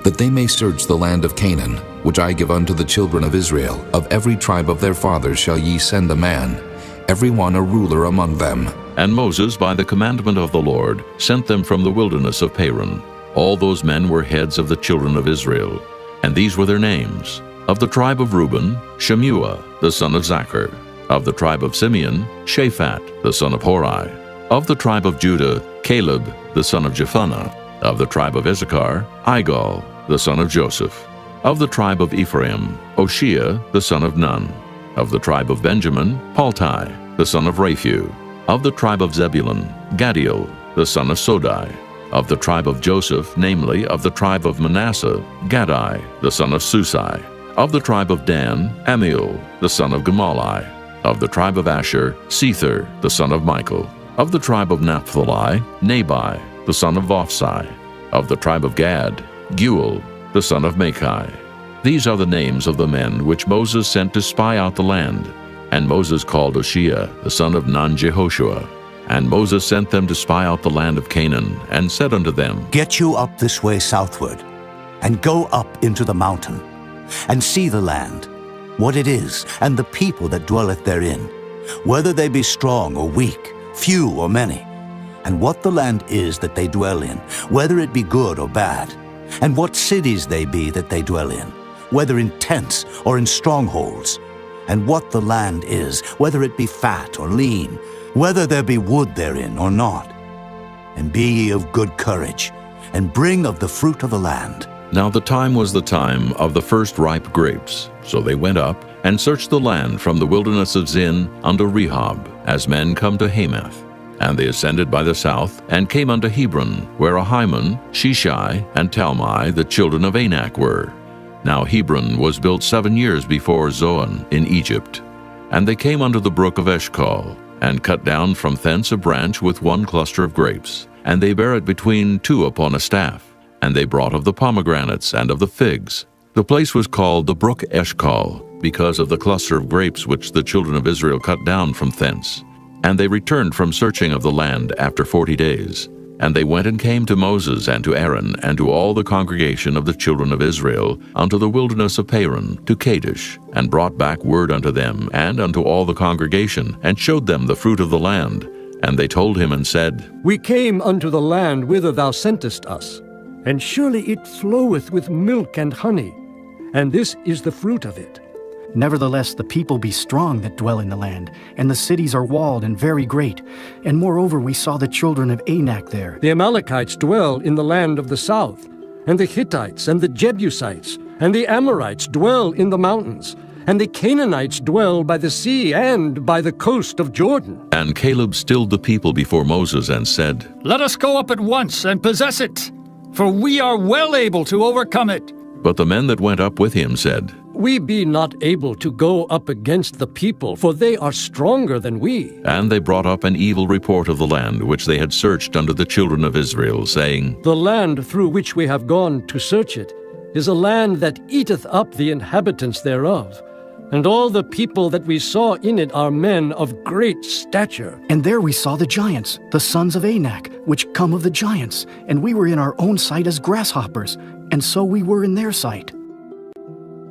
that they may search the land of Canaan, which I give unto the children of Israel. Of every tribe of their fathers shall ye send a man, every one a ruler among them. And Moses, by the commandment of the Lord, sent them from the wilderness of Paran. All those men were heads of the children of Israel, and these were their names. Of the tribe of Reuben, Shemua, the son of Zachar. Of the tribe of Simeon, Shaphat, the son of Hori. Of the tribe of Judah, Caleb, the son of Jephunneh. Of the tribe of Issachar, Igal, the son of Joseph. Of the tribe of Ephraim, Oshea, the son of Nun. Of the tribe of Benjamin, Paltai, the son of Raphu. Of the tribe of Zebulun, Gadiel, the son of Sodai. Of the tribe of Joseph, namely, of the tribe of Manasseh, Gadai, the son of Susai. Of the tribe of Dan, Amiel, the son of Gemalli. Of the tribe of Asher, Sether, the son of Michael. Of the tribe of Naphtali, Nabai, the son of Vophsi. Of the tribe of Gad, Guel, the son of Machi. These are the names of the men which Moses sent to spy out the land. And Moses called Oshea, the son of Nun-Jehoshua. And Moses sent them to spy out the land of Canaan, and said unto them, Get you up this way southward, and go up into the mountain, and see the land, what it is, and the people that dwelleth therein, whether they be strong or weak, few or many, and what the land is that they dwell in, whether it be good or bad, and what cities they be that they dwell in, whether in tents or in strongholds, and what the land is, whether it be fat or lean, whether there be wood therein or not. And be ye of good courage, and bring of the fruit of the land. Now the time was the time of the first ripe grapes. So they went up, and searched the land from the wilderness of Zin unto Rehob, as men come to Hamath. And they ascended by the south, and came unto Hebron, where Ahiman, Sheshai, and Talmai, the children of Anak, were. Now Hebron was built 7 years before Zoan in Egypt. And they came unto the brook of Eshcol, and cut down from thence a branch with one cluster of grapes. And they bare it between two upon a staff. And they brought of the pomegranates and of the figs. The place was called the brook Eshcol, because of the cluster of grapes which the children of Israel cut down from thence. And they returned from searching of the land after 40 days. And they went and came to Moses and to Aaron and to all the congregation of the children of Israel unto the wilderness of Paran, to Kadesh, and brought back word unto them and unto all the congregation, and showed them the fruit of the land. And they told him and said, We came unto the land whither thou sentest us, and surely it floweth with milk and honey, and this is the fruit of it. Nevertheless, the people be strong that dwell in the land, and the cities are walled and very great. And moreover, we saw the children of Anak there. The Amalekites dwell in the land of the south, and the Hittites and the Jebusites, and the Amorites dwell in the mountains, and the Canaanites dwell by the sea and by the coast of Jordan. And Caleb stilled the people before Moses and said, Let us go up at once and possess it, for we are well able to overcome it. But the men that went up with him said, We be not able to go up against the people, for they are stronger than we. And they brought up an evil report of the land which they had searched unto the children of Israel, saying, The land through which we have gone to search it is a land that eateth up the inhabitants thereof. And all the people that we saw in it are men of great stature. And there we saw the giants, the sons of Anak, which come of the giants. And we were in our own sight as grasshoppers, and so we were in their sight.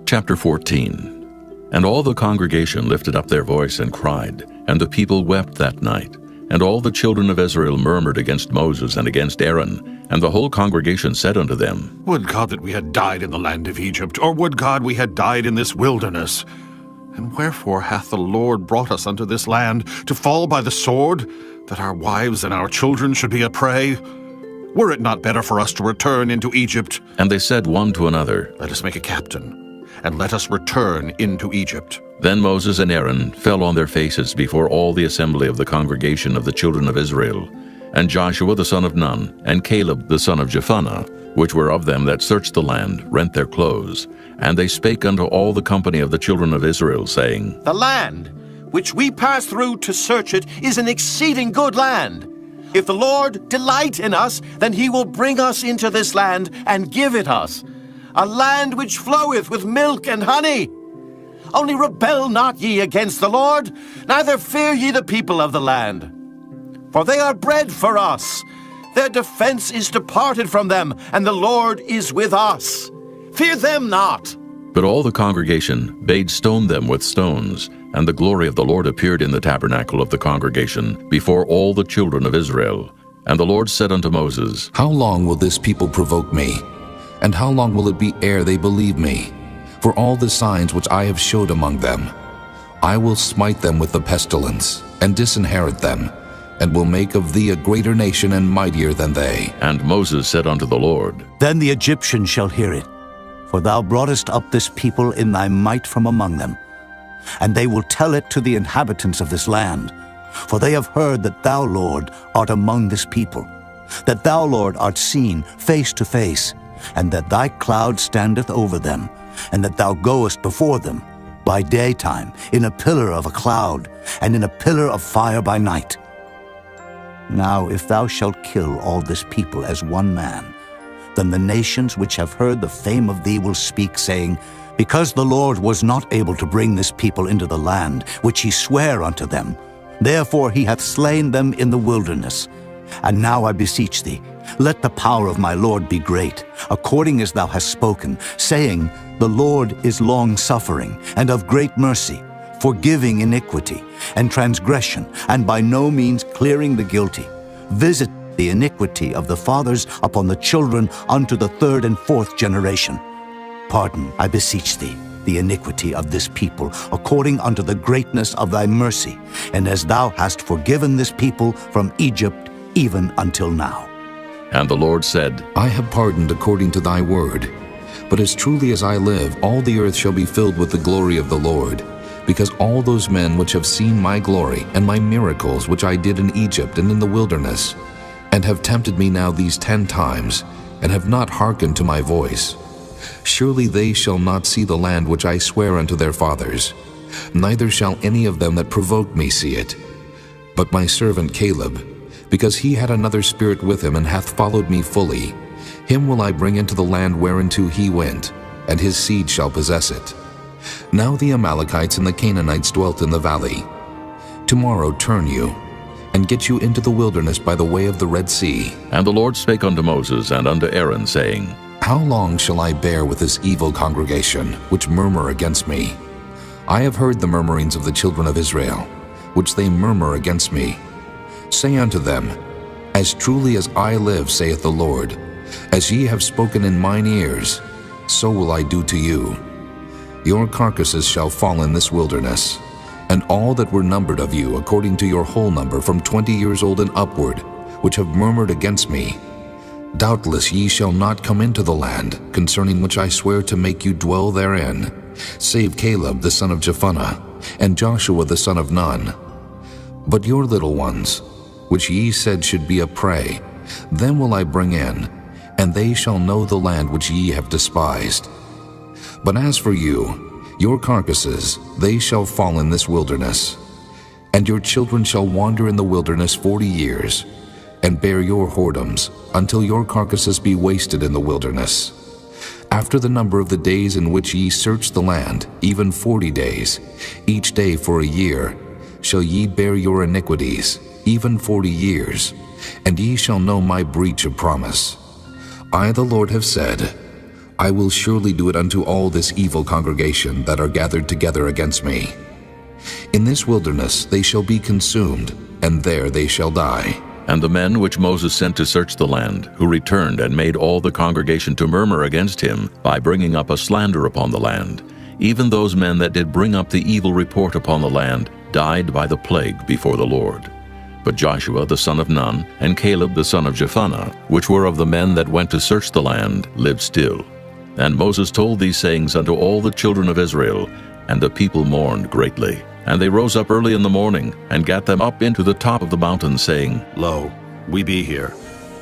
Chapter 14. And all the congregation lifted up their voice and cried, and the people wept that night. And all the children of Israel murmured against Moses and against Aaron. And the whole congregation said unto them, Would God that we had died in the land of Egypt, or would God we had died in this wilderness. And wherefore hath the Lord brought us unto this land, to fall by the sword, that our wives and our children should be a prey? Were it not better for us to return into Egypt? And they said one to another, Let us make a captain, and let us return into Egypt. Then Moses and Aaron fell on their faces before all the assembly of the congregation of the children of Israel. And Joshua the son of Nun, and Caleb the son of Jephunneh, which were of them that searched the land, rent their clothes. And they spake unto all the company of the children of Israel, saying, The land which we pass through to search it is an exceeding good land. If the Lord delight in us, then he will bring us into this land and give it us, a land which floweth with milk and honey. Only rebel not ye against the Lord, neither fear ye the people of the land. For they are bread for us. Their defense is departed from them, and the Lord is with us. Fear them not. But all the congregation bade stone them with stones, and the glory of the Lord appeared in the tabernacle of the congregation before all the children of Israel. And the Lord said unto Moses, How long will this people provoke me? And how long will it be ere they believe me? For all the signs which I have showed among them, I will smite them with the pestilence, and disinherit them, and will make of thee a greater nation and mightier than they. And Moses said unto the Lord, Then the Egyptians shall hear it, for thou broughtest up this people in thy might from among them. And they will tell it to the inhabitants of this land, for they have heard that thou, Lord, art among this people, that thou, Lord, art seen face to face, and that thy cloud standeth over them, and that thou goest before them by daytime in a pillar of a cloud, and in a pillar of fire by night. Now if thou shalt kill all this people as one man, then the nations which have heard the fame of thee will speak, saying, Because the Lord was not able to bring this people into the land which he sware unto them, therefore he hath slain them in the wilderness. And now I beseech thee, let the power of my Lord be great, according as thou hast spoken, saying, The Lord is long-suffering, and of great mercy, forgiving iniquity and transgression, and by no means clearing the guilty. Visit the iniquity of the fathers upon the children unto the third and fourth generation. Pardon, I beseech thee, the iniquity of this people, according unto the greatness of thy mercy, and as thou hast forgiven this people from Egypt even until now. And the Lord said, I have pardoned according to thy word. But as truly as I live, all the earth shall be filled with the glory of the Lord, because all those men which have seen my glory and my miracles which I did in Egypt and in the wilderness, and have tempted me now these 10 times, and have not hearkened to my voice, surely they shall not see the land which I swear unto their fathers, neither shall any of them that provoked me see it. But my servant Caleb, because he had another spirit with him, and hath followed me fully, him will I bring into the land whereinto he went, and his seed shall possess it. Now the Amalekites and the Canaanites dwelt in the valley. Tomorrow turn you, and get you into the wilderness by the way of the Red Sea. And the Lord spake unto Moses and unto Aaron, saying, How long shall I bear with this evil congregation, which murmur against me? I have heard the murmurings of the children of Israel, which they murmur against me. Say unto them, As truly as I live, saith the Lord, as ye have spoken in mine ears, so will I do to you. Your carcasses shall fall in this wilderness, and all that were numbered of you according to your whole number from 20 years old and upward, which have murmured against me. Doubtless ye shall not come into the land, concerning which I swear to make you dwell therein, save Caleb the son of Jephunneh, and Joshua the son of Nun. But your little ones, which ye said should be a prey, them will I bring in, and they shall know the land which ye have despised. But as for you, your carcasses, they shall fall in this wilderness. And your children shall wander in the wilderness 40 years, and bear your whoredoms, until your carcasses be wasted in the wilderness. After the number of the days in which ye search the land, even 40 days, each day for a year, shall ye bear your iniquities, even 40 years, and ye shall know my breach of promise. I, the Lord, have said, I will surely do it unto all this evil congregation that are gathered together against me. In this wilderness they shall be consumed, and there they shall die. And the men which Moses sent to search the land, who returned and made all the congregation to murmur against him by bringing up a slander upon the land, even those men that did bring up the evil report upon the land, died by the plague before the Lord. But Joshua the son of Nun, and Caleb the son of Jephunneh, which were of the men that went to search the land, lived still. And Moses told these sayings unto all the children of Israel, and the people mourned greatly. And they rose up early in the morning, and gat them up into the top of the mountain, saying, Lo, we be here,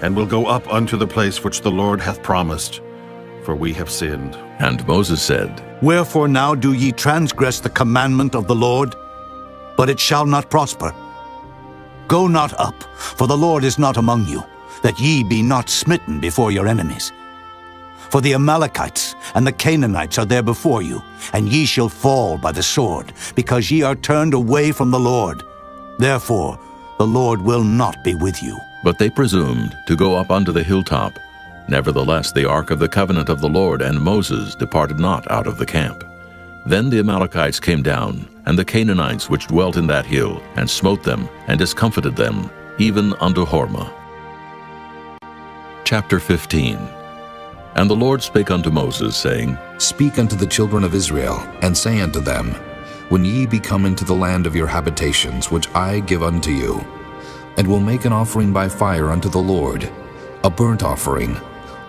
and will go up unto the place which the Lord hath promised, for we have sinned. And Moses said, Wherefore now do ye transgress the commandment of the Lord? But it shall not prosper. Go not up, for the Lord is not among you, that ye be not smitten before your enemies. For the Amalekites and the Canaanites are there before you, and ye shall fall by the sword, because ye are turned away from the Lord. Therefore the Lord will not be with you. But they presumed to go up unto the hilltop. Nevertheless the ark of the covenant of the Lord and Moses departed not out of the camp. Then the Amalekites came down, and the Canaanites which dwelt in that hill, and smote them, and discomfited them, even unto Hormah. Chapter 15. And the Lord spake unto Moses, saying, Speak unto the children of Israel, and say unto them, When ye be come into the land of your habitations, which I give unto you, and will make an offering by fire unto the Lord, a burnt offering,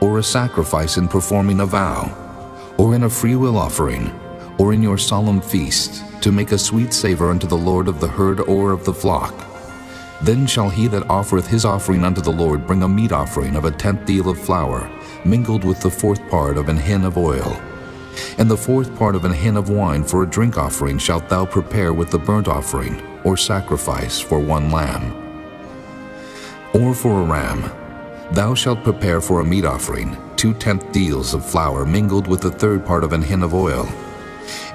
or a sacrifice in performing a vow, or in a freewill offering, or in your solemn feast, to make a sweet savor unto the Lord of the herd or of the flock. Then shall he that offereth his offering unto the Lord bring a meat offering of a 10th deal of flour, mingled with the 4th part of an hin of oil. And the 4th part of an hin of wine for a drink offering shalt thou prepare with the burnt offering, or sacrifice for one lamb. Or for a ram, thou shalt prepare for a meat offering 2 10th deals of flour mingled with the 3rd part of an hin of oil.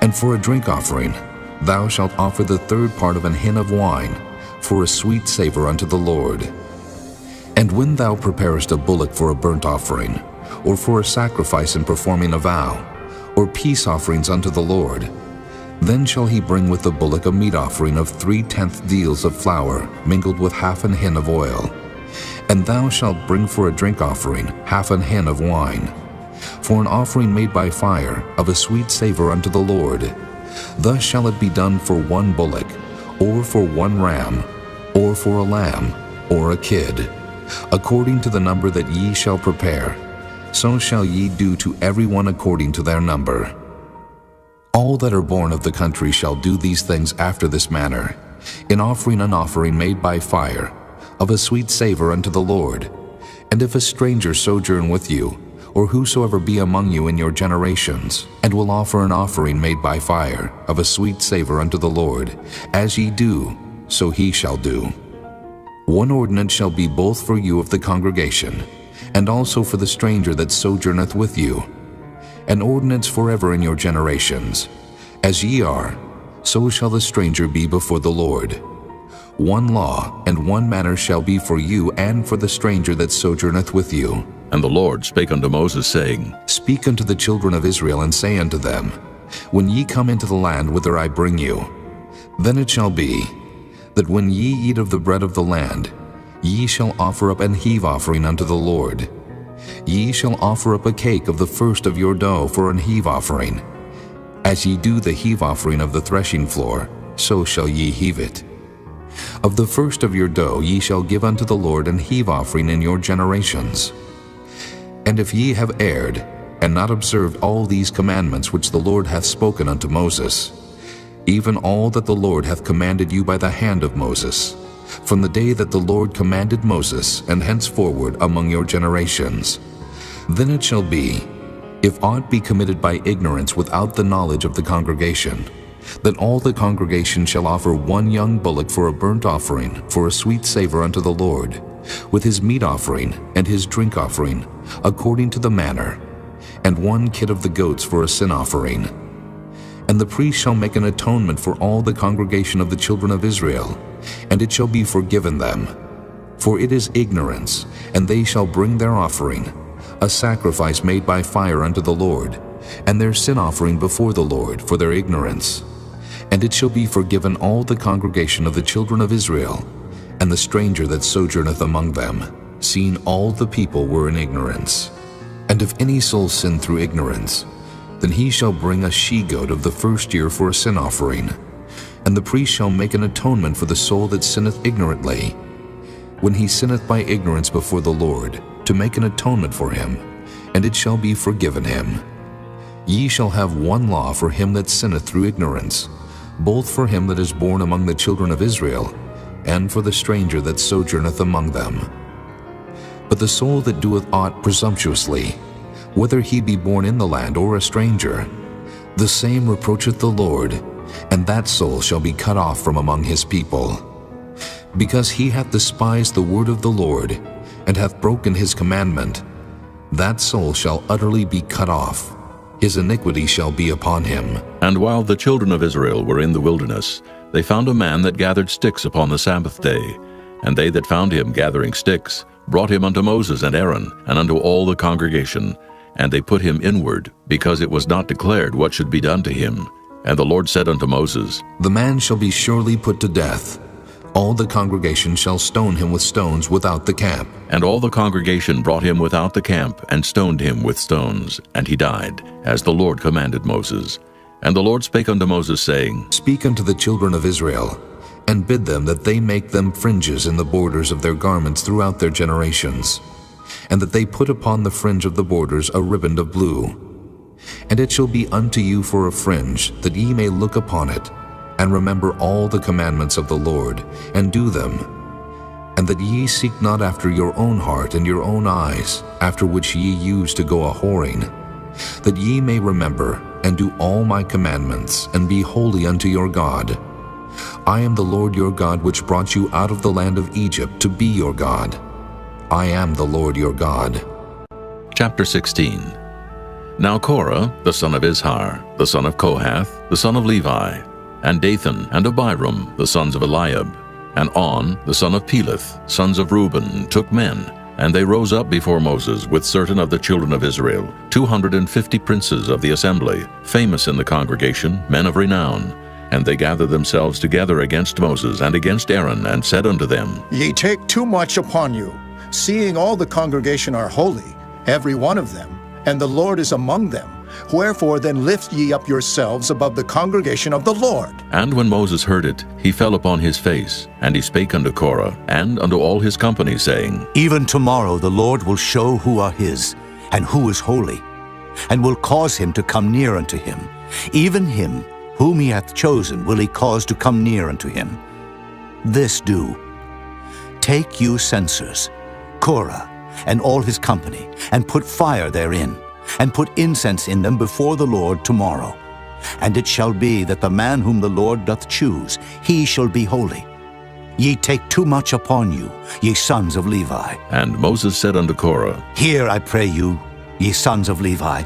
And for a drink offering, thou shalt offer the 3rd part of an hin of wine, for a sweet savor unto the Lord. And when thou preparest a bullock for a burnt offering, or for a sacrifice in performing a vow, or peace offerings unto the Lord, then shall he bring with the bullock a meat offering of 3 10th deals of flour mingled with half an hin of oil. And thou shalt bring for a drink offering half an hin of wine, for an offering made by fire of a sweet savor unto the Lord. Thus shall it be done for one bullock, or for one ram, or for a lamb, or a kid, according to the number that ye shall prepare. So shall ye do to every one according to their number. All that are born of the country shall do these things after this manner, in offering an offering made by fire, of a sweet savor unto the Lord. And if a stranger sojourn with you, or whosoever be among you in your generations, and will offer an offering made by fire, of a sweet savor unto the Lord, as ye do, so he shall do. One ordinance shall be both for you of the congregation, and also for the stranger that sojourneth with you, an ordinance forever in your generations. As ye are, so shall the stranger be before the Lord. One law and one manner shall be for you and for the stranger that sojourneth with you. And the Lord spake unto Moses, saying, Speak unto the children of Israel, and say unto them, When ye come into the land whither I bring you, then it shall be, that when ye eat of the bread of the land, ye shall offer up an heave offering unto the Lord. Ye shall offer up a cake of the first of your dough for an heave offering. As ye do the heave offering of the threshing floor, so shall ye heave it. Of the first of your dough ye shall give unto the Lord an heave offering in your generations. And if ye have erred, and not observed all these commandments which the Lord hath spoken unto Moses, even all that the Lord hath commanded you by the hand of Moses, from the day that the Lord commanded Moses, and henceforward among your generations, then it shall be, if aught be committed by ignorance without the knowledge of the congregation, that all the congregation shall offer one young bullock for a burnt offering, for a sweet savor unto the Lord, with his meat offering and his drink offering, according to the manner, and one kid of the goats for a sin offering. And the priest shall make an atonement for all the congregation of the children of Israel, and it shall be forgiven them. For it is ignorance, and they shall bring their offering, a sacrifice made by fire unto the Lord, and their sin offering before the Lord for their ignorance. And it shall be forgiven all the congregation of the children of Israel, and the stranger that sojourneth among them, seeing all the people were in ignorance. And if any soul sin through ignorance, then he shall bring a she-goat of the first year for a sin offering, and the priest shall make an atonement for the soul that sinneth ignorantly, when he sinneth by ignorance before the Lord, to make an atonement for him, and it shall be forgiven him. Ye shall have one law for him that sinneth through ignorance, both for him that is born among the children of Israel, and for the stranger that sojourneth among them. But the soul that doeth aught presumptuously, whether he be born in the land or a stranger, the same reproacheth the Lord, and that soul shall be cut off from among his people. Because he hath despised the word of the Lord, and hath broken his commandment, that soul shall utterly be cut off. His iniquity shall be upon him. And while the children of Israel were in the wilderness, they found a man that gathered sticks upon the Sabbath day. And they that found him gathering sticks brought him unto Moses and Aaron, and unto all the congregation. And they put him inward, because it was not declared what should be done to him. And the Lord said unto Moses, The man shall be surely put to death. All the congregation shall stone him with stones without the camp. And all the congregation brought him without the camp, and stoned him with stones. And he died, as the Lord commanded Moses. And the Lord spake unto Moses, saying, Speak unto the children of Israel, and bid them that they make them fringes in the borders of their garments throughout their generations, and that they put upon the fringe of the borders a riband of blue. And it shall be unto you for a fringe, that ye may look upon it, and remember all the commandments of the Lord, and do them, and that ye seek not after your own heart and your own eyes, after which ye used to go a-whoring, that ye may remember and do all my commandments, and be holy unto your God. I am the Lord your God, which brought you out of the land of Egypt to be your God. I am the Lord your God. Chapter 16. Now Korah, the son of Izhar, the son of Kohath, the son of Levi, and Dathan and Abiram, the sons of Eliab, and On, the son of Peleth, sons of Reuben, took men, and they rose up before Moses with certain of the children of Israel, 250 princes of the assembly, famous in the congregation, men of renown. And they gathered themselves together against Moses and against Aaron, and said unto them, Ye take too much upon you, seeing all the congregation are holy, every one of them, and the Lord is among them. Wherefore then lift ye up yourselves above the congregation of the Lord. And when Moses heard it, he fell upon his face, and he spake unto Korah, and unto all his company, saying, Even tomorrow the Lord will show who are his, and who is holy, and will cause him to come near unto him. Even him whom he hath chosen will he cause to come near unto him. This do. Take you censers, Korah, and all his company, and put fire therein, and put incense in them before the Lord tomorrow. And it shall be that the man whom the Lord doth choose, he shall be holy. Ye take too much upon you, ye sons of Levi. And Moses said unto Korah, Hear, I pray you, ye sons of Levi.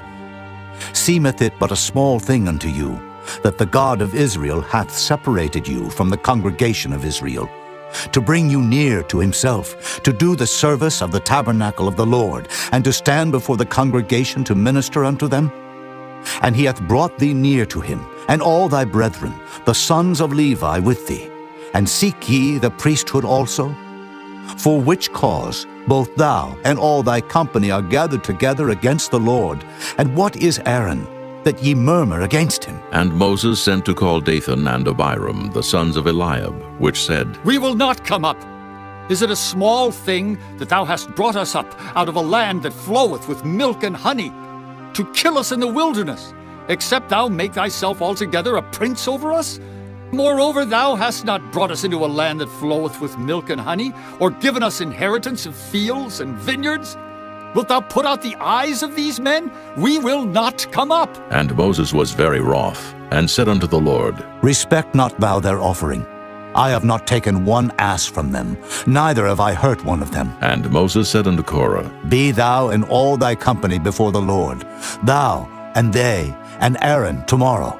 Seemeth it but a small thing unto you, that the God of Israel hath separated you from the congregation of Israel, to bring you near to himself, to do the service of the tabernacle of the Lord, and to stand before the congregation to minister unto them? And he hath brought thee near to him, and all thy brethren, the sons of Levi, with thee. And seek ye the priesthood also? For which cause both thou and all thy company are gathered together against the Lord. And what is Aaron, that ye murmur against him? And Moses sent to call Dathan and Abiram, the sons of Eliab, which said, We will not come up. Is it a small thing that thou hast brought us up out of a land that floweth with milk and honey, to kill us in the wilderness, except thou make thyself altogether a prince over us? Moreover, thou hast not brought us into a land that floweth with milk and honey, or given us inheritance of fields and vineyards. Wilt thou put out the eyes of these men? We will not come up. And Moses was very wroth, and said unto the Lord, Respect not thou their offering. I have not taken one ass from them, neither have I hurt one of them. And Moses said unto Korah, Be thou and all thy company before the Lord, thou and they and Aaron tomorrow.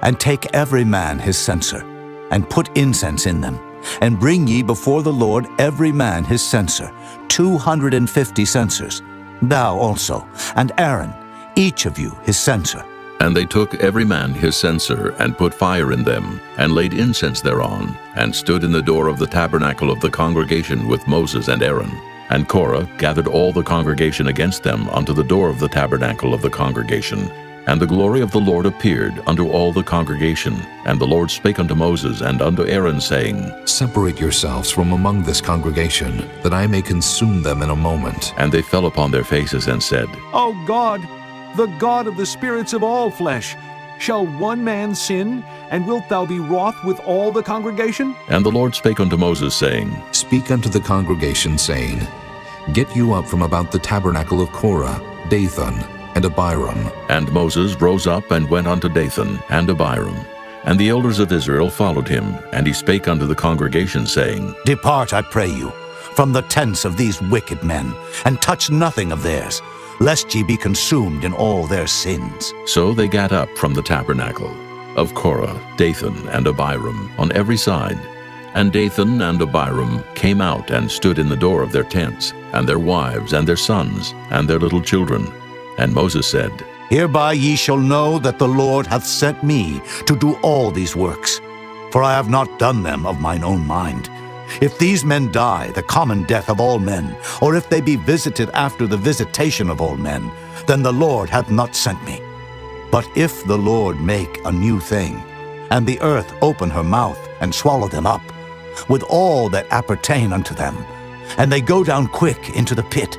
And take every man his censer, and put incense in them, and bring ye before the Lord every man his censer, 250 censers, thou also, and Aaron, each of you his censer. And they took every man his censer, and put fire in them, and laid incense thereon, and stood in the door of the tabernacle of the congregation with Moses and Aaron. And Korah gathered all the congregation against them unto the door of the tabernacle of the congregation, And the glory of the Lord appeared unto all the congregation. And the Lord spake unto Moses and unto Aaron, saying, Separate yourselves from among this congregation, that I may consume them in a moment. And they fell upon their faces and said, O God, the God of the spirits of all flesh, shall one man sin, and wilt thou be wroth with all the congregation? And the Lord spake unto Moses, saying, Speak unto the congregation, saying, Get you up from about the tabernacle of Korah, Dathan, and Abiram. And Moses rose up and went unto Dathan and Abiram. And the elders of Israel followed him, and he spake unto the congregation, saying, Depart, I pray you, from the tents of these wicked men, and touch nothing of theirs, lest ye be consumed in all their sins. So they gat up from the tabernacle of Korah, Dathan, and Abiram on every side. And Dathan and Abiram came out and stood in the door of their tents, and their wives, and their sons, and their little children. And Moses said, Hereby ye shall know that the Lord hath sent me to do all these works, for I have not done them of mine own mind. If these men die the common death of all men, or if they be visited after the visitation of all men, then the Lord hath not sent me. But if the Lord make a new thing, and the earth open her mouth and swallow them up, with all that appertain unto them, and they go down quick into the pit,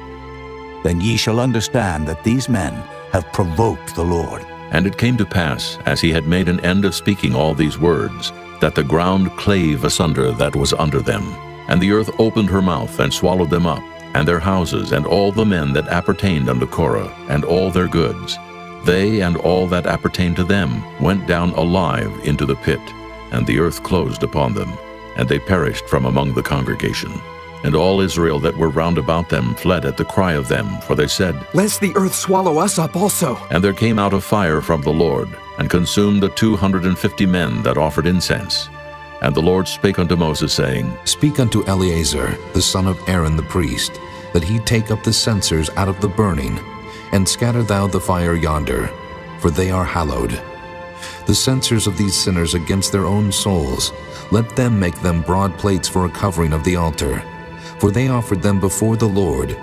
then ye shall understand that these men have provoked the Lord. And it came to pass, as he had made an end of speaking all these words, that the ground clave asunder that was under them. And the earth opened her mouth and swallowed them up, and their houses, and all the men that appertained unto Korah, and all their goods. They and all that appertained to them went down alive into the pit, and the earth closed upon them, and they perished from among the congregation. And all Israel that were round about them fled at the cry of them, for they said, Lest the earth swallow us up also. And there came out a fire from the Lord, and consumed the 250 men that offered incense. And the Lord spake unto Moses, saying, Speak unto Eleazar, the son of Aaron the priest, that he take up the censers out of the burning, and scatter thou the fire yonder, for they are hallowed. The censers of these sinners against their own souls, let them make them broad plates for a covering of the altar. For they offered them before the Lord,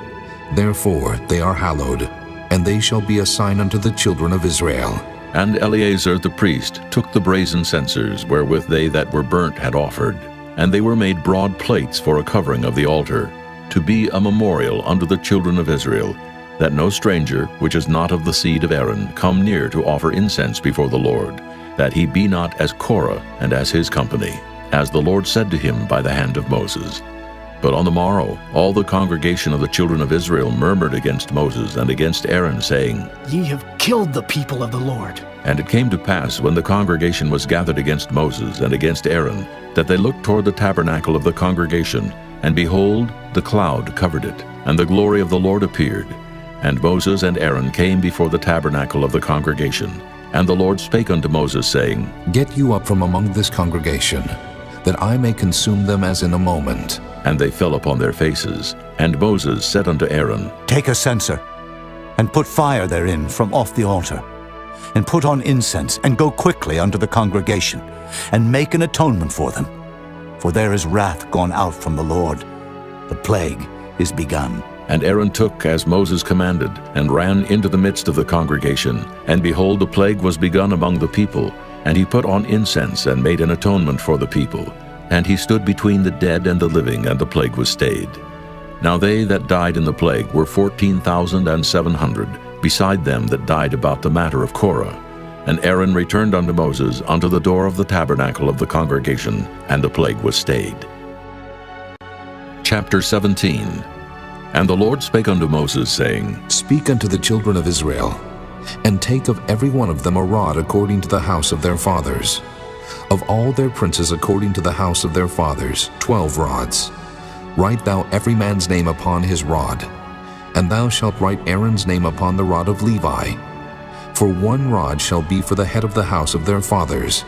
therefore they are hallowed, and they shall be a sign unto the children of Israel. And Eleazar the priest took the brazen censers wherewith they that were burnt had offered, and they were made broad plates for a covering of the altar, to be a memorial unto the children of Israel, that no stranger, which is not of the seed of Aaron, come near to offer incense before the Lord, that he be not as Korah and as his company, as the Lord said to him by the hand of Moses. But on the morrow all the congregation of the children of Israel murmured against Moses and against Aaron, saying, Ye have killed the people of the Lord. And it came to pass, when the congregation was gathered against Moses and against Aaron, that they looked toward the tabernacle of the congregation, and behold, the cloud covered it, and the glory of the Lord appeared. And Moses and Aaron came before the tabernacle of the congregation. And the Lord spake unto Moses, saying, Get you up from among this congregation, that I may consume them as in a moment. And they fell upon their faces. And Moses said unto Aaron, Take a censer, and put fire therein from off the altar, and put on incense, and go quickly unto the congregation, and make an atonement for them. For there is wrath gone out from the Lord, the plague is begun. And Aaron took as Moses commanded, and ran into the midst of the congregation. And behold, the plague was begun among the people. And he put on incense, and made an atonement for the people. And he stood between the dead and the living, and the plague was stayed. Now they that died in the plague were 14,700, beside them that died about the matter of Korah. And Aaron returned unto Moses unto the door of the tabernacle of the congregation, and the plague was stayed. Chapter 17. And the Lord spake unto Moses, saying, Speak unto the children of Israel, and take of every one of them a rod according to the house of their fathers. Of all their princes according to the house of their fathers, 12 rods. Write thou every man's name upon his rod, and thou shalt write Aaron's name upon the rod of Levi. For 1 rod shall be for the head of the house of their fathers.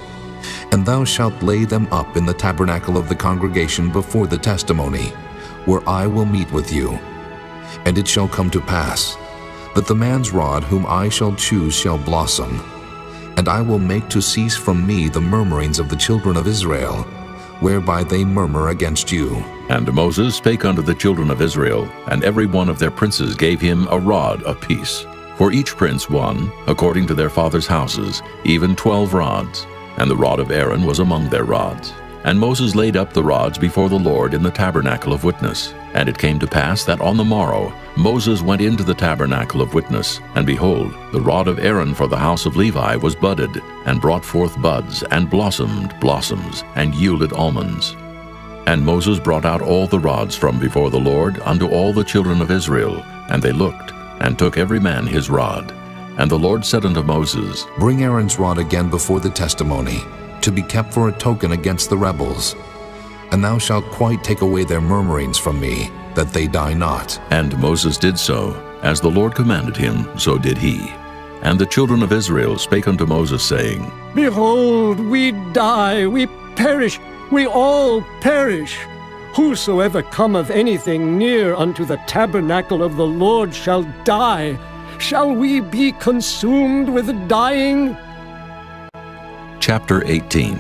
And thou shalt lay them up in the tabernacle of the congregation before the testimony, where I will meet with you. And it shall come to pass, that the man's rod whom I shall choose shall blossom, and I will make to cease from me the murmurings of the children of Israel, whereby they murmur against you. And Moses spake unto the children of Israel, and every one of their princes gave him a rod apiece. For each prince one, according to their fathers' houses, even 12 rods. And the rod of Aaron was among their rods. And Moses laid up the rods before the Lord in the tabernacle of witness. And it came to pass that on the morrow Moses went into the tabernacle of witness, and behold, the rod of Aaron for the house of Levi was budded, and brought forth buds, and blossomed blossoms, and yielded almonds. And Moses brought out all the rods from before the Lord unto all the children of Israel, and they looked, and took every man his rod. And the Lord said unto Moses, Bring Aaron's rod again before the testimony, to be kept for a token against the rebels. And thou shalt quite take away their murmurings from me, that they die not. And Moses did so. As the Lord commanded him, so did he. And the children of Israel spake unto Moses, saying, Behold, we die, we perish, we all perish. Whosoever cometh anything near unto the tabernacle of the Lord shall die. Shall we be consumed with dying? Chapter 18.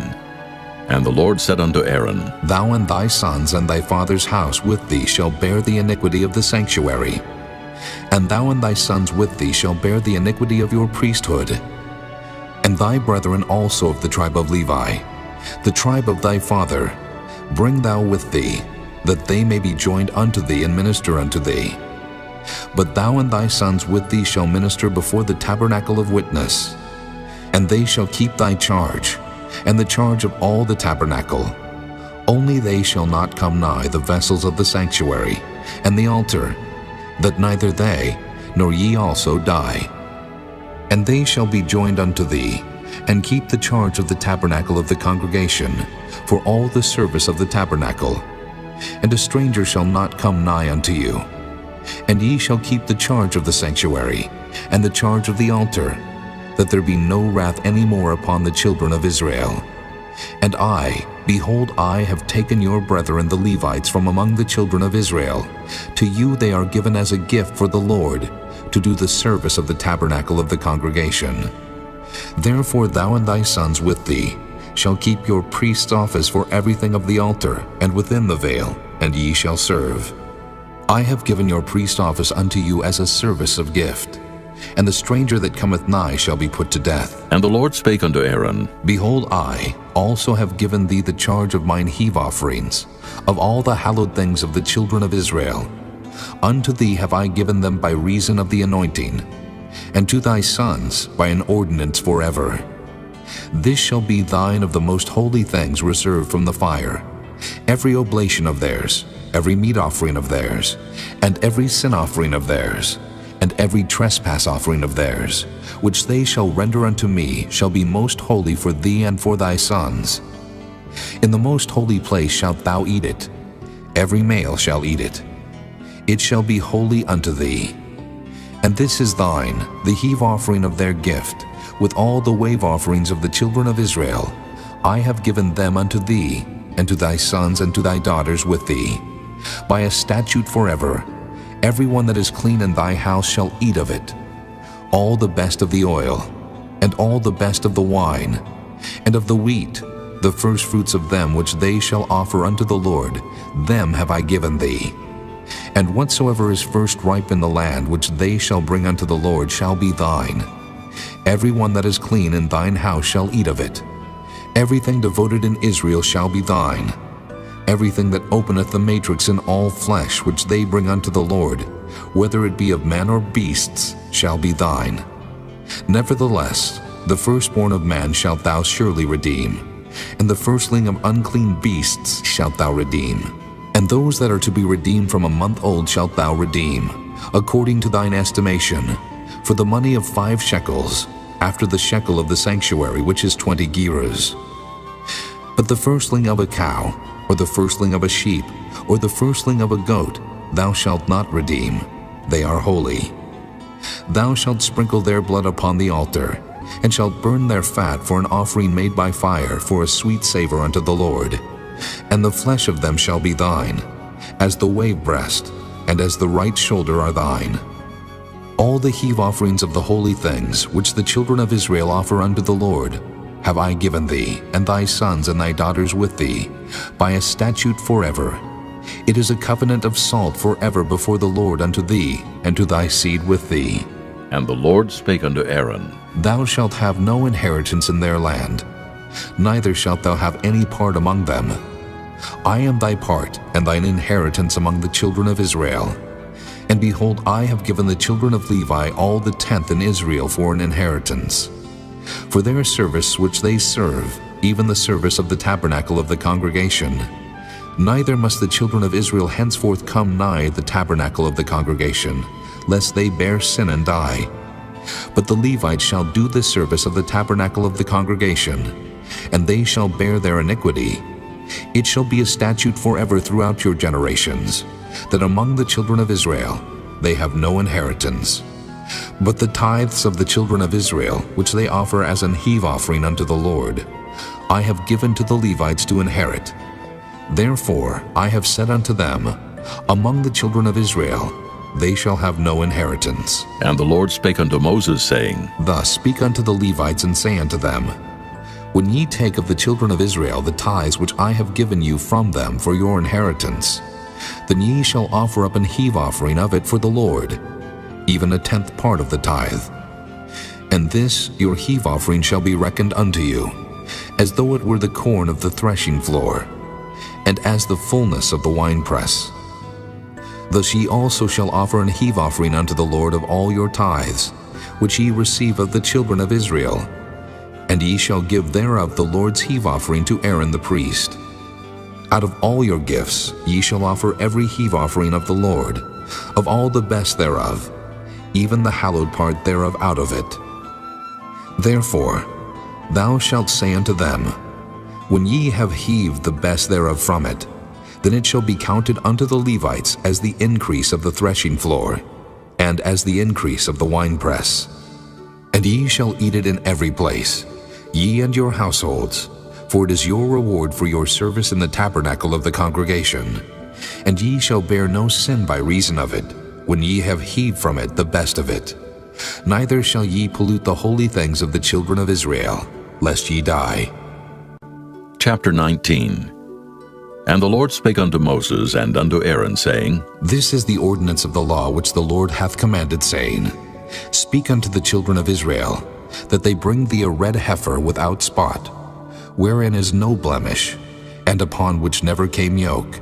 And the Lord said unto Aaron, Thou and thy sons and thy father's house with thee shall bear the iniquity of the sanctuary. And thou and thy sons with thee shall bear the iniquity of your priesthood. And thy brethren also of the tribe of Levi, the tribe of thy father, bring thou with thee, that they may be joined unto thee and minister unto thee. But thou and thy sons with thee shall minister before the tabernacle of witness. And they shall keep thy charge, and the charge of all the tabernacle. Only they shall not come nigh the vessels of the sanctuary, and the altar, that neither they, nor ye also die. And they shall be joined unto thee, and keep the charge of the tabernacle of the congregation, for all the service of the tabernacle. And a stranger shall not come nigh unto you. And ye shall keep the charge of the sanctuary, and the charge of the altar, that there be no wrath any more upon the children of Israel. And I, behold, I have taken your brethren the Levites from among the children of Israel. To you they are given as a gift for the Lord, to do the service of the tabernacle of the congregation. Therefore thou and thy sons with thee shall keep your priest's office for everything of the altar, and within the veil, and ye shall serve. I have given your priest office unto you as a service of gift. And the stranger that cometh nigh shall be put to death. And the Lord spake unto Aaron, Behold, I also have given thee the charge of mine heave offerings, of all the hallowed things of the children of Israel. Unto thee have I given them by reason of the anointing, and to thy sons by an ordinance forever. This shall be thine of the most holy things reserved from the fire, every oblation of theirs, every meat offering of theirs, and every sin offering of theirs, and every trespass offering of theirs, which they shall render unto me, shall be most holy for thee and for thy sons. In the most holy place shalt thou eat it. Every male shall eat it. It shall be holy unto thee. And this is thine, the heave offering of their gift, with all the wave offerings of the children of Israel. I have given them unto thee, and to thy sons and to thy daughters with thee, by a statute forever. Every one that is clean in thy house shall eat of it, all the best of the oil, and all the best of the wine, and of the wheat, the firstfruits of them which they shall offer unto the Lord, them have I given thee. And whatsoever is first ripe in the land which they shall bring unto the Lord shall be thine. Every one that is clean in thine house shall eat of it. Everything devoted in Israel shall be thine. Everything that openeth the matrix in all flesh which they bring unto the Lord, whether it be of man or beasts, shall be thine. Nevertheless, the firstborn of man shalt thou surely redeem, and the firstling of unclean beasts shalt thou redeem. And those that are to be redeemed from a month old shalt thou redeem, according to thine estimation, for the money of 5 shekels, after the shekel of the sanctuary, which is 20 gerahs. But the firstling of a cow, or the firstling of a sheep, or the firstling of a goat, thou shalt not redeem. They are holy. Thou shalt sprinkle their blood upon the altar, and shalt burn their fat for an offering made by fire, for a sweet savor unto the Lord. And the flesh of them shall be thine, as the wave breast, and as the right shoulder are thine. All the heave offerings of the holy things, which the children of Israel offer unto the Lord, have I given thee, and thy sons and thy daughters with thee, by a statute forever. It is a covenant of salt forever before the Lord unto thee, and to thy seed with thee. And the Lord spake unto Aaron, Thou shalt have no inheritance in their land, neither shalt thou have any part among them. I am thy part and thine inheritance among the children of Israel. And behold, I have given the children of Levi all the tenth in Israel for an inheritance. For their service which they serve, even the service of the tabernacle of the congregation. Neither must the children of Israel henceforth come nigh the tabernacle of the congregation, lest they bear sin and die. But the Levites shall do the service of the tabernacle of the congregation, and they shall bear their iniquity. It shall be a statute forever throughout your generations, that among the children of Israel they have no inheritance. But the tithes of the children of Israel, which they offer as an heave offering unto the Lord, I have given to the Levites to inherit. Therefore I have said unto them, Among the children of Israel they shall have no inheritance. And the Lord spake unto Moses, saying, Thus speak unto the Levites, and say unto them, When ye take of the children of Israel the tithes which I have given you from them for your inheritance, then ye shall offer up an heave offering of it for the Lord, even a tenth part of the tithe. And this your heave offering shall be reckoned unto you, as though it were the corn of the threshing floor, and as the fullness of the winepress. Thus ye also shall offer an heave offering unto the Lord of all your tithes, which ye receive of the children of Israel, and ye shall give thereof the Lord's heave offering to Aaron the priest. Out of all your gifts ye shall offer every heave offering of the Lord, of all the best thereof, even the hallowed part thereof out of it. Therefore thou shalt say unto them, When ye have heaved the best thereof from it, then it shall be counted unto the Levites as the increase of the threshing floor, and as the increase of the winepress. And ye shall eat it in every place, ye and your households, for it is your reward for your service in the tabernacle of the congregation. And ye shall bear no sin by reason of it, when ye have heaved from it the best of it. Neither shall ye pollute the holy things of the children of Israel, lest ye die. Chapter 19. And the Lord spake unto Moses and unto Aaron, saying, This is the ordinance of the law which the Lord hath commanded, saying, Speak unto the children of Israel, that they bring thee a red heifer without spot, wherein is no blemish, and upon which never came yoke.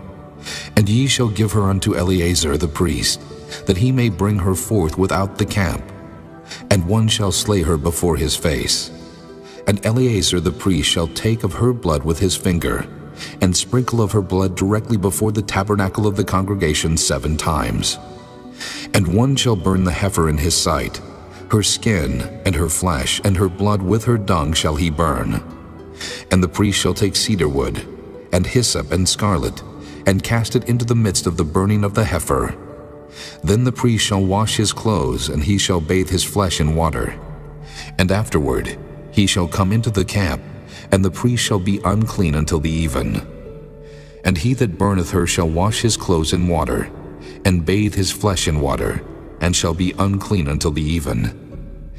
And ye shall give her unto Eleazar the priest, that he may bring her forth without the camp. And one shall slay her before his face. And Eleazar the priest shall take of her blood with his finger, and sprinkle of her blood directly before the tabernacle of the congregation 7 times. And one shall burn the heifer in his sight. Her skin, and her flesh, and her blood with her dung shall he burn. And the priest shall take cedar wood, and hyssop, and scarlet, and cast it into the midst of the burning of the heifer. Then the priest shall wash his clothes, and he shall bathe his flesh in water. And afterward he shall come into the camp, and the priest shall be unclean until the even. And he that burneth her shall wash his clothes in water, and bathe his flesh in water, and shall be unclean until the even.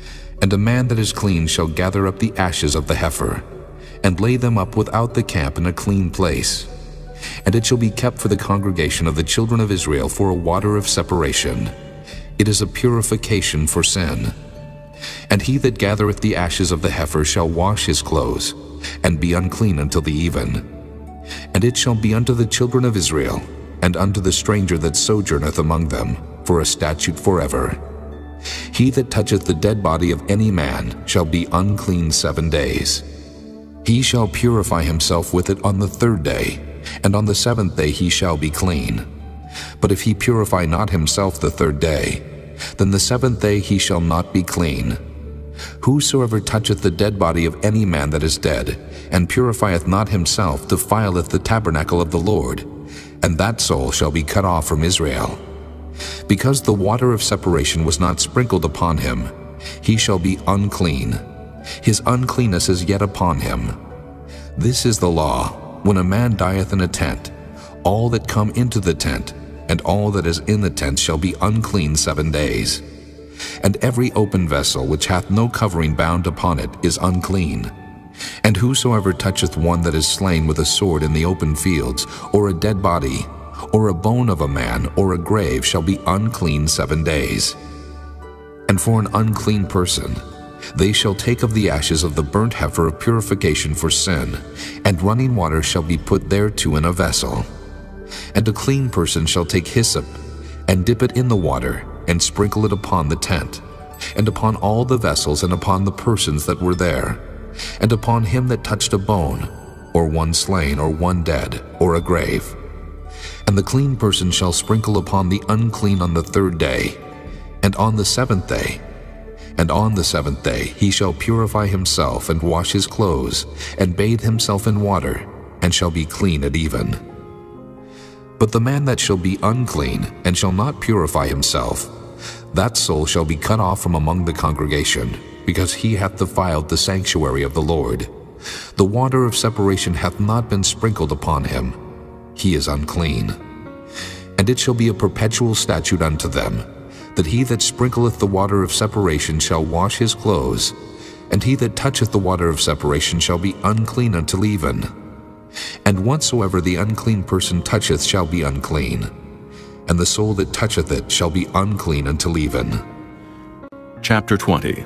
And a man that is clean shall gather up the ashes of the heifer, and lay them up without the camp in a clean place. And it shall be kept for the congregation of the children of Israel for a water of separation. It is a purification for sin. And he that gathereth the ashes of the heifer shall wash his clothes, and be unclean until the even. And it shall be unto the children of Israel, and unto the stranger that sojourneth among them, for a statute forever. He that toucheth the dead body of any man shall be unclean 7 days. He shall purify himself with it on the 3rd day, and on the 7th day he shall be clean. But if he purify not himself the 3rd day, then the 7th day he shall not be clean. Whosoever toucheth the dead body of any man that is dead, and purifieth not himself, defileth the tabernacle of the Lord, and that soul shall be cut off from Israel. Because the water of separation was not sprinkled upon him, he shall be unclean. His uncleanness is yet upon him. This is the law, when a man dieth in a tent, all that come into the tent, and all that is in the tent shall be unclean 7 days. And every open vessel which hath no covering bound upon it is unclean. And whosoever toucheth one that is slain with a sword in the open fields, or a dead body, or a bone of a man, or a grave, shall be unclean 7 days. And And for an unclean person, they shall take of the ashes of the burnt heifer of purification for sin, and running water shall be put thereto in a vessel. And a clean person shall take hyssop, and dip it in the water, and sprinkle it upon the tent, and upon all the vessels, and upon the persons that were there, and upon him that touched a bone, or one slain, or one dead, or a grave. And the clean person shall sprinkle upon the unclean on the 3rd day, and on the 7th day. And on the 7th day he shall purify himself, and wash his clothes, and bathe himself in water, and shall be clean at even. But the man that shall be unclean, and shall not purify himself, that soul shall be cut off from among the congregation, because he hath defiled the sanctuary of the Lord. The water of separation hath not been sprinkled upon him. He is unclean. And it shall be a perpetual statute unto them, that he that sprinkleth the water of separation shall wash his clothes, and he that toucheth the water of separation shall be unclean until even. And whatsoever the unclean person toucheth shall be unclean, and the soul that toucheth it shall be unclean until even. Chapter 20.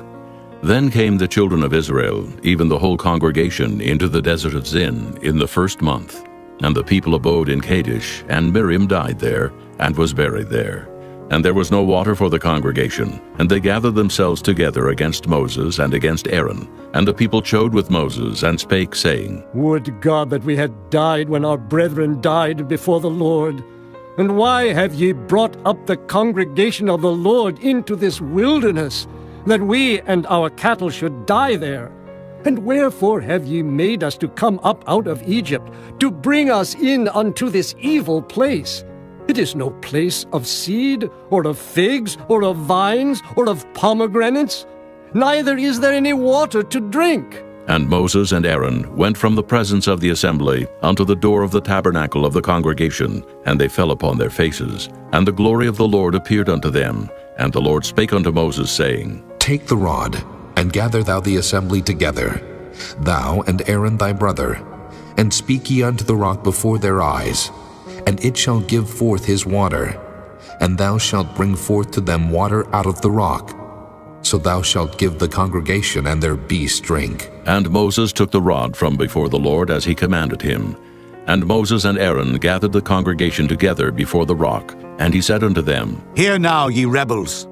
Then came the children of Israel, even the whole congregation, into the desert of Zin in the 1st month. And the people abode in Kadesh, and Miriam died there, and was buried there. And there was no water for the congregation, and they gathered themselves together against Moses and against Aaron. And the people chode with Moses, and spake, saying, Would God that we had died when our brethren died before the Lord! And why have ye brought up the congregation of the Lord into this wilderness, that we and our cattle should die there? And wherefore have ye made us to come up out of Egypt, to bring us in unto this evil place? It is no place of seed, or of figs, or of vines, or of pomegranates, neither is there any water to drink. And Moses and Aaron went from the presence of the assembly unto the door of the tabernacle of the congregation, and they fell upon their faces. And the glory of the Lord appeared unto them. And the Lord spake unto Moses, saying, Take the rod, and gather thou the assembly together, thou and Aaron thy brother, and speak ye unto the rock before their eyes, and it shall give forth his water, and thou shalt bring forth to them water out of the rock. So thou shalt give the congregation and their beasts drink. And Moses took the rod from before the Lord as he commanded him. And Moses and Aaron gathered the congregation together before the rock. And he said unto them, Hear now, ye rebels,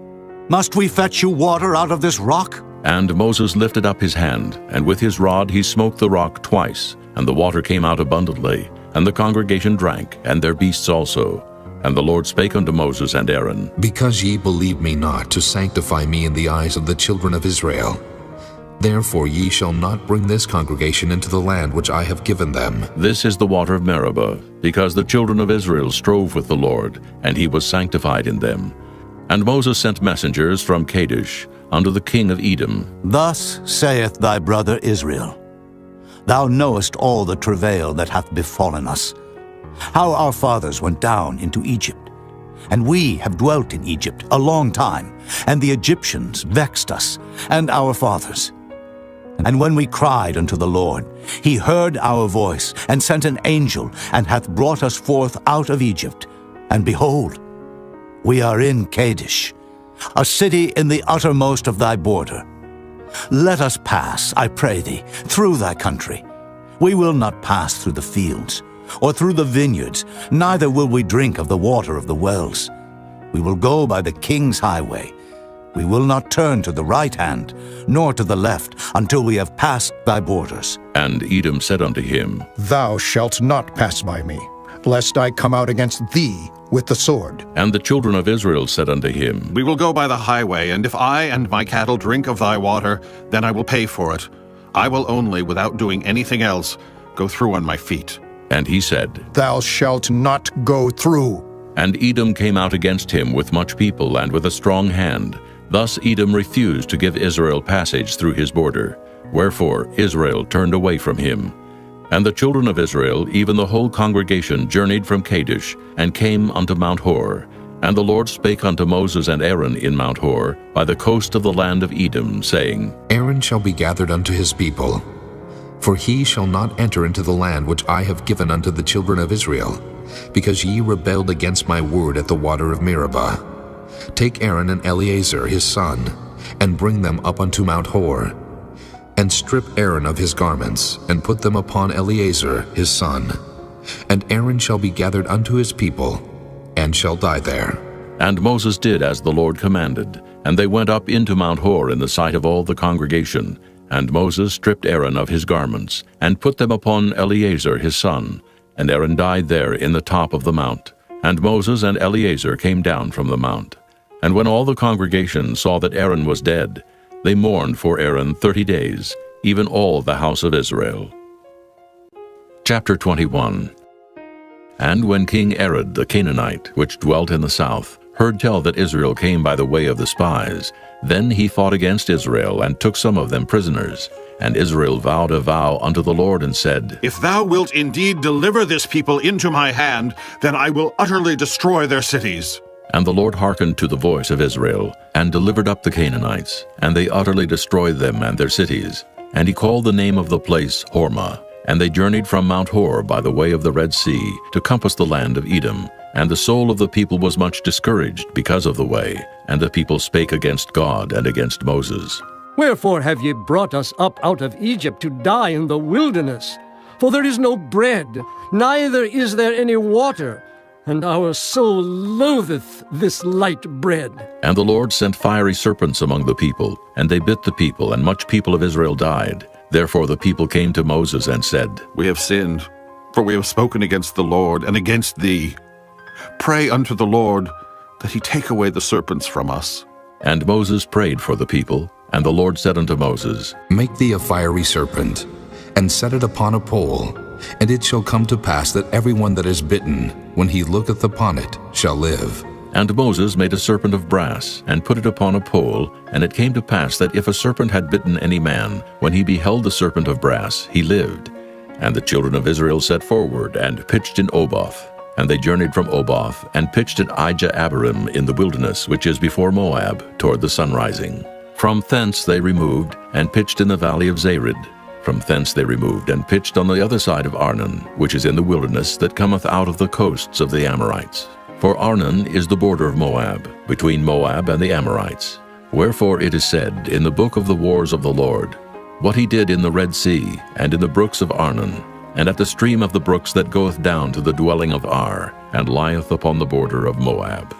must we fetch you water out of this rock? And Moses lifted up his hand, and with his rod he smote the rock twice, and the water came out abundantly. And the congregation drank, and their beasts also. And the Lord spake unto Moses and Aaron, Because ye believe me not to sanctify me in the eyes of the children of Israel, therefore ye shall not bring this congregation into the land which I have given them. This is the water of Meribah, because the children of Israel strove with the Lord, and he was sanctified in them. And Moses sent messengers from Kadesh unto the king of Edom. Thus saith thy brother Israel, Thou knowest all the travail that hath befallen us, how our fathers went down into Egypt. And we have dwelt in Egypt a long time, and the Egyptians vexed us, and our fathers. And when we cried unto the Lord, he heard our voice, and sent an angel, and hath brought us forth out of Egypt. And behold, we are in Kadesh, a city in the uttermost of thy border. Let us pass, I pray thee, through thy country. We will not pass through the fields, or through the vineyards, neither will we drink of the water of the wells. We will go by the king's highway. We will not turn to the right hand, nor to the left, until we have passed thy borders. And Edom said unto him, Thou shalt not pass by me, lest I come out against thee with the sword. And the children of Israel said unto him, We will go by the highway, and if I and my cattle drink of thy water, then I will pay for it. I will only, without doing anything else, go through on my feet. And he said, Thou shalt not go through. And Edom came out against him with much people and with a strong hand. Thus Edom refused to give Israel passage through his border. Wherefore Israel turned away from him. And the children of Israel, even the whole congregation, journeyed from Kadesh, and came unto Mount Hor. And the Lord spake unto Moses and Aaron in Mount Hor, by the coast of the land of Edom, saying, Aaron shall be gathered unto his people, for he shall not enter into the land which I have given unto the children of Israel, because ye rebelled against my word at the water of Meribah. Take Aaron and Eleazar his son, and bring them up unto Mount Hor, and strip Aaron of his garments, and put them upon Eleazar his son. And Aaron shall be gathered unto his people, and shall die there. And Moses did as the Lord commanded, and they went up into Mount Hor in the sight of all the congregation. And Moses stripped Aaron of his garments, and put them upon Eleazar his son. And Aaron died there in the top of the mount. And Moses and Eleazar came down from the mount. And when all the congregation saw that Aaron was dead, they mourned for Aaron 30 days, even all the house of Israel. Chapter 21. And when King Arad the Canaanite, which dwelt in the south, heard tell that Israel came by the way of the spies, then he fought against Israel, and took some of them prisoners. And Israel vowed a vow unto the Lord, and said, If thou wilt indeed deliver this people into my hand, then I will utterly destroy their cities. And the Lord hearkened to the voice of Israel, and delivered up the Canaanites, and they utterly destroyed them and their cities. And he called the name of the place Hormah. And they journeyed from Mount Hor by the way of the Red Sea, to compass the land of Edom. And the soul of the people was much discouraged because of the way, and the people spake against God and against Moses. Wherefore have ye brought us up out of Egypt to die in the wilderness? For there is no bread, neither is there any water, and our soul loatheth this light bread. And the Lord sent fiery serpents among the people, and they bit the people, and much people of Israel died. Therefore the people came to Moses and said, We have sinned, for we have spoken against the Lord and against thee. Pray unto the Lord that he take away the serpents from us. And Moses prayed for the people, and the Lord said unto Moses, Make thee a fiery serpent, and set it upon a pole, and it shall come to pass that every one that is bitten, when he looketh upon it, shall live. And Moses made a serpent of brass, and put it upon a pole, and it came to pass that if a serpent had bitten any man, when he beheld the serpent of brass, he lived. And the children of Israel set forward, and pitched in Oboth. And they journeyed from Oboth, and pitched at Ijah-abarim in the wilderness, which is before Moab, toward the sunrising. From thence they removed, and pitched in the valley of Zared. From thence they removed, and pitched on the other side of Arnon, which is in the wilderness that cometh out of the coasts of the Amorites. For Arnon is the border of Moab, between Moab and the Amorites. Wherefore it is said in the book of the wars of the Lord, what he did in the Red Sea, and in the brooks of Arnon, and at the stream of the brooks that goeth down to the dwelling of Ar, and lieth upon the border of Moab.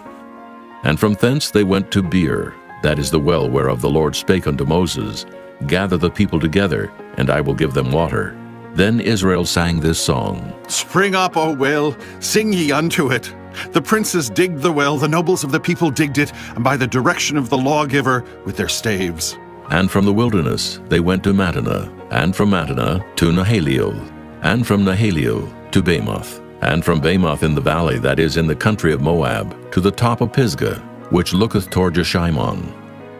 And from thence they went to Beer, that is the well whereof the Lord spake unto Moses, Gather the people together, and I will give them water. Then Israel sang this song, Spring up, O well, sing ye unto it. The princes digged the well, the nobles of the people digged it, and by the direction of the lawgiver with their staves. And from the wilderness they went to Mattanah, and from Mattanah to Nahaliel, and from Nahaliel to Bamoth, and from Bamoth in the valley that is in the country of Moab, to the top of Pisgah, which looketh toward Jeshimon.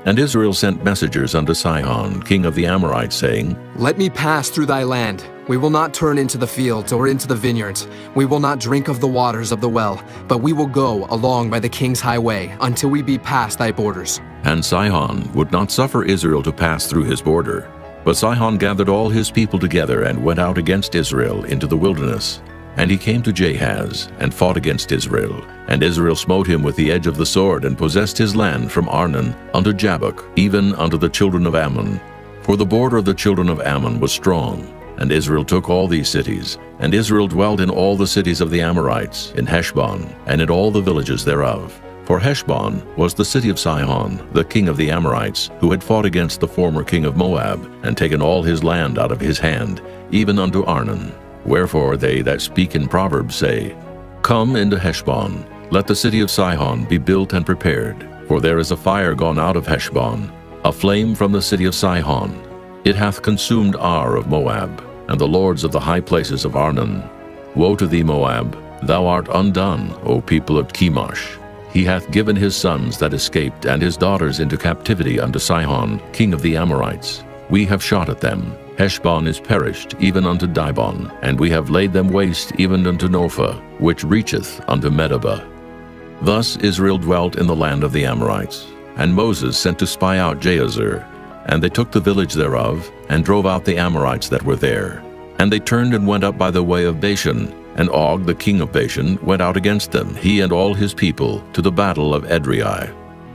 And Israel sent messengers unto Sihon, king of the Amorites, saying, Let me pass through thy land. We will not turn into the fields or into the vineyards. We will not drink of the waters of the well, but we will go along by the king's highway until we be past thy borders. And Sihon would not suffer Israel to pass through his border. But Sihon gathered all his people together and went out against Israel into the wilderness. And he came to Jahaz, and fought against Israel. And Israel smote him with the edge of the sword, and possessed his land from Arnon unto Jabbok, even unto the children of Ammon. For the border of the children of Ammon was strong. And Israel took all these cities. And Israel dwelt in all the cities of the Amorites, in Heshbon, and in all the villages thereof. For Heshbon was the city of Sihon, the king of the Amorites, who had fought against the former king of Moab, and taken all his land out of his hand, even unto Arnon. Wherefore they that speak in Proverbs say, Come into Heshbon, let the city of Sihon be built and prepared. For there is a fire gone out of Heshbon, a flame from the city of Sihon. It hath consumed Ar of Moab, and the lords of the high places of Arnon. Woe to thee, Moab! Thou art undone, O people of Chemosh. He hath given his sons that escaped and his daughters into captivity unto Sihon, king of the Amorites. We have shot at them. Heshbon is perished, even unto Dibon, and we have laid them waste even unto Nophah, which reacheth unto Medeba. Thus Israel dwelt in the land of the Amorites. And Moses sent to spy out Jahazer. And they took the village thereof, and drove out the Amorites that were there. And they turned and went up by the way of Bashan. And Og, the king of Bashan, went out against them, he and all his people, to the battle of Edrei.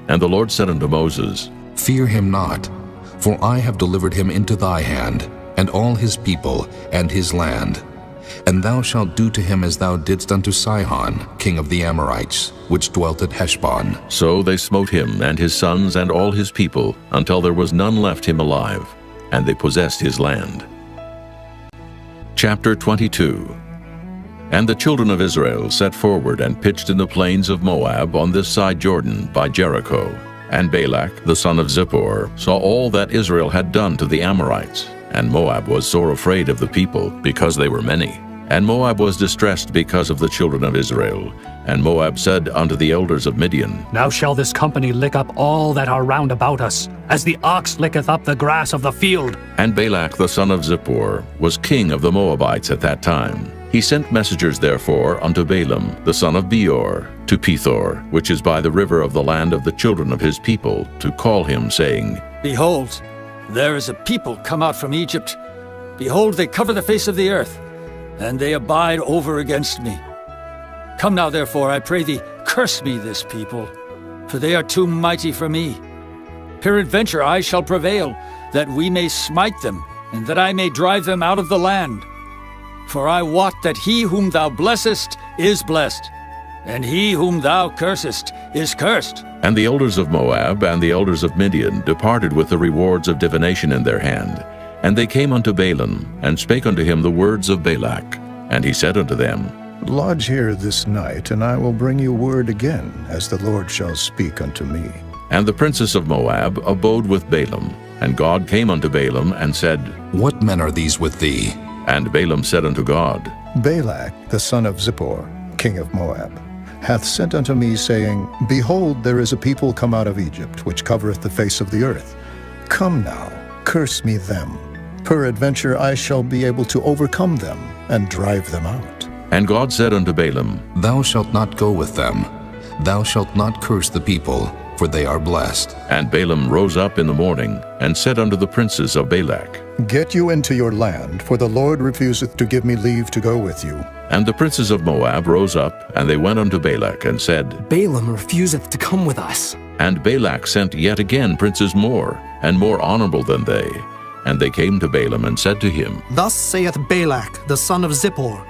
And the Lord said unto Moses, Fear him not, for I have delivered him into thy hand, and all his people, and his land. And thou shalt do to him as thou didst unto Sihon, king of the Amorites, which dwelt at Heshbon. So they smote him and his sons and all his people, until there was none left him alive, and they possessed his land. Chapter 22. And the children of Israel set forward and pitched in the plains of Moab on this side Jordan by Jericho. And Balak the son of Zippor saw all that Israel had done to the Amorites. And Moab was sore afraid of the people, because they were many. And Moab was distressed because of the children of Israel. And Moab said unto the elders of Midian, Now shall this company lick up all that are round about us, as the ox licketh up the grass of the field. And Balak the son of Zippor was king of the Moabites at that time. He sent messengers therefore unto Balaam the son of Beor to Pethor, which is by the river of the land of the children of his people, to call him, saying, Behold, there is a people come out from Egypt. Behold, they cover the face of the earth, and they abide over against me. Come now, therefore, I pray thee, curse me this people, for they are too mighty for me. Peradventure I shall prevail, that we may smite them, and that I may drive them out of the land. For I wot that he whom thou blessest is blessed, and he whom thou cursest is cursed. And the elders of Moab and the elders of Midian departed with the rewards of divination in their hand. And they came unto Balaam, and spake unto him the words of Balak. And he said unto them, Lodge here this night, and I will bring you word again, as the Lord shall speak unto me. And the princess of Moab abode with Balaam. And God came unto Balaam, and said, What men are these with thee? And Balaam said unto God, Balak, the son of Zippor, king of Moab, hath sent unto me, saying, Behold, there is a people come out of Egypt, which covereth the face of the earth. Come now, curse me them. Peradventure I shall be able to overcome them, and drive them out. And God said unto Balaam, Thou shalt not go with them. Thou shalt not curse the people, for they are blessed. And Balaam rose up in the morning, and said unto the princes of Balak, Get you into your land, for the Lord refuseth to give me leave to go with you. And the princes of Moab rose up, and they went unto Balak, and said, Balaam refuseth to come with us. And Balak sent yet again princes more, and more honorable than they. And they came to Balaam, and said to him, Thus saith Balak, the son of Zippor,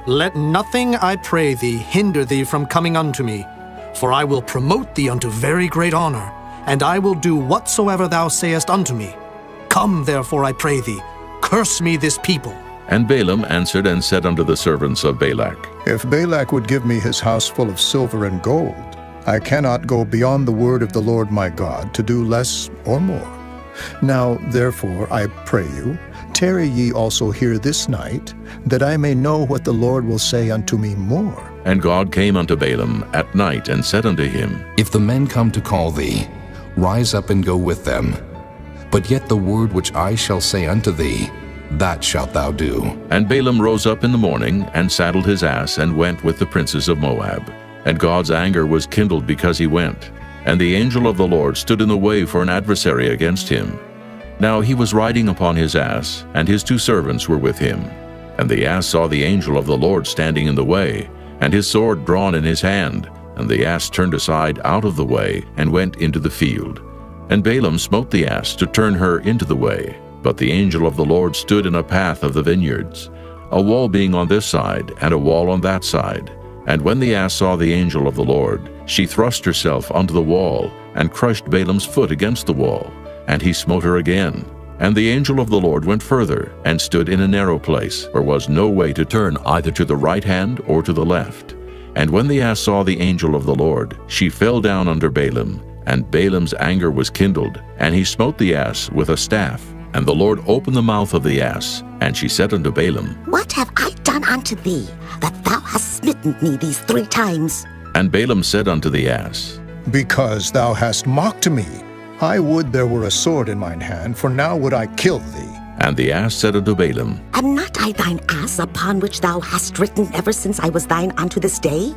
Let nothing, I pray thee, hinder thee from coming unto me, for I will promote thee unto very great honor, and I will do whatsoever thou sayest unto me. Come, therefore, I pray thee, curse me this people. And Balaam answered and said unto the servants of Balak, If Balak would give me his house full of silver and gold, I cannot go beyond the word of the Lord my God to do less or more. Now, therefore, I pray you, tarry ye also here this night, that I may know what the Lord will say unto me more. And God came unto Balaam at night, and said unto him, If the men come to call thee, rise up and go with them. But yet the word which I shall say unto thee, that shalt thou do. And Balaam rose up in the morning, and saddled his ass, and went with the princes of Moab. And God's anger was kindled because he went. And the angel of the Lord stood in the way for an adversary against him. Now he was riding upon his ass, and his 2 servants were with him. And the ass saw the angel of the Lord standing in the way, and his sword drawn in his hand. And the ass turned aside out of the way, and went into the field. And Balaam smote the ass to turn her into the way. But the angel of the Lord stood in a path of the vineyards, a wall being on this side, and a wall on that side. And when the ass saw the angel of the Lord, she thrust herself unto the wall, and crushed Balaam's foot against the wall. And he smote her again. And the angel of the Lord went further, and stood in a narrow place, where was no way to turn either to the right hand or to the left. And when the ass saw the angel of the Lord, she fell down under Balaam, and Balaam's anger was kindled, and he smote the ass with a staff. And the Lord opened the mouth of the ass, and she said unto Balaam, What have I done unto thee, that thou hast smitten me these 3 times? And Balaam said unto the ass, Because thou hast mocked me. I would there were a sword in mine hand, for now would I kill thee. And the ass said unto Balaam, Am not I thine ass upon which thou hast ridden ever since I was thine unto this day?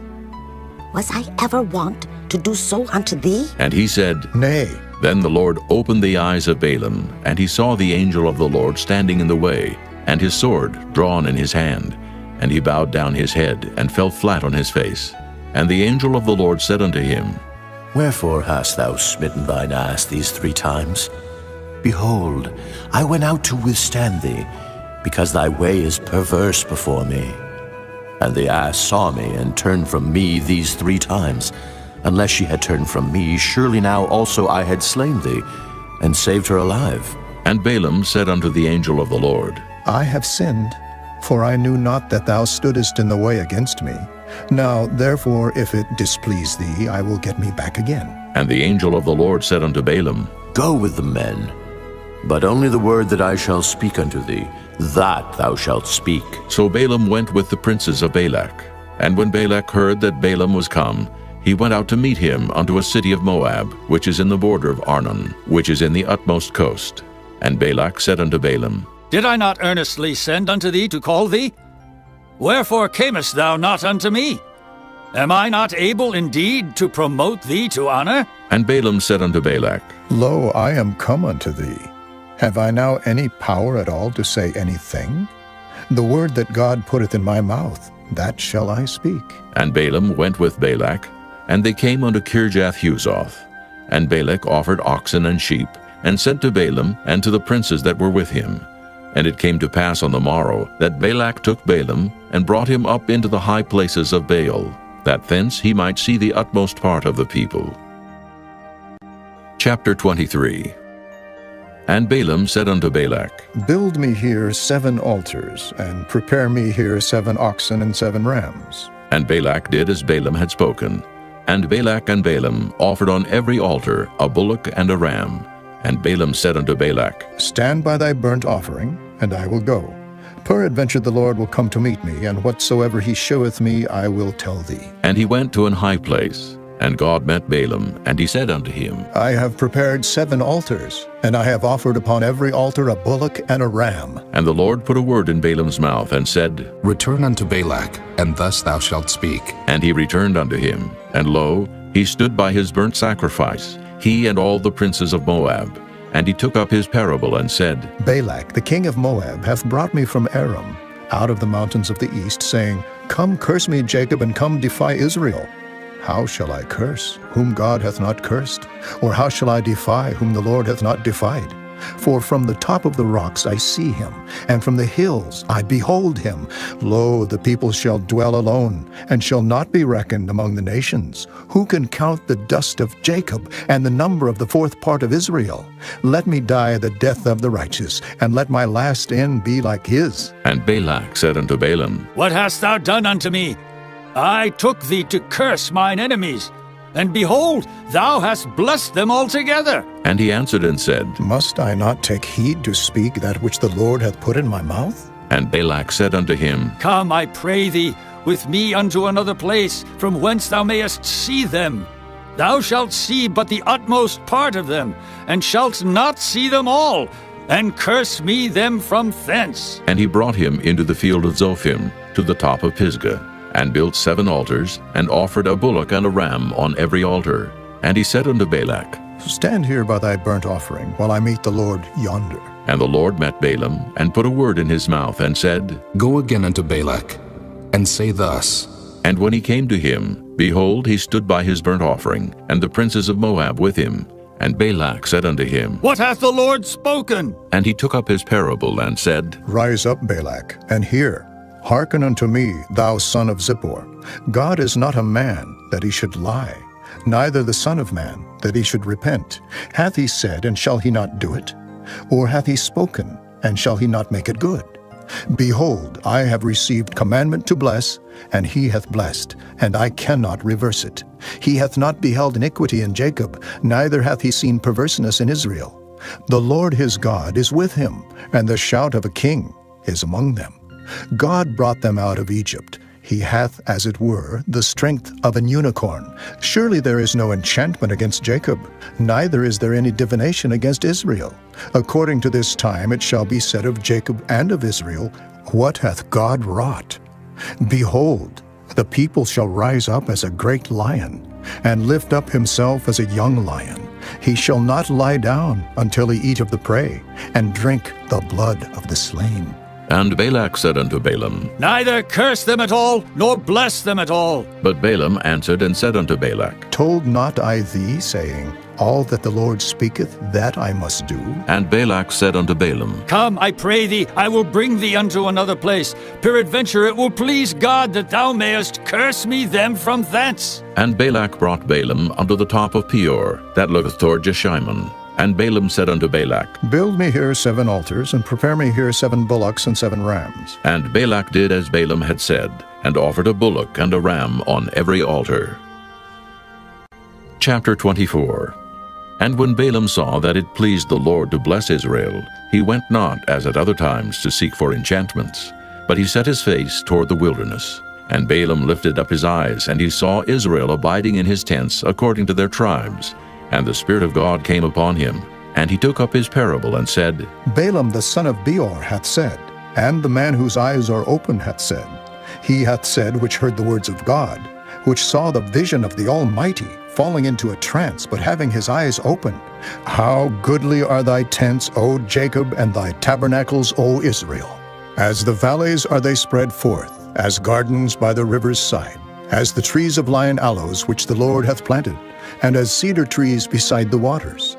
Was I ever wont to do so unto thee? And he said, Nay. Then the Lord opened the eyes of Balaam, and he saw the angel of the Lord standing in the way, and his sword drawn in his hand. And he bowed down his head, and fell flat on his face. And the angel of the Lord said unto him, Wherefore hast thou smitten thine ass these 3 times? Behold, I went out to withstand thee, because thy way is perverse before me. And the ass saw me, and turned from me these 3 times. Unless she had turned from me, surely now also I had slain thee, and saved her alive. And Balaam said unto the angel of the Lord, I have sinned, for I knew not that thou stoodest in the way against me. Now, therefore, if it displease thee, I will get me back again. And the angel of the Lord said unto Balaam, Go with the men, but only the word that I shall speak unto thee, that thou shalt speak. So Balaam went with the princes of Balak. And when Balak heard that Balaam was come, he went out to meet him unto a city of Moab, which is in the border of Arnon, which is in the utmost coast. And Balak said unto Balaam, Did I not earnestly send unto thee to call thee? Wherefore camest thou not unto me? Am I not able indeed to promote thee to honor? And Balaam said unto Balak, Lo, I am come unto thee. Have I now any power at all to say anything? The word that God putteth in my mouth, that shall I speak. And Balaam went with Balak, and they came unto Kirjath-Huzoth. And Balak offered oxen and sheep, and sent to Balaam and to the princes that were with him. And it came to pass on the morrow that Balak took Balaam, and brought him up into the high places of Baal, that thence he might see the utmost part of the people. Chapter 23. And Balaam said unto Balak, Build me here 7 altars, and prepare me here 7 oxen and 7 rams. And Balak did as Balaam had spoken. And Balak and Balaam offered on every altar a bullock and a ram. And Balaam said unto Balak, Stand by thy burnt offering, and I will go. Peradventure the Lord will come to meet me, and whatsoever he sheweth me I will tell thee. And he went to an high place. And God met Balaam, and he said unto him, I have prepared 7 altars, and I have offered upon every altar a bullock and a ram. And the Lord put a word in Balaam's mouth, and said, Return unto Balak, and thus thou shalt speak. And he returned unto him, and lo, he stood by his burnt sacrifice, he and all the princes of Moab. And he took up his parable, and said, Balak, the king of Moab, hath brought me from Aram, out of the mountains of the east, saying, Come curse me, Jacob, and come defy Israel. How shall I curse, whom God hath not cursed? Or how shall I defy, whom the Lord hath not defied? For from the top of the rocks I see him, and from the hills I behold him. Lo, the people shall dwell alone, and shall not be reckoned among the nations. Who can count the dust of Jacob, and the number of the 4th part of Israel? Let me die the death of the righteous, and let my last end be like his. And Balak said unto Balaam, What hast thou done unto me? I took thee to curse mine enemies, and behold, thou hast blessed them altogether. And he answered and said, Must I not take heed to speak that which the Lord hath put in my mouth? And Balak said unto him, Come, I pray thee, with me unto another place, from whence thou mayest see them. Thou shalt see but the utmost part of them, and shalt not see them all, and curse me them from thence. And he brought him into the field of Zophim, to the top of Pisgah, and built 7 altars, and offered a bullock and a ram on every altar. And he said unto Balak, Stand here by thy burnt offering, while I meet the Lord yonder. And the Lord met Balaam, and put a word in his mouth, and said, Go again unto Balak, and say thus. And when he came to him, behold, he stood by his burnt offering, and the princes of Moab with him. And Balak said unto him, What hath the Lord spoken? And he took up his parable, and said, Rise up, Balak, and hear. Hearken unto me, thou son of Zippor. God is not a man, that he should lie, neither the Son of Man, that he should repent. Hath he said, and shall he not do it? Or hath he spoken, and shall he not make it good? Behold, I have received commandment to bless, and he hath blessed, and I cannot reverse it. He hath not beheld iniquity in Jacob, neither hath he seen perverseness in Israel. The Lord his God is with him, and the shout of a king is among them. God brought them out of Egypt. He hath, as it were, the strength of an unicorn. Surely there is no enchantment against Jacob, neither is there any divination against Israel. According to this time it shall be said of Jacob and of Israel, What hath God wrought? Behold, the people shall rise up as a great lion, and lift up himself as a young lion. He shall not lie down until he eat of the prey, and drink the blood of the slain. And Balak said unto Balaam, Neither curse them at all, nor bless them at all. But Balaam answered and said unto Balak, Told not I thee, saying, All that the Lord speaketh, that I must do? And Balak said unto Balaam, Come, I pray thee, I will bring thee unto another place. Peradventure it will please God that thou mayest curse me them from thence. And Balak brought Balaam unto the top of Peor, that looketh toward Jeshimon. And Balaam said unto Balak, Build me here 7 altars, and prepare me here 7 bullocks and 7 rams. And Balak did as Balaam had said, and offered a bullock and a ram on every altar. Chapter 24. And when Balaam saw that it pleased the Lord to bless Israel, he went not as at other times to seek for enchantments, but he set his face toward the wilderness. And Balaam lifted up his eyes, and he saw Israel abiding in his tents according to their tribes. And the Spirit of God came upon him, and he took up his parable and said, Balaam the son of Beor hath said, and the man whose eyes are open hath said, He hath said which heard the words of God, which saw the vision of the Almighty, falling into a trance, but having his eyes open. How goodly are thy tents, O Jacob, and thy tabernacles, O Israel! As the valleys are they spread forth, as gardens by the river's side, as the trees of lion aloes which the Lord hath planted, and as cedar trees beside the waters.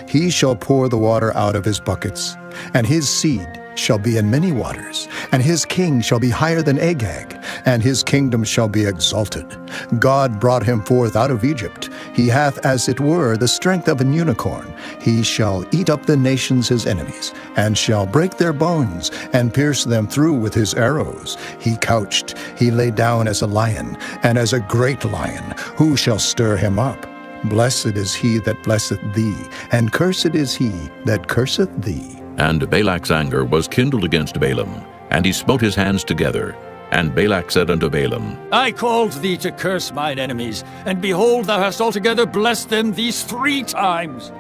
He shall pour the water out of his buckets, and his seed shall be in many waters, and his king shall be higher than Agag, and his kingdom shall be exalted. God brought him forth out of Egypt. He hath as it were the strength of an unicorn. He shall eat up the nations his enemies, and shall break their bones, and pierce them through with his arrows. He couched, he lay down as a lion, and as a great lion. Who shall stir him up? Blessed is he that blesseth thee, and cursed is he that curseth thee. And Balak's anger was kindled against Balaam, and he smote his hands together. And Balak said unto Balaam, I called thee to curse mine enemies, and behold, thou hast altogether blessed them these 3 times.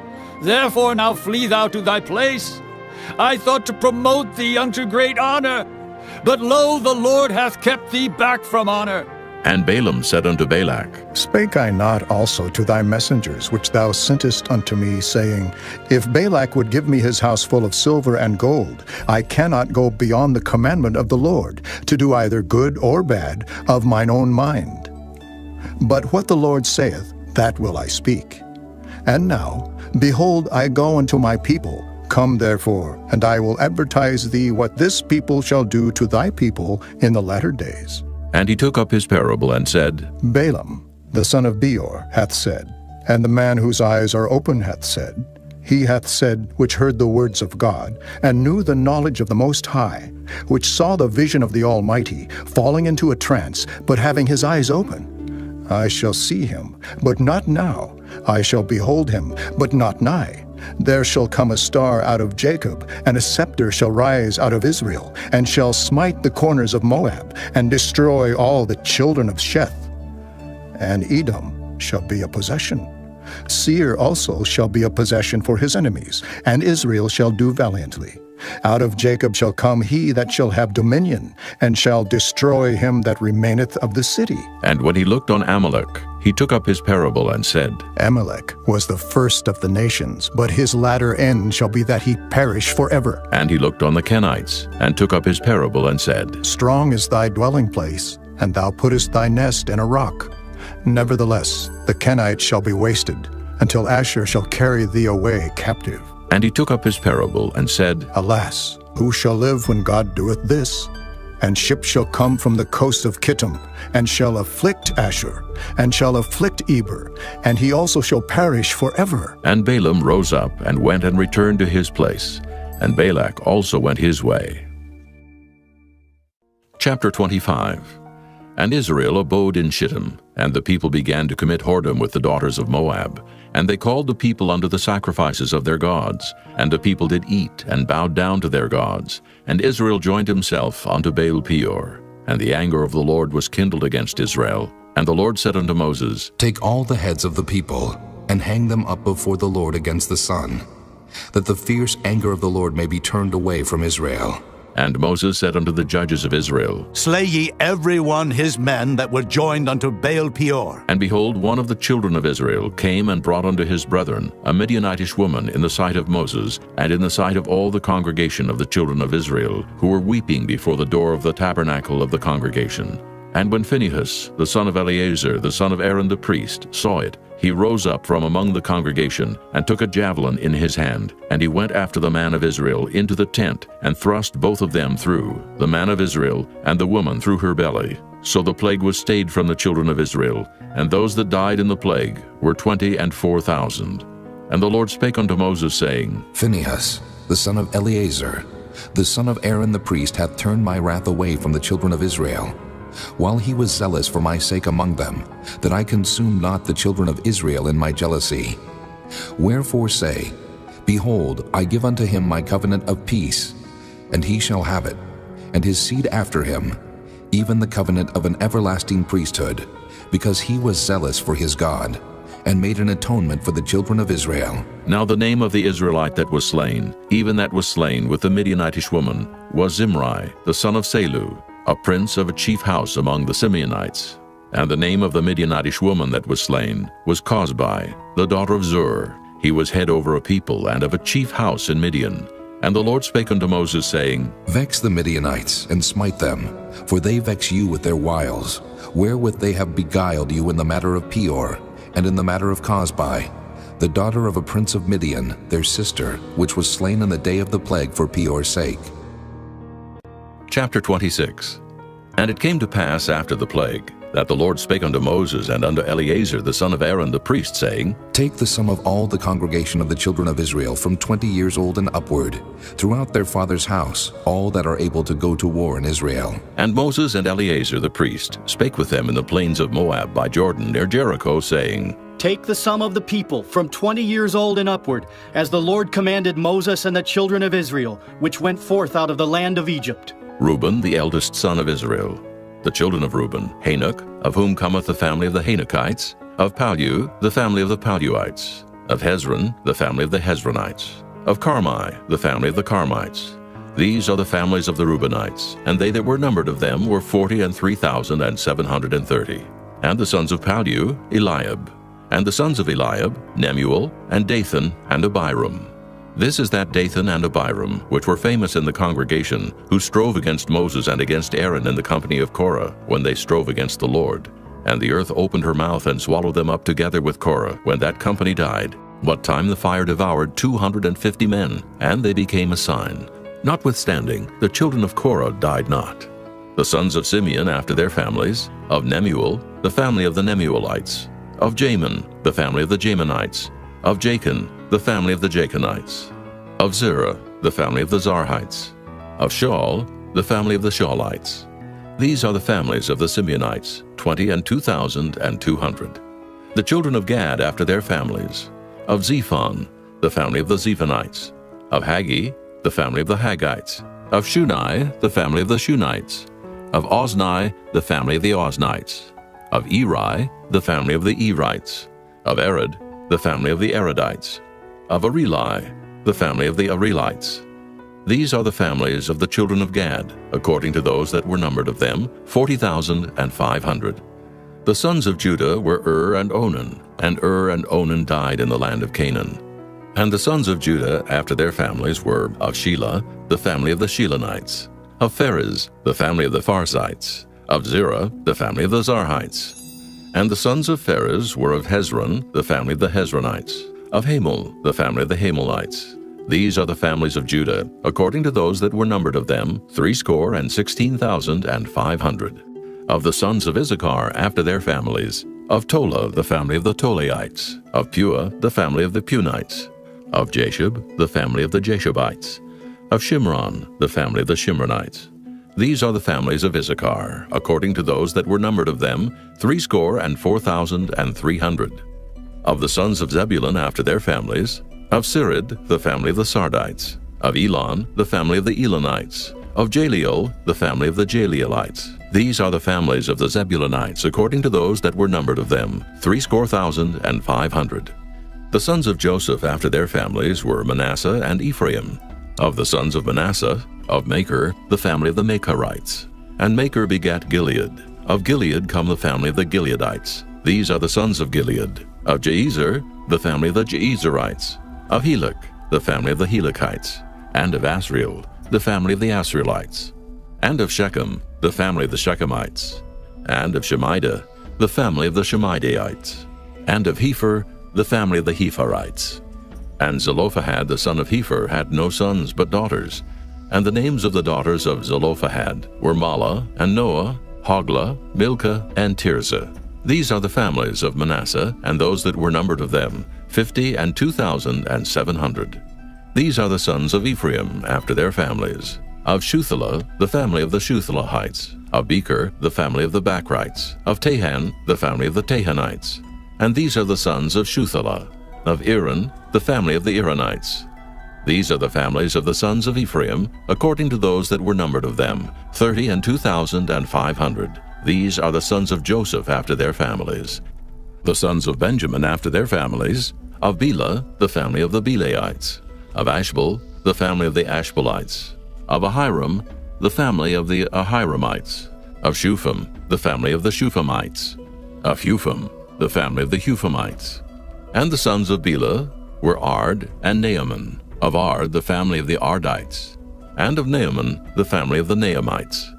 Therefore now flee thou to thy place. I thought to promote thee unto great honor, but lo, the Lord hath kept thee back from honor. And Balaam said unto Balak, Spake I not also to thy messengers, which thou sentest unto me, saying, If Balak would give me his house full of silver and gold, I cannot go beyond the commandment of the Lord, to do either good or bad of mine own mind. But what the Lord saith, that will I speak. And now, behold, I go unto my people. Come therefore, and I will advertise thee what this people shall do to thy people in the latter days. And he took up his parable and said, Balaam, the son of Beor, hath said, and the man whose eyes are open hath said, He hath said, which heard the words of God, and knew the knowledge of the Most High, which saw the vision of the Almighty, falling into a trance, but having his eyes open. I shall see him, but not now. I shall behold him, but not nigh. There shall come a star out of Jacob, and a scepter shall rise out of Israel, and shall smite the corners of Moab, and destroy all the children of Sheth. And Edom shall be a possession. Seir also shall be a possession for his enemies, and Israel shall do valiantly. Out of Jacob shall come he that shall have dominion, and shall destroy him that remaineth of the city. And when he looked on Amalek, he took up his parable and said, Amalek was the first of the nations, but his latter end shall be that he perish forever. And he looked on the Kenites, and took up his parable and said, Strong is thy dwelling place, and thou puttest thy nest in a rock. Nevertheless, the Kenites shall be wasted, until Asher shall carry thee away captive. And he took up his parable and said, Alas, who shall live when God doeth this? And ships shall come from the coast of Kittim, and shall afflict Asher, and shall afflict Eber, and he also shall perish forever. And Balaam rose up, and went and returned to his place, and Balak also went his way. Chapter 25. And Israel abode in Shittim, and the people began to commit whoredom with the daughters of Moab. And they called the people unto the sacrifices of their gods. And the people did eat, and bowed down to their gods. And Israel joined himself unto Baal Peor. And the anger of the Lord was kindled against Israel. And the Lord said unto Moses, Take all the heads of the people, and hang them up before the Lord against the sun, that the fierce anger of the Lord may be turned away from Israel. And Moses said unto the judges of Israel, Slay ye every one his men that were joined unto Baal Peor. And behold, one of the children of Israel came and brought unto his brethren a Midianitish woman in the sight of Moses, and in the sight of all the congregation of the children of Israel, who were weeping before the door of the tabernacle of the congregation. And when Phinehas, the son of Eleazar, the son of Aaron the priest, saw it, he rose up from among the congregation, and took a javelin in his hand, and he went after the man of Israel into the tent, and thrust both of them through, the man of Israel and the woman through her belly. So the plague was stayed from the children of Israel, and those that died in the plague were 24,000. And the Lord spake unto Moses, saying, Phinehas, the son of Eleazar, the son of Aaron the priest, hath turned my wrath away from the children of Israel, while he was zealous for my sake among them, that I consume not the children of Israel in my jealousy. Wherefore say, Behold, I give unto him my covenant of peace, and he shall have it, and his seed after him, even the covenant of an everlasting priesthood, because he was zealous for his God, and made an atonement for the children of Israel. Now the name of the Israelite that was slain, even that was slain with the Midianitish woman, was Zimri, the son of Salu, a prince of a chief house among the Simeonites. And the name of the Midianitish woman that was slain was Cosbi, the daughter of Zur. He was head over a people and of a chief house in Midian. And the Lord spake unto Moses, saying, Vex the Midianites, and smite them, for they vex you with their wiles, wherewith they have beguiled you in the matter of Peor, and in the matter of Cosbi, the daughter of a prince of Midian, their sister, which was slain in the day of the plague for Peor's sake. Chapter 26. And it came to pass after the plague, that the Lord spake unto Moses and unto Eleazar the son of Aaron the priest, saying, Take the sum of all the congregation of the children of Israel from 20 years old and upward, throughout their father's house, all that are able to go to war in Israel. And Moses and Eleazar the priest spake with them in the plains of Moab by Jordan near Jericho, saying, Take the sum of the people from 20 years old and upward, as the Lord commanded Moses and the children of Israel, which went forth out of the land of Egypt. Reuben, the eldest son of Israel. The children of Reuben, Hanok, of whom cometh the family of the Hanokites. Of Pallu, the family of the Palluites. Of Hezron, the family of the Hezronites. Of Carmi, the family of the Carmites. These are the families of the Reubenites, and they that were numbered of them were 43,730. And the sons of Pallu, Eliab. And the sons of Eliab, Nemuel, and Dathan, and Abiram. This is that Dathan and Abiram, which were famous in the congregation, who strove against Moses and against Aaron in the company of Korah, when they strove against the Lord. And the earth opened her mouth and swallowed them up together with Korah, when that company died, what time the fire devoured 250 men, and they became a sign. Notwithstanding, the children of Korah died not. The sons of Simeon after their families, of Nemuel, the family of the Nemuelites. Of Jamin, the family of the Jaminites. Of Jachin, the family of the Jachinites. Of Zerah, the family of the Zarhites. Of Shaul, the family of the Shaulites. These are the families of the Simeonites, 22,200. The children of Gad after their families. Of Zephon, the family of the Zephonites. Of Haggi, the family of the Haggites. Of Shunai, the family of the Shunites. Of Ozni, the family of the Oznites. Of Eri, the family of the Erites. Of Arad, the family of the Aradites. Of Areli, the family of the Arelites. These are the families of the children of Gad, according to those that were numbered of them, 40,500. The sons of Judah were and Onan, and and Onan died in the land of Canaan. And the sons of Judah after their families were of Shelah, the family of the Shelonites. Of Pharez, the family of the Pharzites. Of Zerah, the family of the Zarhites. And the sons of Pharez were of Hezron, the family of the Hezronites. Of Hamul, the family of the Hamelites. These are the families of Judah, according to those that were numbered of them, 16,500. Of the sons of Issachar after their families, of Tola, the family of the Tolaites. Of Pua, the family of the Punites. Of Jashub, the family of the Jashubites. Of Shimron, the family of the Shimronites. These are the families of Issachar, according to those that were numbered of them, 64,300. Of the sons of Zebulun after their families, of Sirid, the family of the Sardites. Of Elon, the family of the Elonites. Of Jaleel, the family of the Jaleelites. These are the families of the Zebulunites, according to those that were numbered of them, 64,500. The sons of Joseph after their families were Manasseh and Ephraim. Of the sons of Manasseh, Of Maker, the family of the Makerites. And Maker begat Gilead. Of Gilead come the family of the Gileadites. These are the sons of Gilead. Of Jeezer, the family of the Jeezerites. Of Helek, the family of the Helekites. And of Asriel, the family of the Asrielites. And of Shechem, the family of the Shechemites. And of Shemida, the family of the Shemidaites. And of Hepher, the family of the Hepherites. And Zelophehad the son of Hepher had no sons but daughters. And the names of the daughters of Zelophehad were Mahlah, and Noah, Hoglah, Milcah, and Tirzah. These are the families of Manasseh, and those that were numbered of them, 50 and 2,700. These are the sons of Ephraim after their families. Of Shuthelah, the family of the Shuthelahites. Of Becher, the family of the Bachrites. Of Tahan, the family of the Tahanites. And these are the sons of Shuthelah. Of Aaron, the family of the Aaronites. These are the families of the sons of Ephraim, according to those that were numbered of them, 30 and 2,500. These are the sons of Joseph after their families. The sons of Benjamin after their families. Of Bela, the family of the Belaites. Of Ashbel, the family of the Ashbelites. Of Ahiram, the family of the Ahiramites. Of Shupham, the family of the Shuphamites. Of Hupham, the family of the Huphamites. And the sons of Bela were Ard and Naaman. Of Ard, the family of the Ardites. And of Naaman, the family of the Naamites.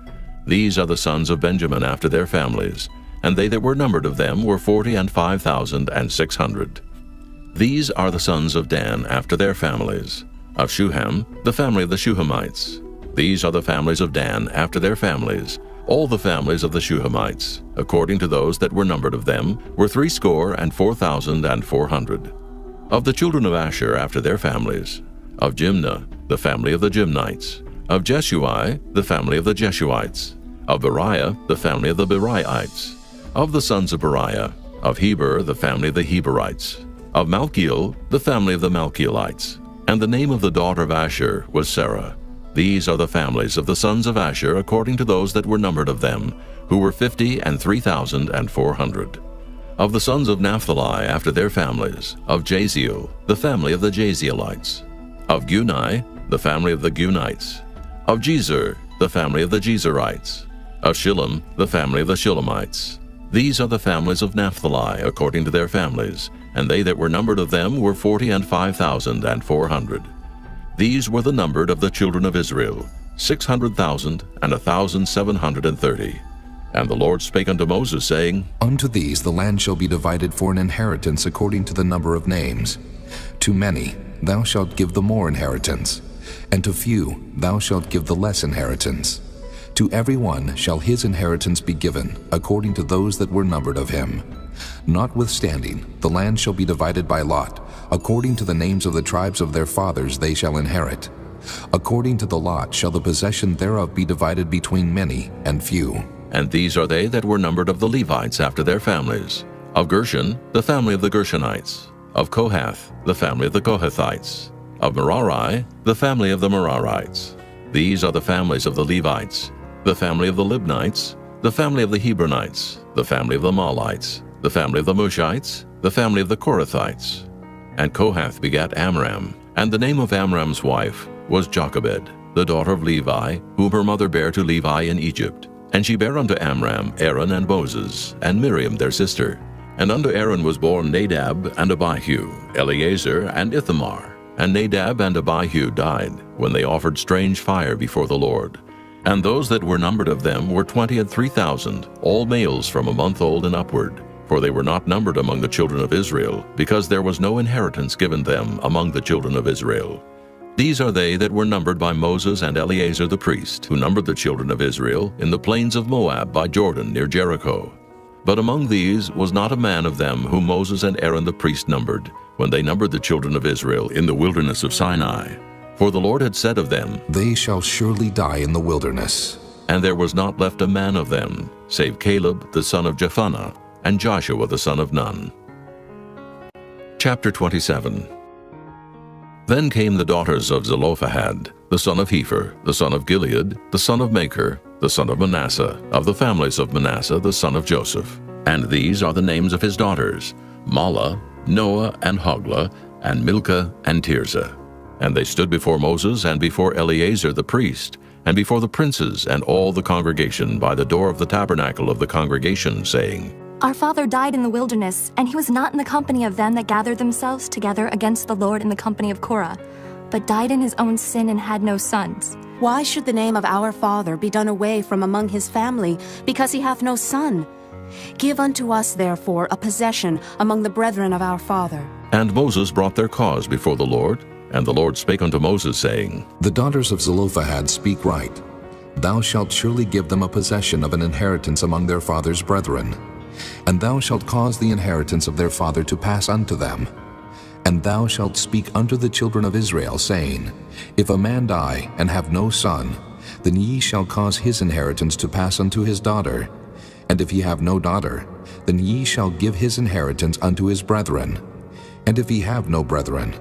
These are the sons of Benjamin after their families, and they that were numbered of them were 40 and 5,600. These are the sons of Dan after their families. Of Shuham, the family of the Shuhamites. These are the families of Dan after their families. All the families of the Shuhamites, according to those that were numbered of them, were 64,400. Of the children of Asher after their families. Of Jimnah, the family of the Jimnites. Of Jeshui, the family of the Jeshuites. Of Beriah, the family of the Beriaites. Of the sons of Beriah. Of Heber, the family of the Heberites. Of Malchiel, the family of the Malchielites. And the name of the daughter of Asher was Sarah. These are the families of the sons of Asher according to those that were numbered of them, who were 50 and 3,400. Of the sons of Naphtali after their families. Of Jaziel, the family of the Jazielites. Of Guni, the family of the Gunites. Of Jezer, the family of the Jezerites. Of Shillem, the family of the Shillemites. These are the families of Naphtali according to their families, and they that were numbered of them were 40 and 5,400. These were the numbered of the children of Israel, 600,000 and 1,730. And the Lord spake unto Moses, saying, Unto these the land shall be divided for an inheritance according to the number of names. To many thou shalt give the more inheritance, and to few thou shalt give the less inheritance. To every one shall his inheritance be given, according to those that were numbered of him. Notwithstanding, the land shall be divided by lot, according to the names of the tribes of their fathers they shall inherit. According to the lot shall the possession thereof be divided between many and few. And these are they that were numbered of the Levites after their families. Of Gershon, the family of the Gershonites. Of Kohath, the family of the Kohathites. Of Merari, the family of the Merarites. These are the families of the Levites. The family of the Libnites, the family of the Hebronites, the family of the Mahlites, the family of the Mushites, the family of the Korathites. And Kohath begat Amram, and the name of Amram's wife was Jochebed, the daughter of Levi, whom her mother bare to Levi in Egypt. And she bare unto Amram Aaron and Moses, and Miriam their sister. And unto Aaron was born Nadab and Abihu, Eleazar and Ithamar. And Nadab and Abihu died, when they offered strange fire before the Lord. And those that were numbered of them were 20 and 3,000, all males from a month old and upward. For they were not numbered among the children of Israel, because there was no inheritance given them among the children of Israel. These are they that were numbered by Moses and Eleazar the priest, who numbered the children of Israel in the plains of Moab by Jordan near Jericho. But among these was not a man of them whom Moses and Aaron the priest numbered, when they numbered the children of Israel in the wilderness of Sinai. For the Lord had said of them, They shall surely die in the wilderness. And there was not left a man of them, save Caleb the son of Jephunneh, and Joshua the son of Nun. Chapter 27. Then came the daughters of Zelophehad, the son of Hepher, the son of Gilead, the son of Maker, the son of Manasseh, of the families of Manasseh, the son of Joseph. And these are the names of his daughters, Mahlah, Noah, and Hoglah, and Milcah, and Tirzah. And they stood before Moses and before Eleazar the priest, and before the princes and all the congregation by the door of the tabernacle of the congregation, saying, Our father died in the wilderness, and he was not in the company of them that gathered themselves together against the Lord in the company of Korah, but died in his own sin and had no sons. Why should the name of our father be done away from among his family, because he hath no son? Give unto us, therefore, a possession among the brethren of our father. And Moses brought their cause before the Lord, and the Lord spake unto Moses, saying, The daughters of Zelophehad speak right. Thou shalt surely give them a possession of an inheritance among their father's brethren. And thou shalt cause the inheritance of their father to pass unto them. And thou shalt speak unto the children of Israel, saying, If a man die, and have no son, then ye shall cause his inheritance to pass unto his daughter. And if he have no daughter, then ye shall give his inheritance unto his brethren. And if he have no brethren,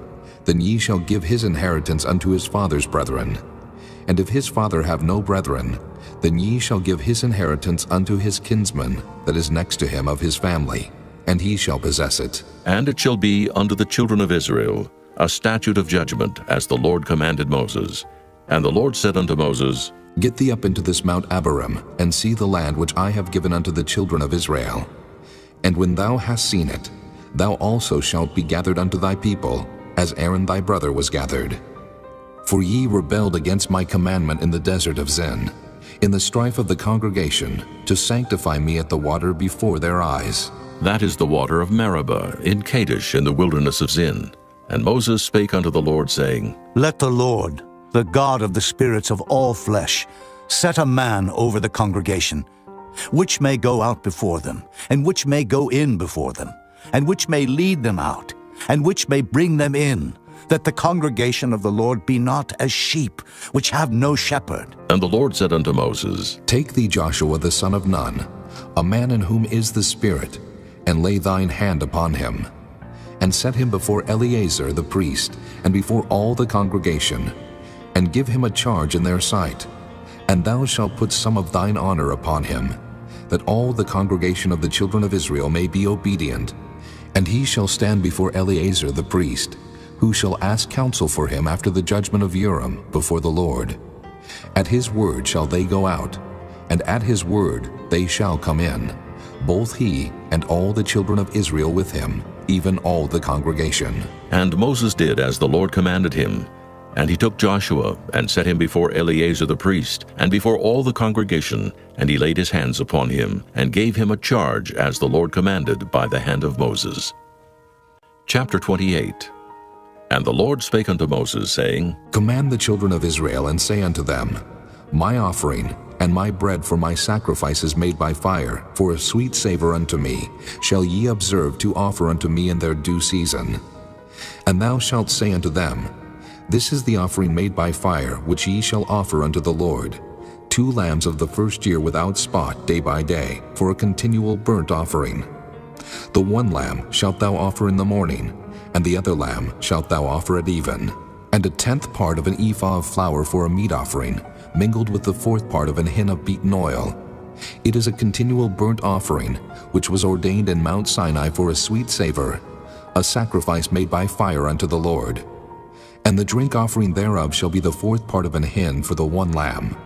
then ye shall give his inheritance unto his father's brethren. And if his father have no brethren, then ye shall give his inheritance unto his kinsman that is next to him of his family, and he shall possess it. And it shall be unto the children of Israel a statute of judgment, as the Lord commanded Moses. And the Lord said unto Moses, Get thee up into this Mount Abarim, and see the land which I have given unto the children of Israel. And when thou hast seen it, thou also shalt be gathered unto thy people, as Aaron thy brother was gathered. For ye rebelled against my commandment in the desert of Zin, in the strife of the congregation, to sanctify me at the water before their eyes. That is the water of Meribah, in Kadesh, in the wilderness of Zin. And Moses spake unto the Lord, saying, Let the Lord, the God of the spirits of all flesh, set a man over the congregation, which may go out before them, and which may go in before them, and which may lead them out, and which may bring them in, that the congregation of the Lord be not as sheep, which have no shepherd. And the Lord said unto Moses, Take thee Joshua the son of Nun, a man in whom is the Spirit, and lay thine hand upon him, and set him before Eleazar the priest, and before all the congregation, and give him a charge in their sight. And thou shalt put some of thine honor upon him, that all the congregation of the children of Israel may be obedient. And he shall stand before Eleazar the priest, who shall ask counsel for him after the judgment of Urim before the Lord. At his word shall they go out, and at his word they shall come in, both he and all the children of Israel with him, even all the congregation. And Moses did as the Lord commanded him. And he took Joshua, and set him before Eleazar the priest, and before all the congregation, and he laid his hands upon him, and gave him a charge as the Lord commanded by the hand of Moses. Chapter 28. And the Lord spake unto Moses, saying, Command the children of Israel, and say unto them, My offering and my bread for my sacrifices made by fire, for a sweet savor unto me, shall ye observe to offer unto me in their due season. And thou shalt say unto them, This is the offering made by fire, which ye shall offer unto the Lord, 2 lambs of the first year without spot day by day, for a continual burnt offering. The 1 lamb shalt thou offer in the morning, and the other lamb shalt thou offer at even, and a 10th part of an ephah of flour for a meat offering, mingled with the 4th part of an hin of beaten oil. It is a continual burnt offering, which was ordained in Mount Sinai for a sweet savor, a sacrifice made by fire unto the Lord. And the drink offering thereof shall be the 4th part of an hin for the 1 lamb.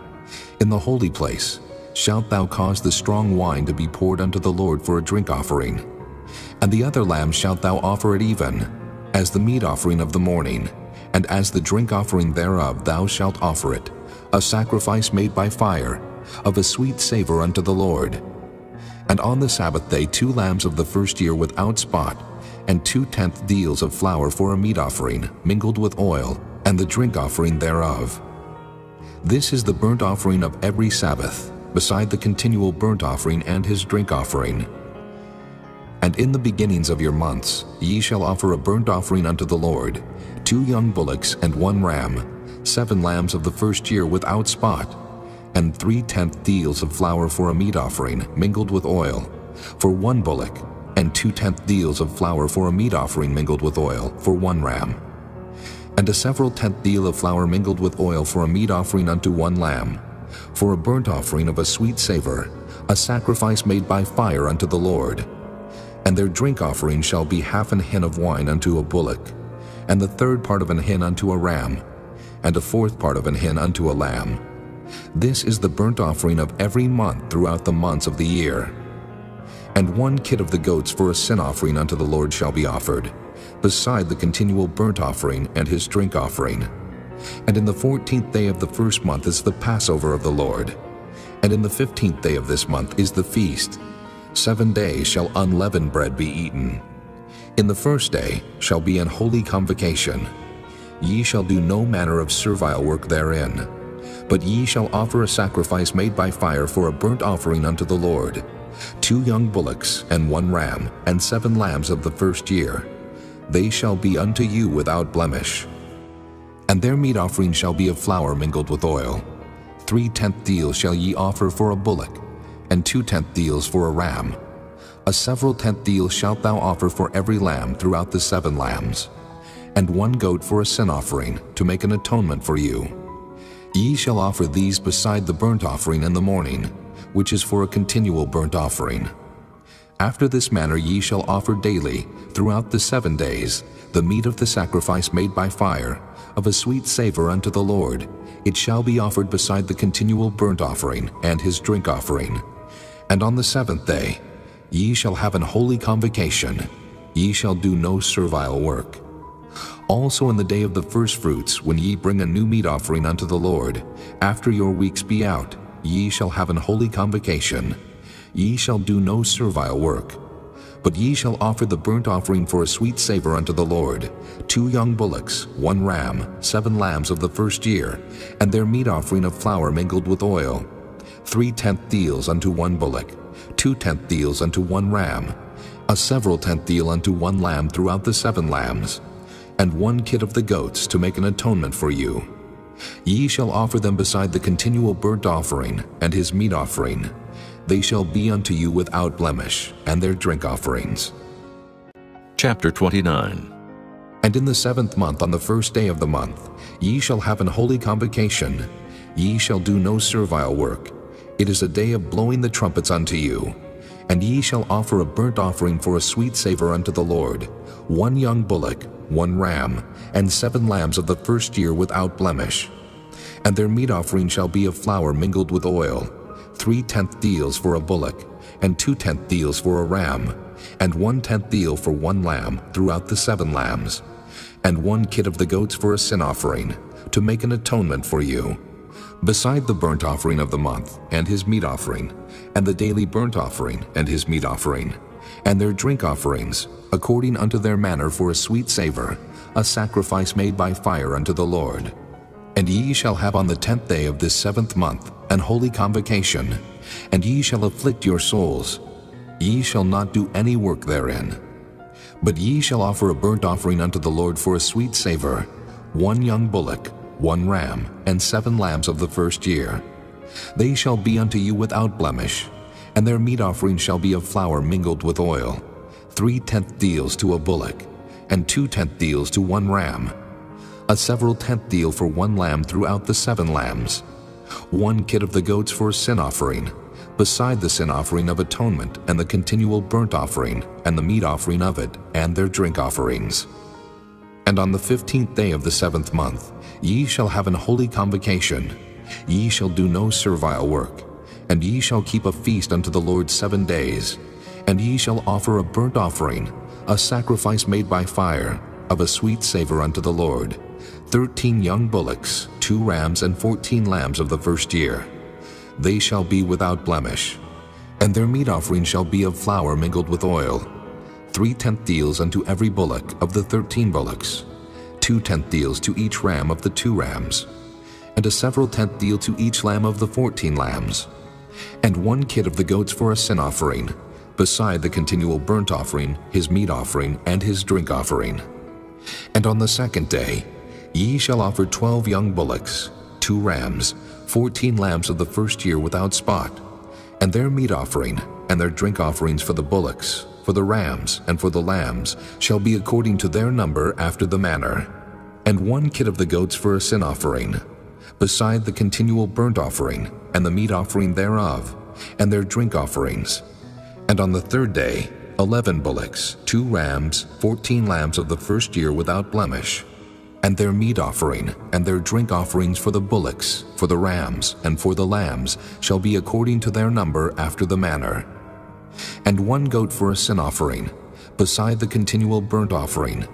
In the holy place shalt thou cause the strong wine to be poured unto the Lord for a drink offering. And the other lamb shalt thou offer at even, as the meat offering of the morning, and as the drink offering thereof thou shalt offer it, a sacrifice made by fire, of a sweet savor unto the Lord. And on the Sabbath day 2 lambs of the first year without spot, and 2/10 deals of flour for a meat offering, mingled with oil, and the drink offering thereof. This is the burnt offering of every Sabbath, beside the continual burnt offering and his drink offering. And in the beginnings of your months ye shall offer a burnt offering unto the Lord, 2 young bullocks and 1 ram, 7 lambs of the first year without spot, and 3/10 deals of flour for a meat offering, mingled with oil, for 1 bullock, and 2/10 deals of flour for a meat offering mingled with oil, for 1 ram. And a several 10th deal of flour mingled with oil for a meat offering unto 1 lamb, for a burnt offering of a sweet savor, a sacrifice made by fire unto the Lord. And their drink offering shall be 1/2 hin of wine unto a bullock, and the third part of an hin unto a ram, and a fourth part of an hin unto a lamb. This is the burnt offering of every month throughout the months of the year. And 1 kid of the goats for a sin offering unto the Lord shall be offered, beside the continual burnt offering and his drink offering. And in the 14th day of the first month is the Passover of the Lord. And in the 15th day of this month is the feast. 7 days shall unleavened bread be eaten. In the first day shall be an holy convocation. Ye shall do no manner of servile work therein, but ye shall offer a sacrifice made by fire for a burnt offering unto the Lord, 2 young bullocks and 1 ram, and 7 lambs of the first year. They shall be unto you without blemish. And their meat offering shall be of flour mingled with oil. 3/10 deals shall ye offer for a bullock, and 2/10 deals for a ram. A several 10th deal shalt thou offer for every lamb throughout the 7 lambs, and 1 goat for a sin offering, to make an atonement for you. Ye shall offer these beside the burnt offering in the morning, which is for a continual burnt offering. After this manner ye shall offer daily, throughout the 7 days, the meat of the sacrifice made by fire, of a sweet savor unto the Lord. It shall be offered beside the continual burnt offering and his drink offering. And on the 7th day ye shall have an holy convocation. Ye shall do no servile work. Also in the day of the firstfruits, when ye bring a new meat offering unto the Lord, after your weeks be out, ye shall have an holy convocation. Ye shall do no servile work. But ye shall offer the burnt offering for a sweet savor unto the Lord, 2 young bullocks, 1 ram, 7 lambs of the first year, and their meat offering of flour mingled with oil, 3/10 deals unto 1 bullock, 2/10 deals unto 1 ram, a several 10th deal unto 1 lamb throughout the 7 lambs, and 1 kid of the goats to make an atonement for you. Ye shall offer them beside the continual burnt offering and his meat offering. They shall be unto you without blemish, and their drink offerings. Chapter 29. And in the 7th month, on the first day of the month, ye shall have an holy convocation. Ye shall do no servile work. It is a day of blowing the trumpets unto you. And ye shall offer a burnt offering for a sweet savor unto the Lord, 1 young bullock, 1 ram, and 7 lambs of the first year without blemish. And their meat offering shall be of flour mingled with oil, 3/10 deals for a bullock, and 2/10 deals for a ram, and 1/10 deal for 1 lamb throughout the 7 lambs, and 1 kid of the goats for a sin offering, to make an atonement for you. Beside the burnt offering of the month, and his meat offering, and the daily burnt offering, and his meat offering, and their drink offerings, according unto their manner for a sweet savor, a sacrifice made by fire unto the Lord. And ye shall have on the 10th day of this 7th month an holy convocation, and ye shall afflict your souls. Ye shall not do any work therein. But ye shall offer a burnt offering unto the Lord for a sweet savor, 1 young bullock, 1 ram, and 7 lambs of the first year. They shall be unto you without blemish, and their meat offering shall be of flour mingled with oil, 3/10 deals to a bullock, and 2/10 deals to 1 ram, a several 10th deal for 1 lamb throughout the 7 lambs, 1 kid of the goats for a sin offering, beside the sin offering of atonement and the continual burnt offering and the meat offering of it and their drink offerings. And on the 15th day of the 7th month ye shall have an holy convocation. Ye shall do no servile work, and ye shall keep a feast unto the Lord 7 days, and ye shall offer a burnt offering, a sacrifice made by fire, of a sweet savor unto the Lord, 13 young bullocks, 2 rams, and 14 lambs of the first year. They shall be without blemish. And their meat offering shall be of flour mingled with oil, 3/10 deals unto every bullock of the 13 bullocks, 2/10 deals to each ram of the 2 rams, and a several 10th deal to each lamb of the 14 lambs, and 1 kid of the goats for a sin offering, beside the continual burnt offering, his meat offering, and his drink offering. And on the 2nd day ye shall offer 12 young bullocks, 2 rams, 14 lambs of the first year without spot, and their meat offering and their drink offerings for the bullocks, for the rams, and for the lambs shall be according to their number after the manner, and 1 kid of the goats for a sin offering, beside the continual burnt offering and the meat offering thereof, and their drink offerings. And on the 3rd day 11 bullocks, 2 rams, 14 lambs of the first year without blemish. And their meat offering and their drink offerings for the bullocks, for the rams, and for the lambs shall be according to their number after the manner. And 1 goat for a sin offering, beside the continual burnt offering,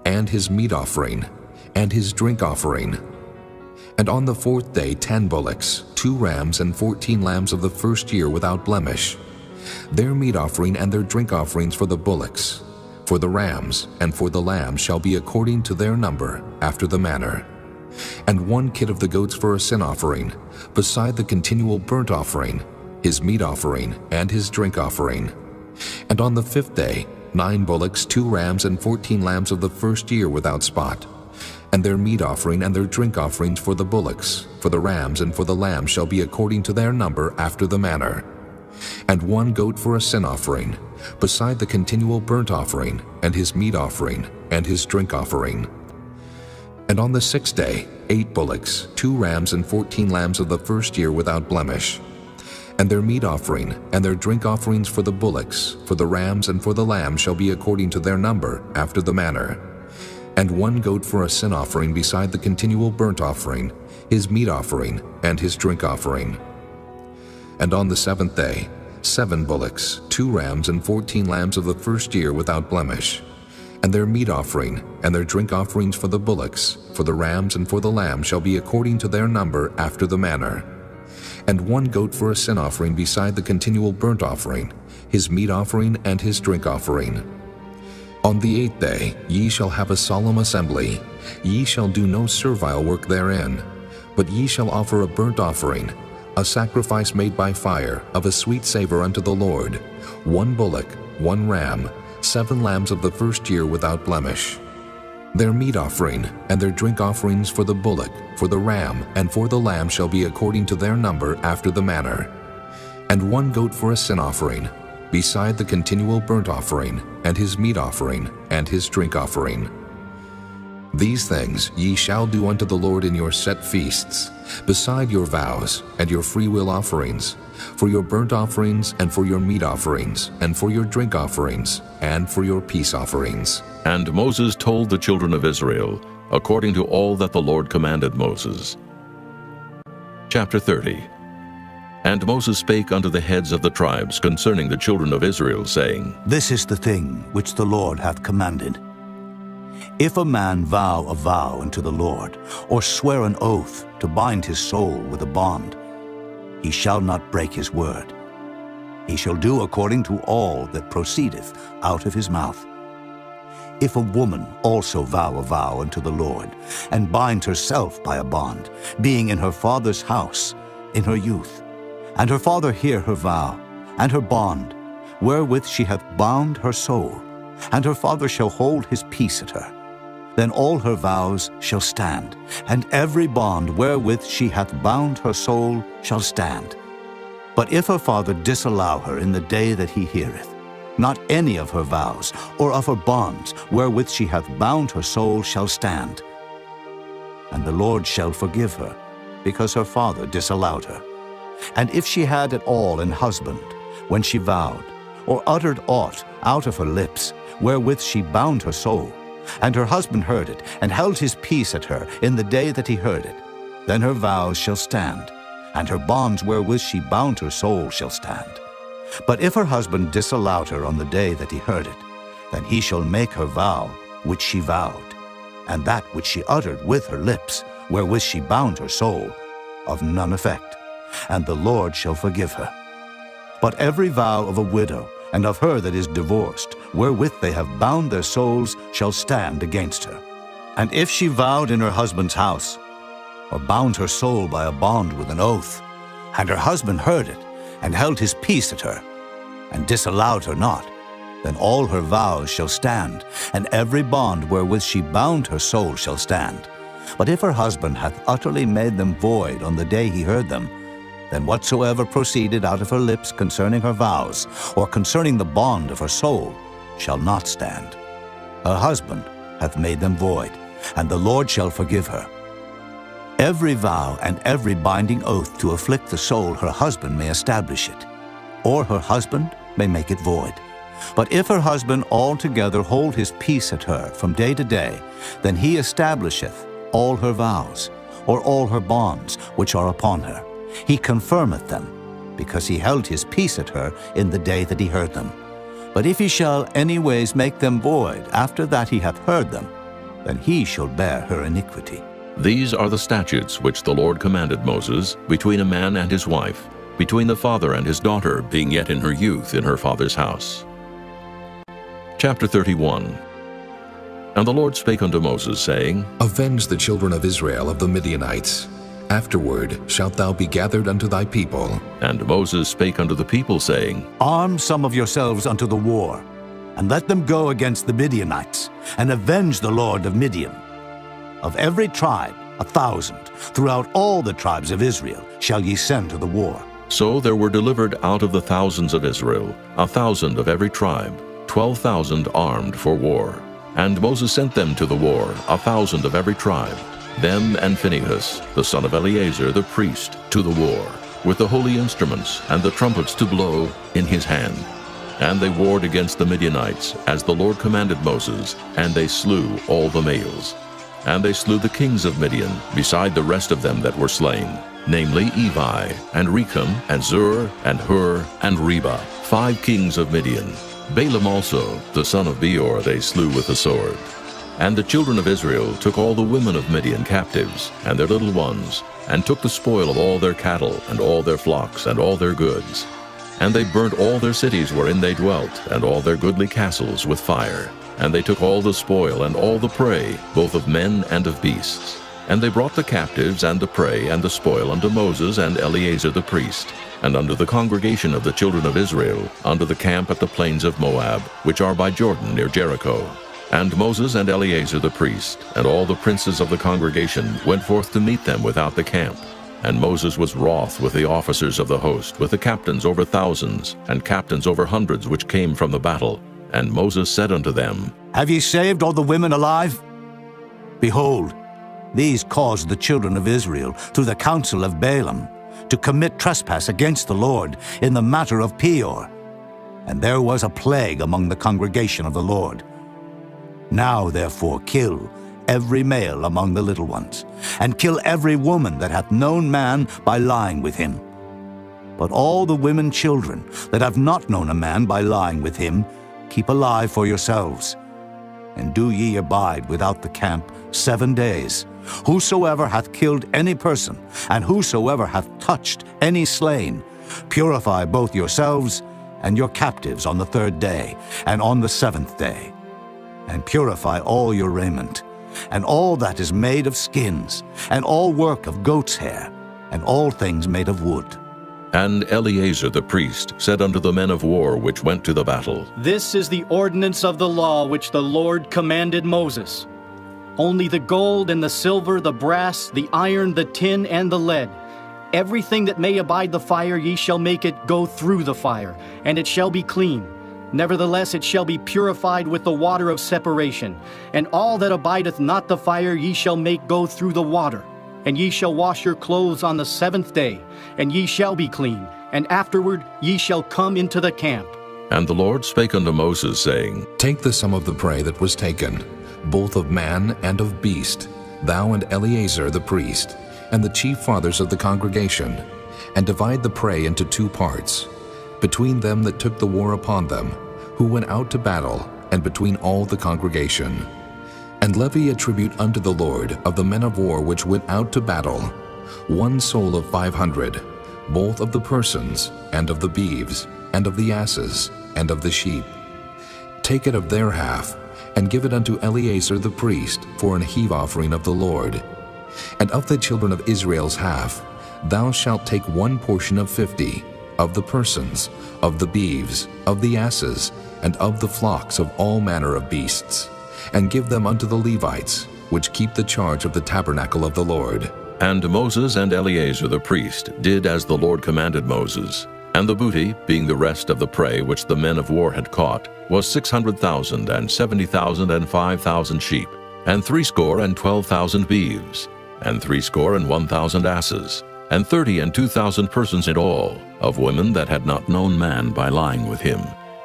and his meat offering, and his drink offering. And on the 4th day 10 bullocks, 2 rams, and 14 lambs of the first year without blemish. Their meat offering and their drink offerings for the bullocks, for the rams, and for the lambs shall be according to their number, after the manner. And 1 kid of the goats for a sin offering, beside the continual burnt offering, his meat offering, and his drink offering. And on the 5th day 9 bullocks, 2 rams, and 14 lambs of the first year without spot. And their meat offering and their drink offerings for the bullocks, for the rams, and for the lambs shall be according to their number, after the manner. And 1 goat for a sin offering, beside the continual burnt offering, and his meat offering, and his drink offering. And on the 6th day 8 bullocks, 2 rams, and 14 lambs of the first year without blemish. And their meat offering and their drink offerings for the bullocks, for the rams, and for the lambs shall be according to their number, after the manner. And 1 goat for a sin offering beside the continual burnt offering, his meat offering, and his drink offering. And on the 7th day 7 bullocks, 2 rams, and 14 lambs of the first year without blemish. And their meat offering and their drink offerings for the bullocks, for the rams, and for the lambs shall be according to their number, after the manner. And 1 goat for a sin offering beside the continual burnt offering, his meat offering, and his drink offering. On the 8th day ye shall have a solemn assembly. Ye shall do no servile work therein, but ye shall offer a burnt offering, a sacrifice made by fire, of a sweet savor unto the Lord, 1 bullock, 1 ram, 7 lambs of the first year without blemish. Their meat offering and their drink offerings for the bullock, for the ram, and for the lamb shall be according to their number, after the manner. And 1 goat for a sin offering, beside the continual burnt offering, and his meat offering, and his drink offering. These things ye shall do unto the Lord in your set feasts, beside your vows and your freewill offerings, for your burnt offerings, and for your meat offerings, and for your drink offerings, and for your peace offerings. And Moses told the children of Israel, according to all that the Lord commanded Moses. Chapter 30. And Moses spake unto the heads of the tribes concerning the children of Israel, saying, This is the thing which the Lord hath commanded. If a man vow a vow unto the Lord, or swear an oath to bind his soul with a bond, he shall not break his word. He shall do according to all that proceedeth out of his mouth. If a woman also vow a vow unto the Lord, and bind herself by a bond, being in her father's house in her youth, and her father hear her vow, and her bond, wherewith she hath bound her soul, and her father shall hold his peace at her, then all her vows shall stand, and every bond wherewith she hath bound her soul shall stand. But if her father disallow her in the day that he heareth, not any of her vows or of her bonds wherewith she hath bound her soul shall stand. And the Lord shall forgive her, because her father disallowed her. And if she had at all an husband, when she vowed, or uttered aught out of her lips, wherewith she bound her soul, and her husband heard it, and held his peace at her in the day that he heard it, then her vows shall stand, and her bonds wherewith she bound her soul shall stand. But if her husband disallowed her on the day that he heard it, then he shall make her vow which she vowed, and that which she uttered with her lips, wherewith she bound her soul, of none effect, and the Lord shall forgive her. But every vow of a widow, and of her that is divorced, wherewith they have bound their souls, shall stand against her. And if she vowed in her husband's house, or bound her soul by a bond with an oath, and her husband heard it, and held his peace at her, and disallowed her not, then all her vows shall stand, and every bond wherewith she bound her soul shall stand. But if her husband hath utterly made them void on the day he heard them, then whatsoever proceeded out of her lips concerning her vows, or concerning the bond of her soul, shall not stand. Her husband hath made them void, and the Lord shall forgive her. Every vow and every binding oath to afflict the soul her husband may establish it, or her husband may make it void. But if her husband altogether hold his peace at her from day to day, then he establisheth all her vows, or all her bonds which are upon her. He confirmeth them, because he held his peace at her in the day that he heard them. But if he shall any ways make them void after that he hath heard them, then he shall bear her iniquity. These are the statutes which the Lord commanded Moses between a man and his wife, between the father and his daughter, being yet in her youth in her father's house. Chapter 31. And the Lord spake unto Moses, saying, Avenge the children of Israel of the Midianites. Afterward shalt thou be gathered unto thy people. And Moses spake unto the people, saying, Arm some of yourselves unto the war, and let them go against the Midianites, and avenge the Lord of Midian. Of every tribe 1,000, throughout all the tribes of Israel, shall ye send to the war. So there were delivered out of the thousands of Israel 1,000 of every tribe, 12,000 armed for war. And Moses sent them to the war, 1,000 of every tribe, them and Phinehas, the son of Eleazar the priest, to the war, with the holy instruments and the trumpets to blow in his hand. And they warred against the Midianites, as the Lord commanded Moses, and they slew all the males. And they slew the kings of Midian, beside the rest of them that were slain, namely Evi, and Rechem, and Zur, and Hur, and Reba, 5 kings of Midian. Balaam also, the son of Beor, they slew with the sword. And the children of Israel took all the women of Midian captives, and their little ones, and took the spoil of all their cattle, and all their flocks, and all their goods. And they burnt all their cities wherein they dwelt, and all their goodly castles with fire. And they took all the spoil and all the prey, both of men and of beasts. And they brought the captives and the prey and the spoil unto Moses and Eleazar the priest, and unto the congregation of the children of Israel, unto the camp at the plains of Moab, which are by Jordan near Jericho. And Moses and Eleazar the priest, and all the princes of the congregation, went forth to meet them without the camp. And Moses was wroth with the officers of the host, with the captains over thousands, and captains over hundreds which came from the battle. And Moses said unto them, Have ye saved all the women alive? Behold, these caused the children of Israel, through the counsel of Balaam, to commit trespass against the Lord in the matter of Peor. And there was a plague among the congregation of the Lord. Now therefore kill every male among the little ones, and kill every woman that hath known man by lying with him. But all the women children that have not known a man by lying with him, keep alive for yourselves. And do ye abide without the camp 7 days. Whosoever hath killed any person, and whosoever hath touched any slain, purify both yourselves and your captives on the 3rd day, and on the 7th day. And purify all your raiment, and all that is made of skins, and all work of goat's hair, and all things made of wood. And Eleazar the priest said unto the men of war which went to the battle, This is the ordinance of the law which the Lord commanded Moses. Only the gold and the silver, the brass, the iron, the tin, and the lead, everything that may abide the fire, ye shall make it go through the fire, and it shall be clean. Nevertheless it shall be purified with the water of separation. And all that abideth not the fire ye shall make go through the water. And ye shall wash your clothes on the 7th day, and ye shall be clean, and afterward ye shall come into the camp. And the Lord spake unto Moses, saying, Take the sum of the prey that was taken, both of man and of beast, thou and Eleazar the priest, and the chief fathers of the congregation, and divide the prey into 2 parts, between them that took the war upon them, who went out to battle, and between all the congregation. And levy a tribute unto the Lord of the men of war which went out to battle, 1 soul of 500, both of the persons, and of the beeves, and of the asses, and of the sheep. Take it of their half, and give it unto Eleazar the priest for an heave offering of the Lord. And of the children of Israel's half, thou shalt take 1 portion of 50, of the persons, of the beeves, of the asses, and of the flocks of all manner of beasts, and give them unto the Levites, which keep the charge of the tabernacle of the Lord. And Moses and Eleazar the priest did as the Lord commanded Moses. And the booty, being the rest of the prey which the men of war had caught, was 600,000, and 70,000, and 5,000 sheep, and 12,000 beeves, and 1,000 asses, and 30 and 2,000 persons in all, of women that had not known man by lying with him.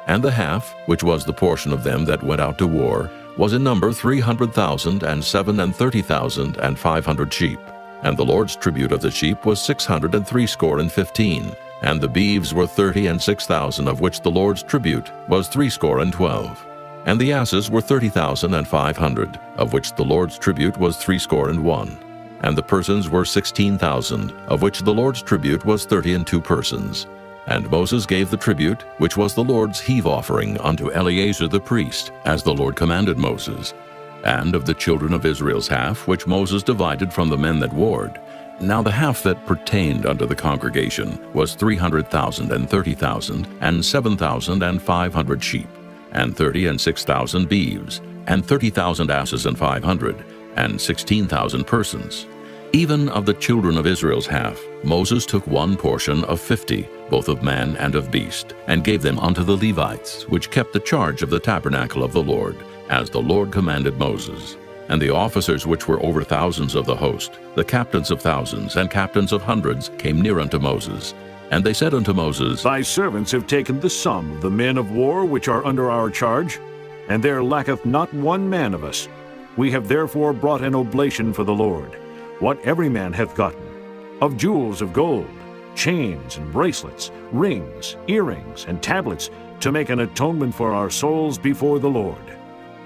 And the half, which was the portion of them that went out to war, was in number 300,000, and 37,500 sheep. And the Lord's tribute of the sheep was 615, and the beeves were 30 and 6,000, of which the Lord's tribute was 12. And the asses were 30,500, of which the Lord's tribute was 61. And the persons were 16,000, of which the Lord's tribute was 32 persons. And Moses gave the tribute, which was the Lord's heave offering, unto Eleazar the priest, as the Lord commanded Moses. And of the children of Israel's half, which Moses divided from the men that warred, now the half that pertained unto the congregation was 300,000 and 30,000, and 7,500 sheep, and 30 and 6,000 beeves, and 30,000 asses and 500, and 16,000 persons. Even of the children of Israel's half, Moses took one portion of 50, both of man and of beast, and gave them unto the Levites, which kept the charge of the tabernacle of the Lord, as the Lord commanded Moses. And the officers which were over thousands of the host, the captains of thousands and captains of hundreds, came near unto Moses. And they said unto Moses, Thy servants have taken the sum of the men of war which are under our charge, and there lacketh not one man of us. We have therefore brought an oblation for the Lord, what every man hath gotten, of jewels of gold, chains and bracelets, rings, earrings, and tablets, to make an atonement for our souls before the Lord.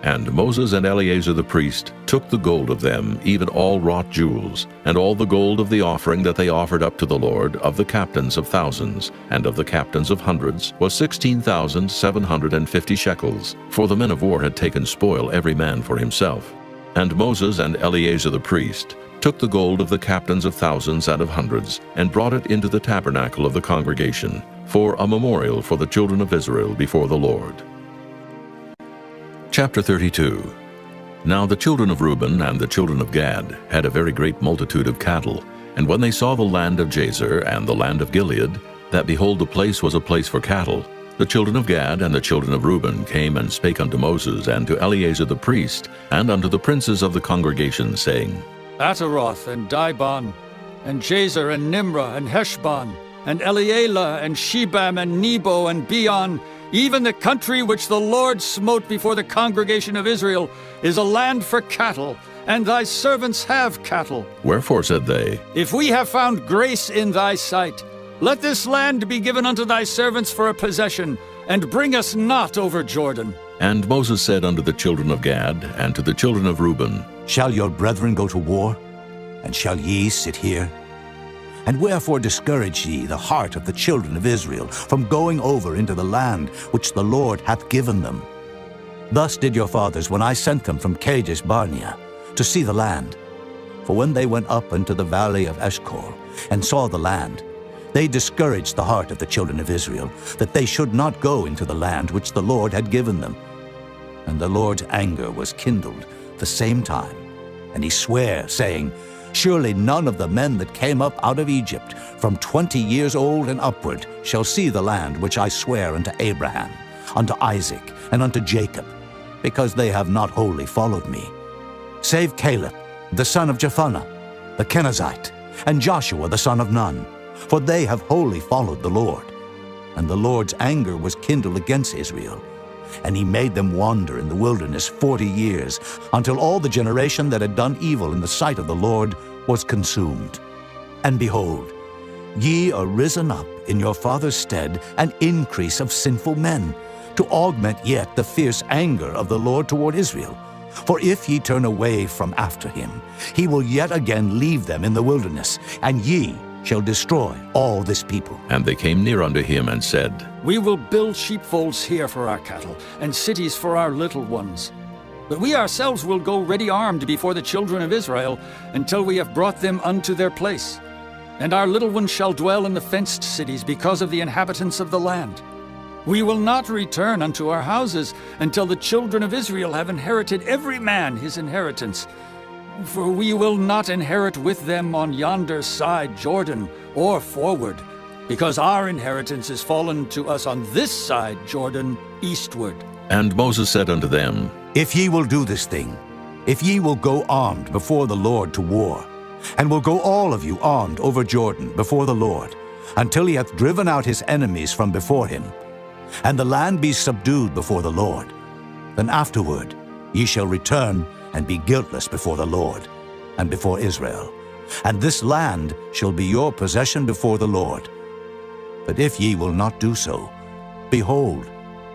And Moses and Eleazar the priest took the gold of them, even all wrought jewels, and all the gold of the offering that they offered up to the Lord, of the captains of thousands, and of the captains of hundreds, was 16,750 shekels, for the men of war had taken spoil every man for himself. And Moses and Eleazar the priest took the gold of the captains of thousands and of hundreds, and brought it into the tabernacle of the congregation, for a memorial for the children of Israel before the Lord. Chapter 32. Now the children of Reuben and the children of Gad had a very great multitude of cattle, and when they saw the land of Jazer and the land of Gilead, that behold the place was a place for cattle, the children of Gad and the children of Reuben came and spake unto Moses and to Eleazar the priest, and unto the princes of the congregation, saying, Ataroth and Dibon, and Jazer and Nimrah and Heshbon, and Elealeh and Shebam and Nebo and Beon, even the country which the Lord smote before the congregation of Israel, is a land for cattle, and thy servants have cattle. Wherefore, said they, If we have found grace in thy sight, let this land be given unto thy servants for a possession, and bring us not over Jordan. And Moses said unto the children of Gad and to the children of Reuben, Shall your brethren go to war? And shall ye sit here? And wherefore discourage ye the heart of the children of Israel from going over into the land which the Lord hath given them? Thus did your fathers when I sent them from Kadesh Barnea to see the land. For when they went up into the valley of Eshcol and saw the land, they discouraged the heart of the children of Israel, that they should not go into the land which the Lord had given them. And the Lord's anger was kindled the same time, and he sware, saying, Surely none of the men that came up out of Egypt from 20 years old and upward shall see the land which I swear unto Abraham, unto Isaac, and unto Jacob, because they have not wholly followed me, save Caleb, the son of Jephunneh, the Kenizzite, and Joshua the son of Nun, for they have wholly followed the Lord. And the Lord's anger was kindled against Israel, and he made them wander in the wilderness 40 years, until all the generation that had done evil in the sight of the Lord was consumed. And behold, ye are risen up in your father's stead an increase of sinful men, to augment yet the fierce anger of the Lord toward Israel. For if ye turn away from after him, he will yet again leave them in the wilderness, and ye shall destroy all this people. And they came near unto him and said, We will build sheepfolds here for our cattle, and cities for our little ones. But we ourselves will go ready armed before the children of Israel, until we have brought them unto their place. And our little ones shall dwell in the fenced cities, because of the inhabitants of the land. We will not return unto our houses, until the children of Israel have inherited every man his inheritance. For we will not inherit with them on yonder side Jordan, or forward, because our inheritance is fallen to us on this side Jordan, eastward. And Moses said unto them, If ye will do this thing, if ye will go armed before the Lord to war, and will go all of you armed over Jordan before the Lord, until he hath driven out his enemies from before him, and the land be subdued before the Lord. Then afterward ye shall return and be guiltless before the Lord and before Israel. And this land shall be your possession before the Lord. But if ye will not do so, behold,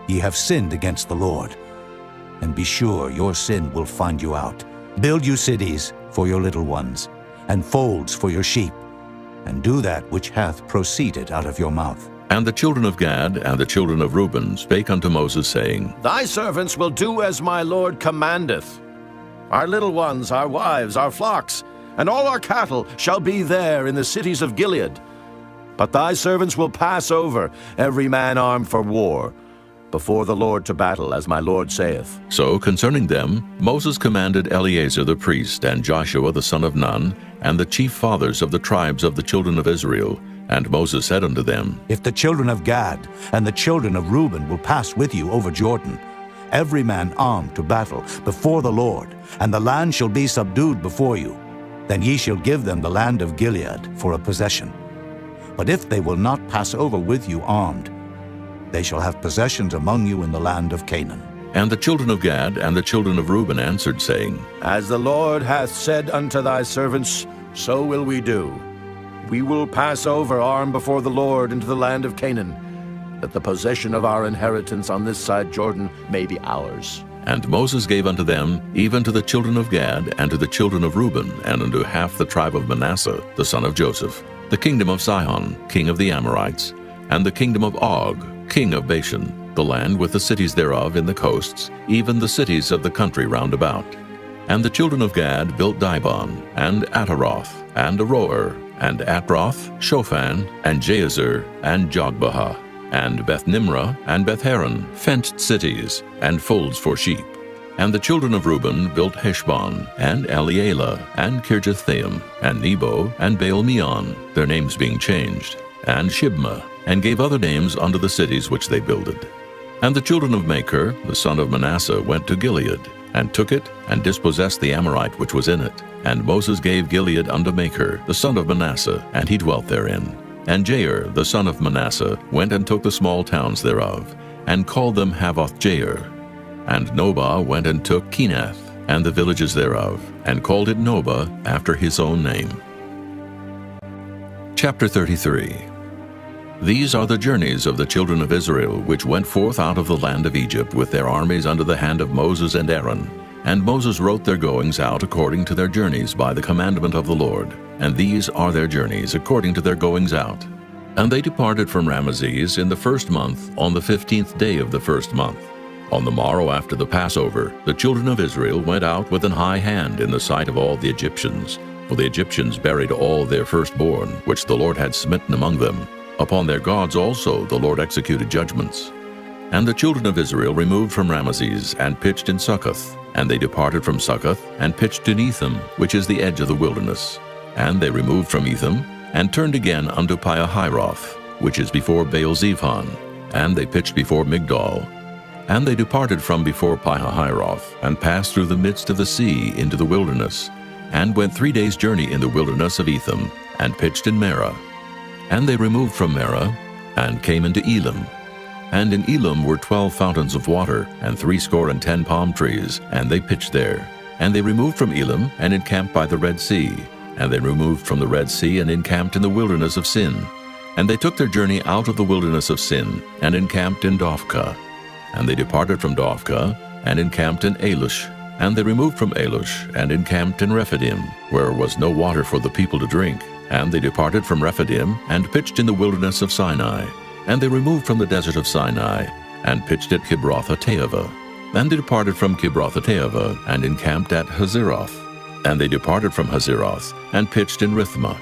ye have sinned against the Lord. And be sure your sin will find you out. Build you cities for your little ones, and folds for your sheep, and do that which hath proceeded out of your mouth. And the children of Gad and the children of Reuben spake unto Moses, saying, Thy servants will do as my Lord commandeth. Our little ones, our wives, our flocks, and all our cattle shall be there in the cities of Gilead. But thy servants will pass over, every man armed for war, before the Lord to battle, as my Lord saith. So concerning them Moses commanded Eleazar the priest, and Joshua the son of Nun, and the chief fathers of the tribes of the children of Israel. And Moses said unto them, If the children of Gad and the children of Reuben will pass with you over Jordan, every man armed to battle before the Lord, and the land shall be subdued before you, then ye shall give them the land of Gilead for a possession. But if they will not pass over with you armed, they shall have possessions among you in the land of Canaan. And the children of Gad and the children of Reuben answered, saying, As the Lord hath said unto thy servants, so will we do. We will pass over armed before the Lord into the land of Canaan, that the possession of our inheritance on this side Jordan may be ours. And Moses gave unto them, even to the children of Gad, and to the children of Reuben, and unto half the tribe of Manasseh, the son of Joseph, the kingdom of Sihon, king of the Amorites, and the kingdom of Og, king of Bashan, the land with the cities thereof in the coasts, even the cities of the country round about. And the children of Gad built Dibon, and Ataroth, and Aroer, and Atroth, Shophan, and Jazer, and Jogbehah, and Beth-Nimrah, and Beth-Haran, fenced cities, and folds for sheep. And the children of Reuben built Heshbon, and Elealeh, and Kirjathaim, and Nebo, and Baal-meon, their names being changed, and Shibmah, and gave other names unto the cities which they builded. And the children of Machir, the son of Manasseh, went to Gilead, and took it, and dispossessed the Amorite which was in it. And Moses gave Gilead unto Machir, the son of Manasseh, and he dwelt therein. And Jair, the son of Manasseh, went and took the small towns thereof, and called them Havoth-Jair. And Nobah went and took Kenath, and the villages thereof, and called it Nobah after his own name. Chapter 33. These are the journeys of the children of Israel, which went forth out of the land of Egypt with their armies under the hand of Moses and Aaron. And Moses wrote their goings out according to their journeys by the commandment of the Lord. And these are their journeys according to their goings out. And they departed from Ramesses in the first month, on the 15th day of the first month. On the morrow after the Passover, the children of Israel went out with an high hand in the sight of all the Egyptians. For the Egyptians buried all their firstborn, which the Lord had smitten among them. Upon their gods also the Lord executed judgments. And the children of Israel removed from Ramesses, and pitched in Succoth. And they departed from Succoth, and pitched in Etham, which is the edge of the wilderness. And they removed from Etham, and turned again unto Piahiroth, which is before Baal-zephon. And they pitched before Migdol. And they departed from before Piahiroth, and passed through the midst of the sea into the wilderness, and went 3 days' journey in the wilderness of Etham, and pitched in Marah. And they removed from Marah, and came into Elim. And in Elim were 12 fountains of water, and 70 palm trees, and they pitched there. And they removed from Elim, and encamped by the Red Sea. And they removed from the Red Sea, and encamped in the wilderness of Sin. And they took their journey out of the wilderness of Sin, and encamped in Dophkah. And they departed from Dophkah, and encamped in Alush. And they removed from Alush, and encamped in Rephidim, where was no water for the people to drink. And they departed from Rephidim, and pitched in the wilderness of Sinai. And they removed from the desert of Sinai, and pitched at Kibroth-hattaavah. And they departed from Kibroth-hattaavah, and encamped at Hazeroth. And they departed from Hazeroth, and pitched in Rithmah.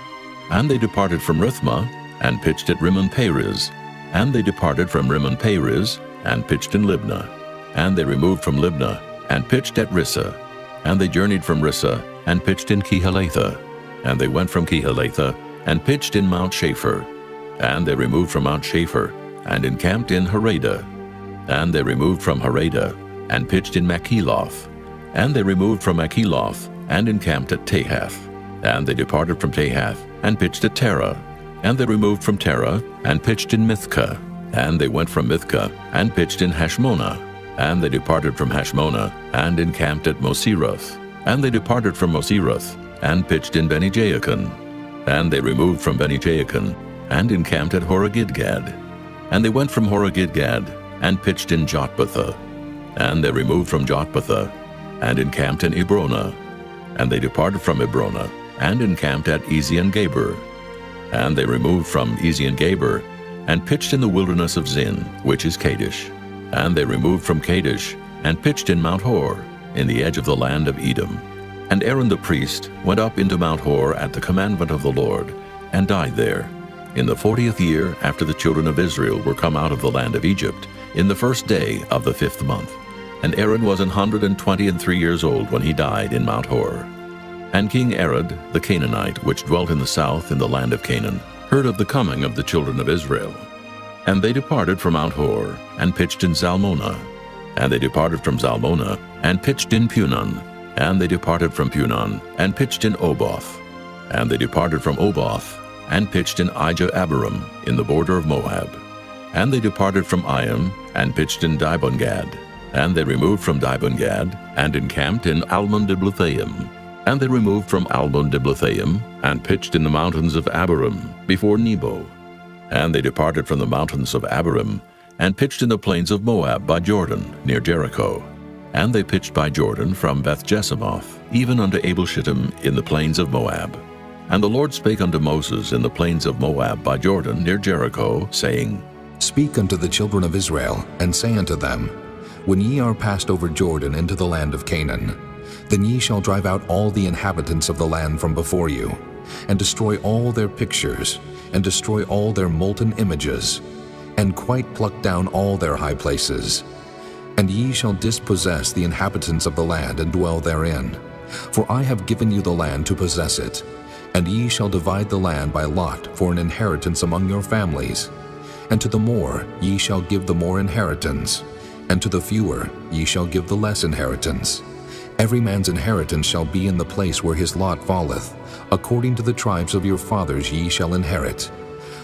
And they departed from Rithmah, and pitched at Rimmon-Perez. And they departed from Rimmon-Perez, and pitched in Libnah. And they removed from Libnah, and pitched at Rissah. And they journeyed from Rissah, and pitched in Kehelatha. And they went from Kehelatha, and pitched in Mount Shapher. And they removed from Mount Shapher, and encamped in Haradah. And they removed from Haradah, and pitched in Makheloth. And they removed from Makheloth, and encamped at Tahath. And they departed from Tahath, and pitched at Terah. And they removed from Terah, and pitched in Mithkah. And they went from Mithcah, and pitched in Hashmonah. And they departed from Hashmonah, and encamped at Moseroth. And they departed from Moseroth, and pitched in Beni-Jaakan. And they removed from Beni-Jaakan, and encamped at Horah-Gidgad. And they went from Horah-Gidgad, and pitched in Jotbathah. And they removed from Jotbathah, and encamped in Ebronah. And they departed from Ebronah, and encamped at Ezion-Geber. And they removed from Ezion-Geber, and pitched in the wilderness of Zin, which is Kadesh. And they removed from Kadesh, and pitched in Mount Hor, in the edge of the land of Edom. And Aaron the priest went up into Mount Hor at the commandment of the Lord, and died there, in the 40th year after the children of Israel were come out of the land of Egypt, in the 1st day of the 5th month. And Aaron was 123 years old when he died in Mount Hor. And King Arad the Canaanite, which dwelt in the south in the land of Canaan, heard of the coming of the children of Israel. And they departed from Mount Hor, and pitched in Zalmonah. And they departed from Zalmonah, and pitched in Punon. And they departed from Punon, and pitched in Oboth. And they departed from Oboth, and pitched in Ijah-Abarim, in the border of Moab. And they departed from Iam, and pitched in Dibon-Gad. And they removed from Dibon-Gad, and encamped in Almon-Diblathaim. And they removed from Almon-Diblathaim, and pitched in the mountains of Abarim, before Nebo. And they departed from the mountains of Abarim, and pitched in the plains of Moab by Jordan, near Jericho. And they pitched by Jordan from Beth-Jesimoth, even unto Abel-Shittim in the plains of Moab. And the Lord spake unto Moses in the plains of Moab by Jordan, near Jericho, saying, Speak unto the children of Israel, and say unto them, When ye are passed over Jordan into the land of Canaan, then ye shall drive out all the inhabitants of the land from before you, and destroy all their pictures, and destroy all their molten images, and quite pluck down all their high places. And ye shall dispossess the inhabitants of the land, and dwell therein. For I have given you the land to possess it, and ye shall divide the land by lot for an inheritance among your families. And to the more ye shall give the more inheritance, and to the fewer ye shall give the less inheritance. Every man's inheritance shall be in the place where his lot falleth. According to the tribes of your fathers ye shall inherit.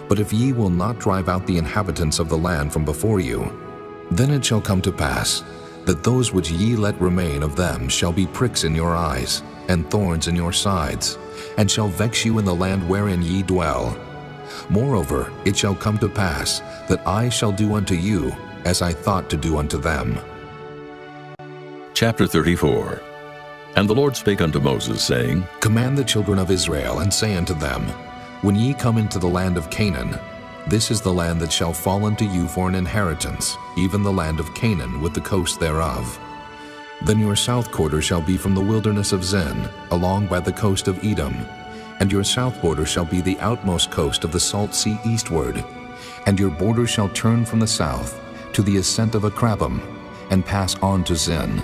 But if ye will not drive out the inhabitants of the land from before you, then it shall come to pass that those which ye let remain of them shall be pricks in your eyes, and thorns in your sides, and shall vex you in the land wherein ye dwell. Moreover, it shall come to pass that I shall do unto you as I thought to do unto them. Chapter 34. And the Lord spake unto Moses, saying, Command the children of Israel, and say unto them, When ye come into the land of Canaan, this is the land that shall fall unto you for an inheritance, even the land of Canaan with the coast thereof. Then your south quarter shall be from the wilderness of Zin, along by the coast of Edom, and your south border shall be the outmost coast of the salt sea eastward, and your border shall turn from the south to the ascent of Akrabim, and pass on to Zin.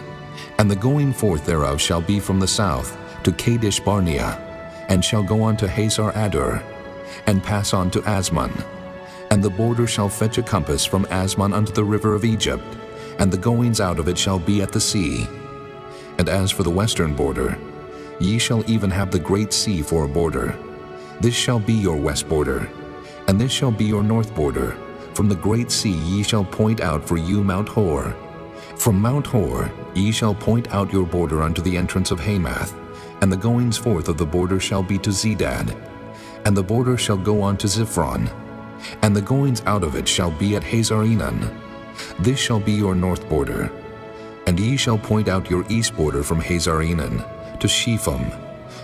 And the going forth thereof shall be from the south to Kadesh Barnea, and shall go on to Hazar Adur, and pass on to Asmon. And the border shall fetch a compass from Asmon unto the river of Egypt, and the goings out of it shall be at the sea. And as for the western border, ye shall even have the great sea for a border. This shall be your west border, and this shall be your north border. From the great sea ye shall point out for you Mount Hor. From Mount Hor ye shall point out your border unto the entrance of Hamath, and the goings forth of the border shall be to Zedad, and the border shall go on to Ziphron, and the goings out of it shall be at Hazar-Enan. This shall be your north border. And ye shall point out your east border from Hazar-Enan to Shepham,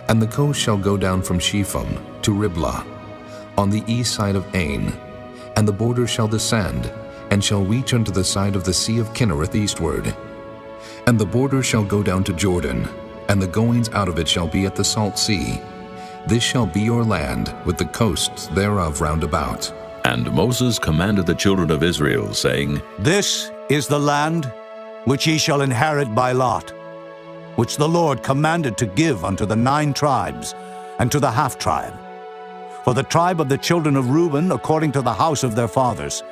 and the coast shall go down from Shepham to Riblah, on the east side of Ain, and the border shall descend, and shall reach unto the side of the sea of Kinnereth eastward. And the border shall go down to Jordan, and the goings out of it shall be at the salt sea. This shall be your land, with the coasts thereof round about. And Moses commanded the children of Israel, saying, This is the land which ye shall inherit by lot, which the Lord commanded to give unto the 9 tribes, and to the half-tribe. For the tribe of the children of Reuben according to the house of their fathers,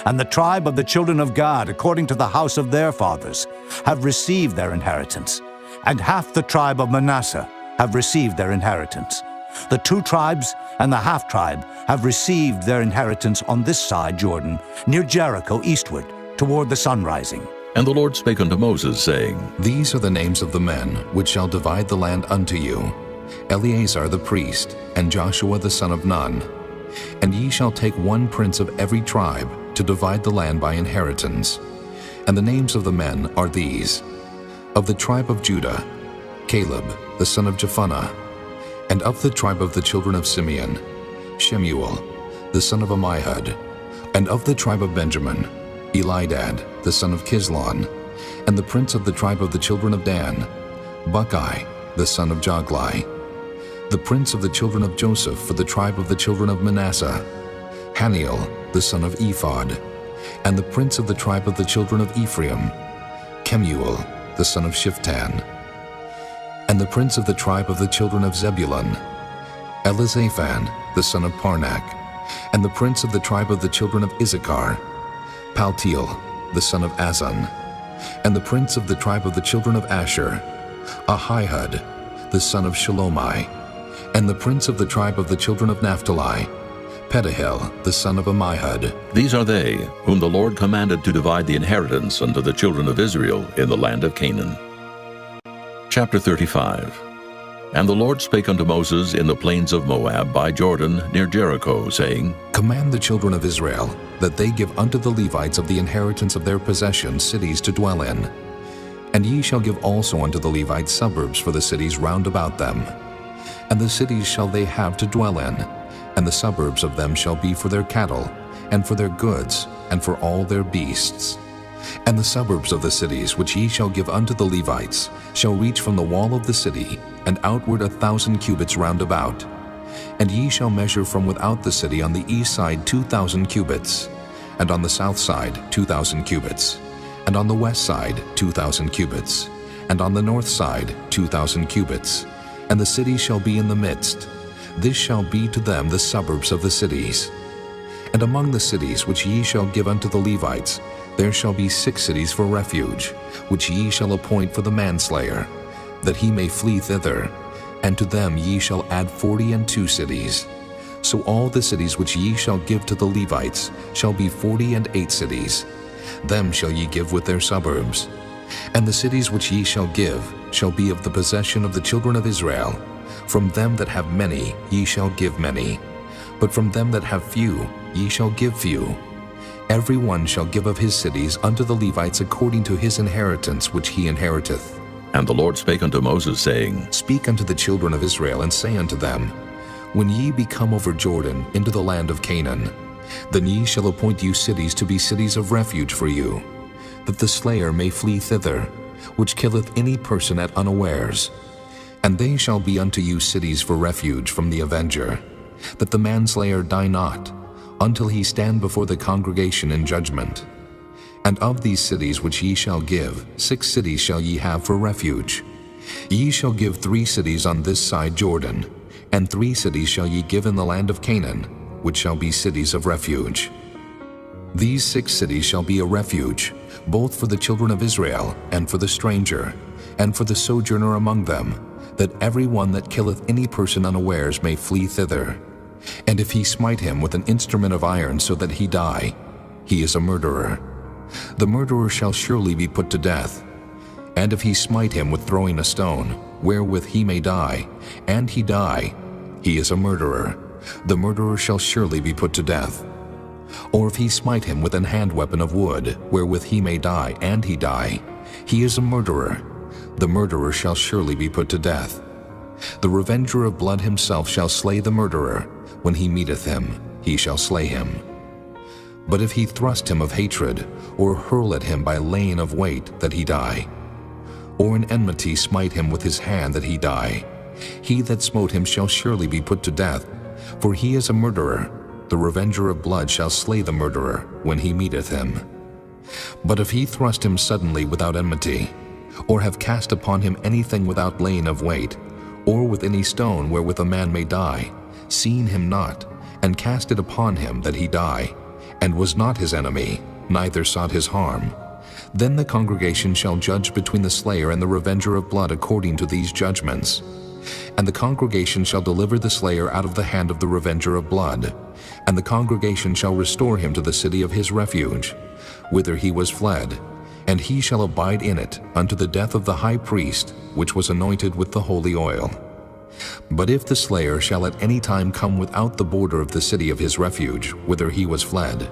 and the tribe of the children of Gad according to the house of their fathers, have received their inheritance, and half the tribe of Manasseh have received their inheritance, The 2 tribes and the half-tribe have received their inheritance on this side Jordan, near Jericho eastward, toward the sun rising. And the Lord spake unto Moses, saying, These are the names of the men which shall divide the land unto you, Eleazar the priest, and Joshua the son of Nun. And ye shall take 1 prince of every tribe to divide the land by inheritance. And the names of the men are these: of the tribe of Judah, Caleb the son of Jephunneh; and of the tribe of the children of Simeon, Shemuel the son of Ammihud; and of the tribe of Benjamin, Elidad the son of Kislon; and the prince of the tribe of the children of Dan, Buckai the son of Joglai; the prince of the children of Joseph for the tribe of the children of Manasseh, Haniel the son of Ephod; and the prince of the tribe of the children of Ephraim, Kemuel the son of Shiftan; and the prince of the tribe of the children of Zebulun, Elizaphan the son of Parnak; and the prince of the tribe of the children of Issachar, Paltiel the son of Azan; and the prince of the tribe of the children of Asher, Ahihud the son of Shalomai; and the prince of the tribe of the children of Naphtali, Pedahel the son of Ammihud. These are they whom the Lord commanded to divide the inheritance unto the children of Israel in the land of Canaan. Chapter 35. And the Lord spake unto Moses in the plains of Moab by Jordan near Jericho, saying, Command the children of Israel that they give unto the Levites of the inheritance of their possession cities to dwell in. And ye shall give also unto the Levites suburbs for the cities round about them. And the cities shall they have to dwell in, and the suburbs of them shall be for their cattle, and for their goods, and for all their beasts. And the suburbs of the cities which ye shall give unto the Levites shall reach from the wall of the city, and outward 1,000 cubits round about. And ye shall measure from without the city on the east side 2,000 cubits, and on the south side 2,000 cubits, and on the west side 2,000 cubits, and on the north side 2,000 cubits. And the city shall be in the midst. This shall be to them the suburbs of the cities. And among the cities which ye shall give unto the Levites, there shall be 6 cities for refuge, which ye shall appoint for the manslayer, that he may flee thither, and to them ye shall add 42 cities. So all the cities which ye shall give to the Levites shall be 48 cities. Them shall ye give with their suburbs. And the cities which ye shall give shall be of the possession of the children of Israel. From them that have many ye shall give many, but from them that have few ye shall give few. Every one shall give of his cities unto the Levites according to his inheritance which he inheriteth. And the Lord spake unto Moses, saying, Speak unto the children of Israel, and say unto them, When ye be come over Jordan into the land of Canaan, then ye shall appoint you cities to be cities of refuge for you, that the slayer may flee thither, which killeth any person at unawares. And they shall be unto you cities for refuge from the avenger, that the manslayer die not, until he stand before the congregation in judgment. And of these cities which ye shall give, 6 cities shall ye have for refuge. Ye shall give 3 cities on this side Jordan, and 3 cities shall ye give in the land of Canaan, which shall be cities of refuge. These 6 cities shall be a refuge, both for the children of Israel, and for the stranger, and for the sojourner among them, that every one that killeth any person unawares may flee thither. And if he smite him with an instrument of iron so that he die, he is a murderer. The murderer shall surely be put to death. And if he smite him with throwing a stone, wherewith he may die, and he die, he is a murderer. The murderer shall surely be put to death. Or if he smite him with an hand weapon of wood, wherewith he may die, and he die, he is a murderer. The murderer shall surely be put to death. The revenger of blood himself shall slay the murderer. When he meeteth him, he shall slay him. But if he thrust him of hatred, or hurl at him by laying of weight, that he die, or in enmity smite him with his hand, that he die, he that smote him shall surely be put to death, for he is a murderer. The revenger of blood shall slay the murderer when he meeteth him. But if he thrust him suddenly without enmity, or have cast upon him anything without laying of weight, or with any stone wherewith a man may die, seeing him not, and cast it upon him that he die, and was not his enemy, neither sought his harm, then the congregation shall judge between the slayer and the revenger of blood according to these judgments. And the congregation shall deliver the slayer out of the hand of the revenger of blood, and the congregation shall restore him to the city of his refuge, whither he was fled, and he shall abide in it unto the death of the high priest, which was anointed with the holy oil. But if the slayer shall at any time come without the border of the city of his refuge, whither he was fled,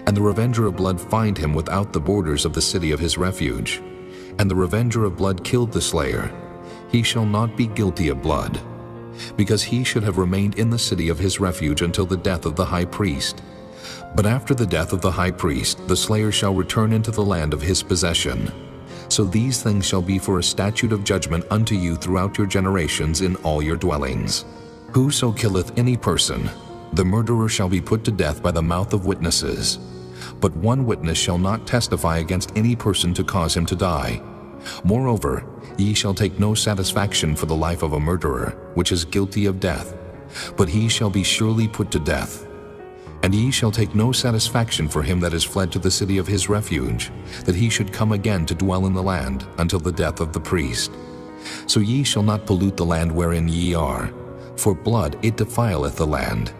and the revenger of blood find him without the borders of the city of his refuge, and the revenger of blood killed the slayer, he shall not be guilty of blood, because he should have remained in the city of his refuge until the death of the high priest. But after the death of the high priest, the slayer shall return into the land of his possession. So these things shall be for a statute of judgment unto you throughout your generations in all your dwellings. Whoso killeth any person, the murderer shall be put to death by the mouth of witnesses. But one witness shall not testify against any person to cause him to die. Moreover, ye shall take no satisfaction for the life of a murderer, which is guilty of death, but he shall be surely put to death. And ye shall take no satisfaction for him that is fled to the city of his refuge, that he should come again to dwell in the land until the death of the priest. So ye shall not pollute the land wherein ye are, for blood it defileth the land,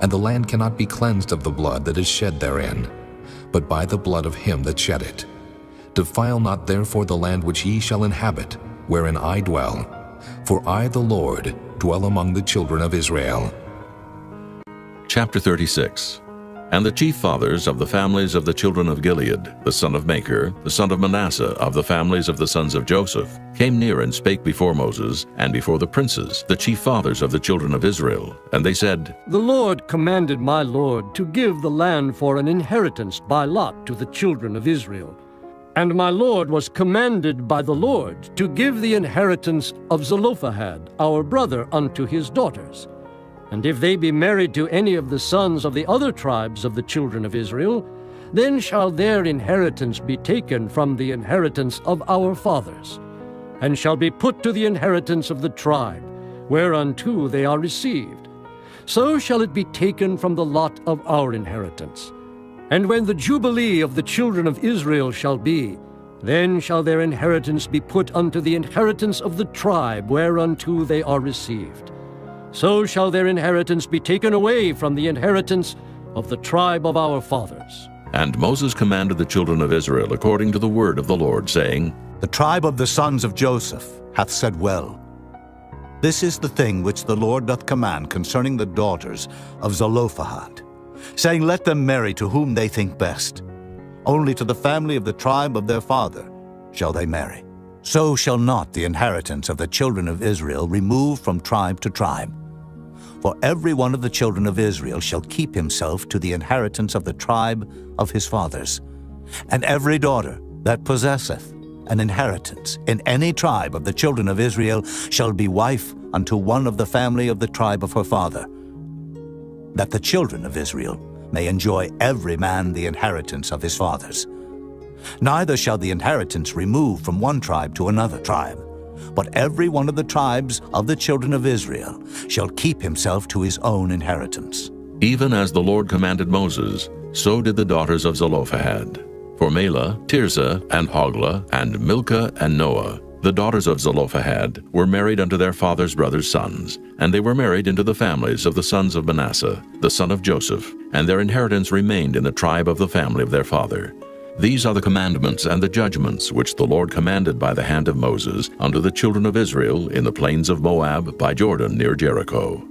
and the land cannot be cleansed of the blood that is shed therein, but by the blood of him that shed it. Defile not therefore the land which ye shall inhabit, wherein I dwell, for I the Lord dwell among the children of Israel. Chapter 36. And the chief fathers of the families of the children of Gilead, the son of Machir, the son of Manasseh, of the families of the sons of Joseph, came near and spake before Moses, and before the princes, the chief fathers of the children of Israel. And they said, The Lord commanded my Lord to give the land for an inheritance by lot to the children of Israel. And my Lord was commanded by the Lord to give the inheritance of Zelophehad, our brother, unto his daughters. And if they be married to any of the sons of the other tribes of the children of Israel, then shall their inheritance be taken from the inheritance of our fathers, and shall be put to the inheritance of the tribe, whereunto they are received. So shall it be taken from the lot of our inheritance. And when the jubilee of the children of Israel shall be, then shall their inheritance be put unto the inheritance of the tribe, whereunto they are received. So shall their inheritance be taken away from the inheritance of the tribe of our fathers. And Moses commanded the children of Israel according to the word of the Lord, saying, The tribe of the sons of Joseph hath said well. This is the thing which the Lord doth command concerning the daughters of Zelophehad, saying, Let them marry to whom they think best. Only to the family of the tribe of their father shall they marry. So shall not the inheritance of the children of Israel remove from tribe to tribe. For every one of the children of Israel shall keep himself to the inheritance of the tribe of his fathers. And every daughter that possesseth an inheritance in any tribe of the children of Israel shall be wife unto one of the family of the tribe of her father, that the children of Israel may enjoy every man the inheritance of his fathers. Neither shall the inheritance remove from one tribe to another tribe, but every one of the tribes of the children of Israel shall keep himself to his own inheritance. Even as the Lord commanded Moses, so did the daughters of Zelophehad. For Mahlah, Tirzah, and Hoglah, and Milcah, and Noah, the daughters of Zelophehad, were married unto their father's brothers' sons, and they were married into the families of the sons of Manasseh, the son of Joseph, and their inheritance remained in the tribe of the family of their father. These are the commandments and the judgments which the Lord commanded by the hand of Moses unto the children of Israel in the plains of Moab by Jordan near Jericho.